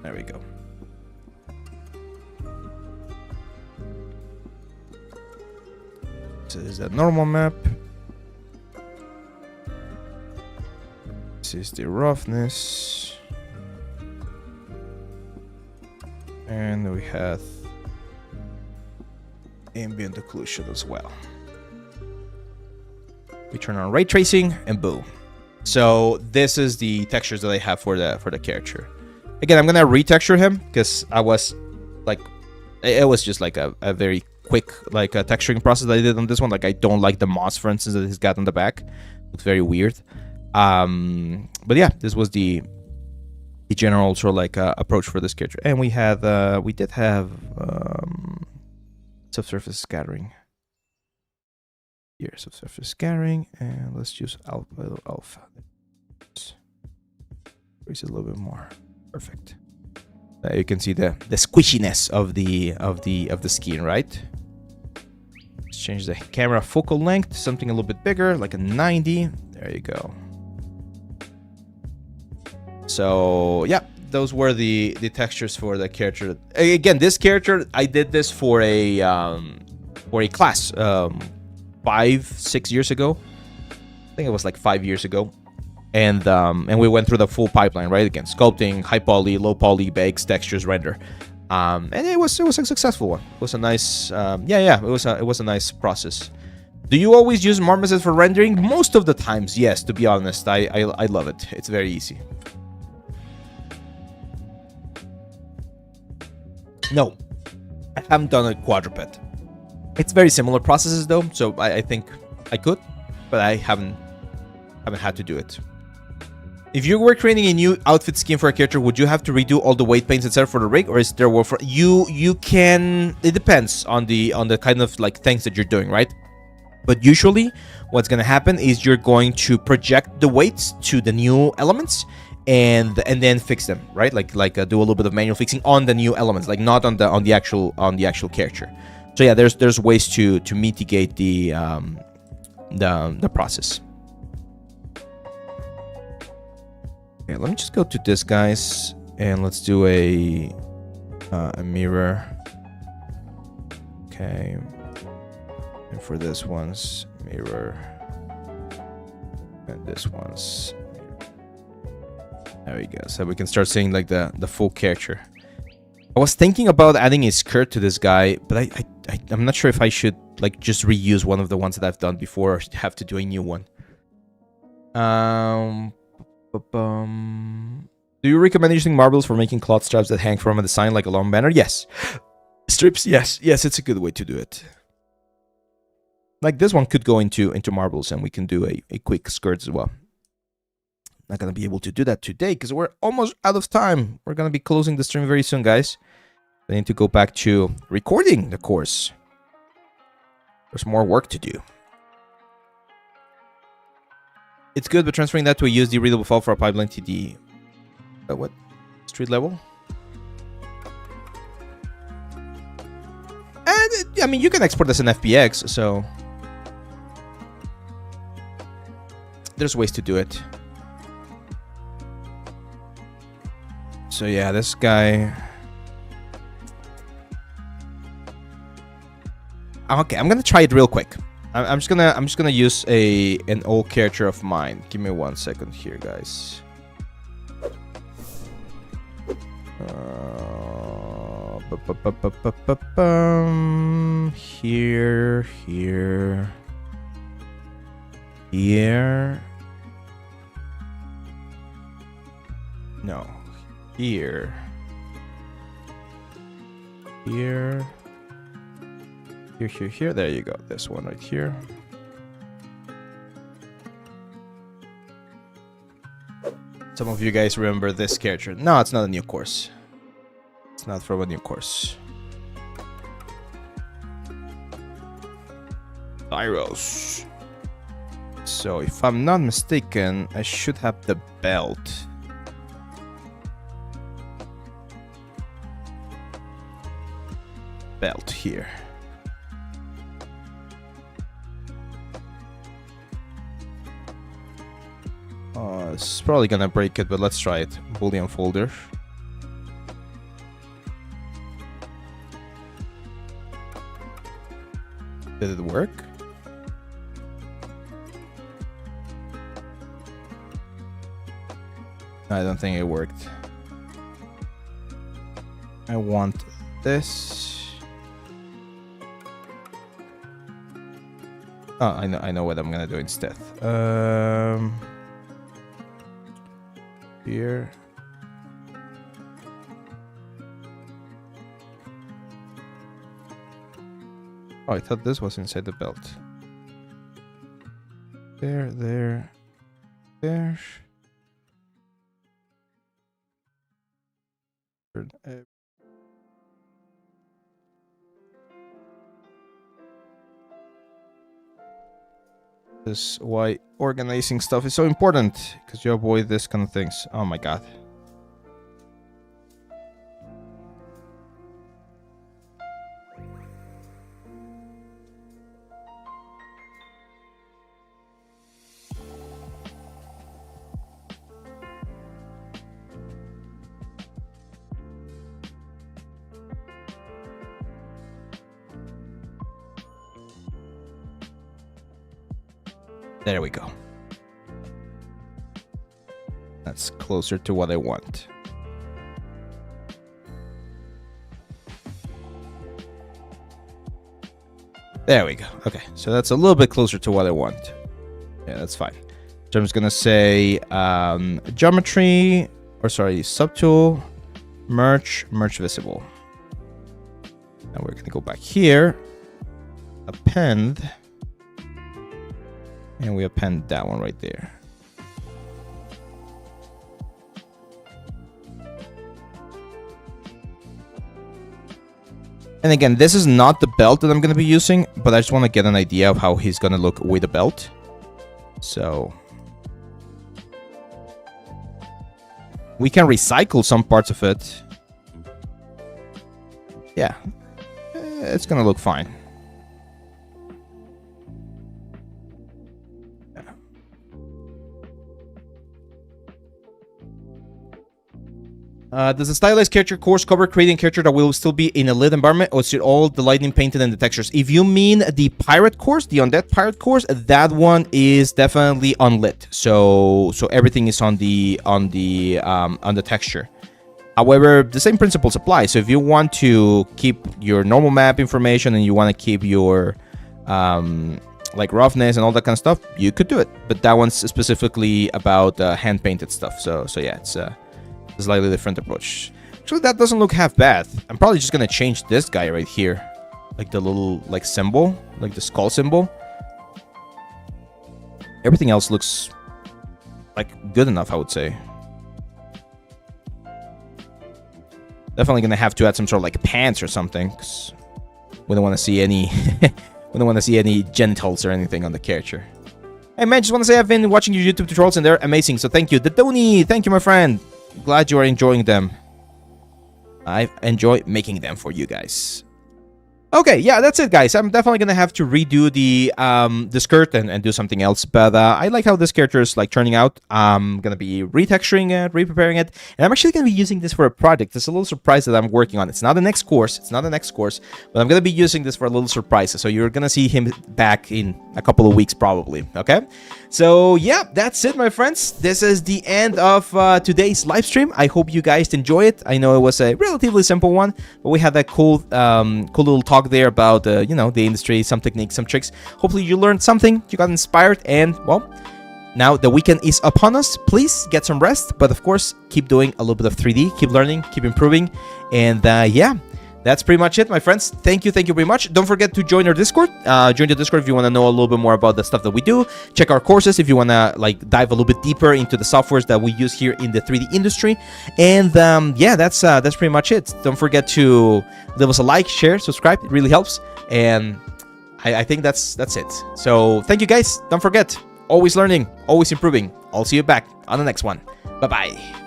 There we go. This is the normal map. This is the roughness. And we have ambient occlusion as well. We turn on ray tracing and boom. So this is the textures that I have for the character. Again, I'm gonna retexture him because I was like, it was just like a very quick like a texturing process that I did on this one. Like I don't like the moss, for instance, that he's got on the back. Looks very weird. But yeah, this was the general sort of like approach for this character. And we had we did have subsurface scattering. Here, subsurface scattering, and let's use alpha. Raise it a little bit more. Perfect. You can see the squishiness of the skin, right? Let's change the camera focal length to something a little bit bigger, like a 90. There you go. So yeah, those were the textures for the character. Again, this character, I did this for a class 5-6 years ago. I think it was like 5 years ago. And we went through the full pipeline, right? Again, sculpting, high poly, low poly, bakes, textures, render, and it was a successful one. It was a nice, it was a nice process. Do you always use marmosets for rendering? Most of the times, yes. To be honest, I love it. It's very easy. No, I haven't done a quadruped. It's very similar processes though, so I think I could, but I haven't had to do it. If you were creating a new outfit skin for a character, would you have to redo all the weight paints etc. for the rig, or is there work for you can? It depends on the kind of like things that you're doing, right? But usually, what's gonna happen is you're going to project the weights to the new elements, and then fix them, right? Like do a little bit of manual fixing on the new elements, like not on the actual character. So yeah, there's ways to mitigate the process. Okay, let me just go to this, guys, and let's do a mirror. Okay, and for this one's mirror, and this one's mirror. There we go. So we can start seeing like the full character. I was thinking about adding a skirt to this guy, but I'm not sure if I should like just reuse one of the ones that I've done before, or have to do a new one. Do you recommend using marbles for making cloth straps that hang from a design like a long banner? Yes. Strips, yes, it's a good way to do it. Like this one could go into marbles, and we can do a quick skirt as well. Not gonna be able to do that today because we're almost out of time. We're gonna be closing the stream very soon, guys. I need to go back to recording the course. There's more work to do. It's good, but transferring that to a USD readable file for a pipeline TD. What? Street level? And I mean, you can export this in FBX, so there's ways to do it. So yeah, this guy. Okay, I'm gonna try it real quick. I'm just gonna use an old character of mine. Give me 1 second here, guys. Here, here, here. No, here, here, here, here, here. There you go. This one right here. Some of you guys remember this character. No, it's not a new course. It's not from a new course. Gyros. So, if I'm not mistaken, I should have the belt. Belt here. It's probably gonna break it, but let's try it. Boolean folder. Did it work? I don't think it worked. I want this. Oh, I know what I'm gonna do instead. Here. Oh, I thought this was inside the belt. There, there, there. This is why organizing stuff is so important, because you avoid this kind of things. Oh my god. There we go. That's closer to what I want. There we go. Okay, so that's a little bit closer to what I want. Yeah, that's fine. So I'm just gonna say geometry, or sorry, subtool, merge visible. Now we're gonna go back here, append. And we append that one right there. And again, this is not the belt that I'm going to be using, but I just want to get an idea of how he's going to look with the belt. So we can recycle some parts of it. Yeah, it's going to look fine. Does the stylized character course cover creating a character that will still be in a lit environment, or is it all the lighting painted and the textures? If you mean the pirate course, the undead pirate course, that one is definitely unlit. So everything is on the texture. However, the same principles apply. So if you want to keep your normal map information and you want to keep your like roughness and all that kind of stuff, you could do it. But that one's specifically about hand painted stuff. So yeah, it's a slightly different approach. Actually, that doesn't look half bad. I'm probably just gonna change this guy right here, like the little symbol, like the skull symbol. Everything else looks like good enough, I would say. Definitely gonna have to add some sort of like pants or something, because we don't want to see any we don't want to see any genitals or anything on the character. Hey man, just want to say I've been watching your YouTube tutorials and they're amazing, so thank you. The Tony, thank you, my friend. Glad you are enjoying them. I enjoy making them for you guys. Okay, yeah, that's it, guys. I'm definitely gonna have to redo the skirt and do something else. But I like how this character is like turning out. I'm gonna be retexturing it, repreparing it, and I'm actually gonna be using this for a project. It's a little surprise that I'm working on. It's not the next course. It's not the next course, but I'm gonna be using this for a little surprise. So you're gonna see him back in a couple of weeks, probably. Okay. So yeah, that's it, my friends. This is the end of today's live stream. I hope you guys enjoy it. I know it was a relatively simple one, but we had that cool little talk there about you know, the industry, some techniques, some tricks. Hopefully you learned something, you got inspired, and well, now the weekend is upon us. Please get some rest, but of course keep doing a little bit of 3D, keep learning, keep improving, and yeah, that's pretty much it, my friends. Thank you very much. Don't forget to join our Discord. Join the Discord if you want to know a little bit more about the stuff that we do. Check our courses if you want to like dive a little bit deeper into the softwares that we use here in the 3D industry. And yeah, that's pretty much it. Don't forget to leave us a like, share, subscribe. It really helps. And I think that's it. So thank you, guys. Don't forget, always learning, always improving. I'll see you back on the next one. Bye-bye.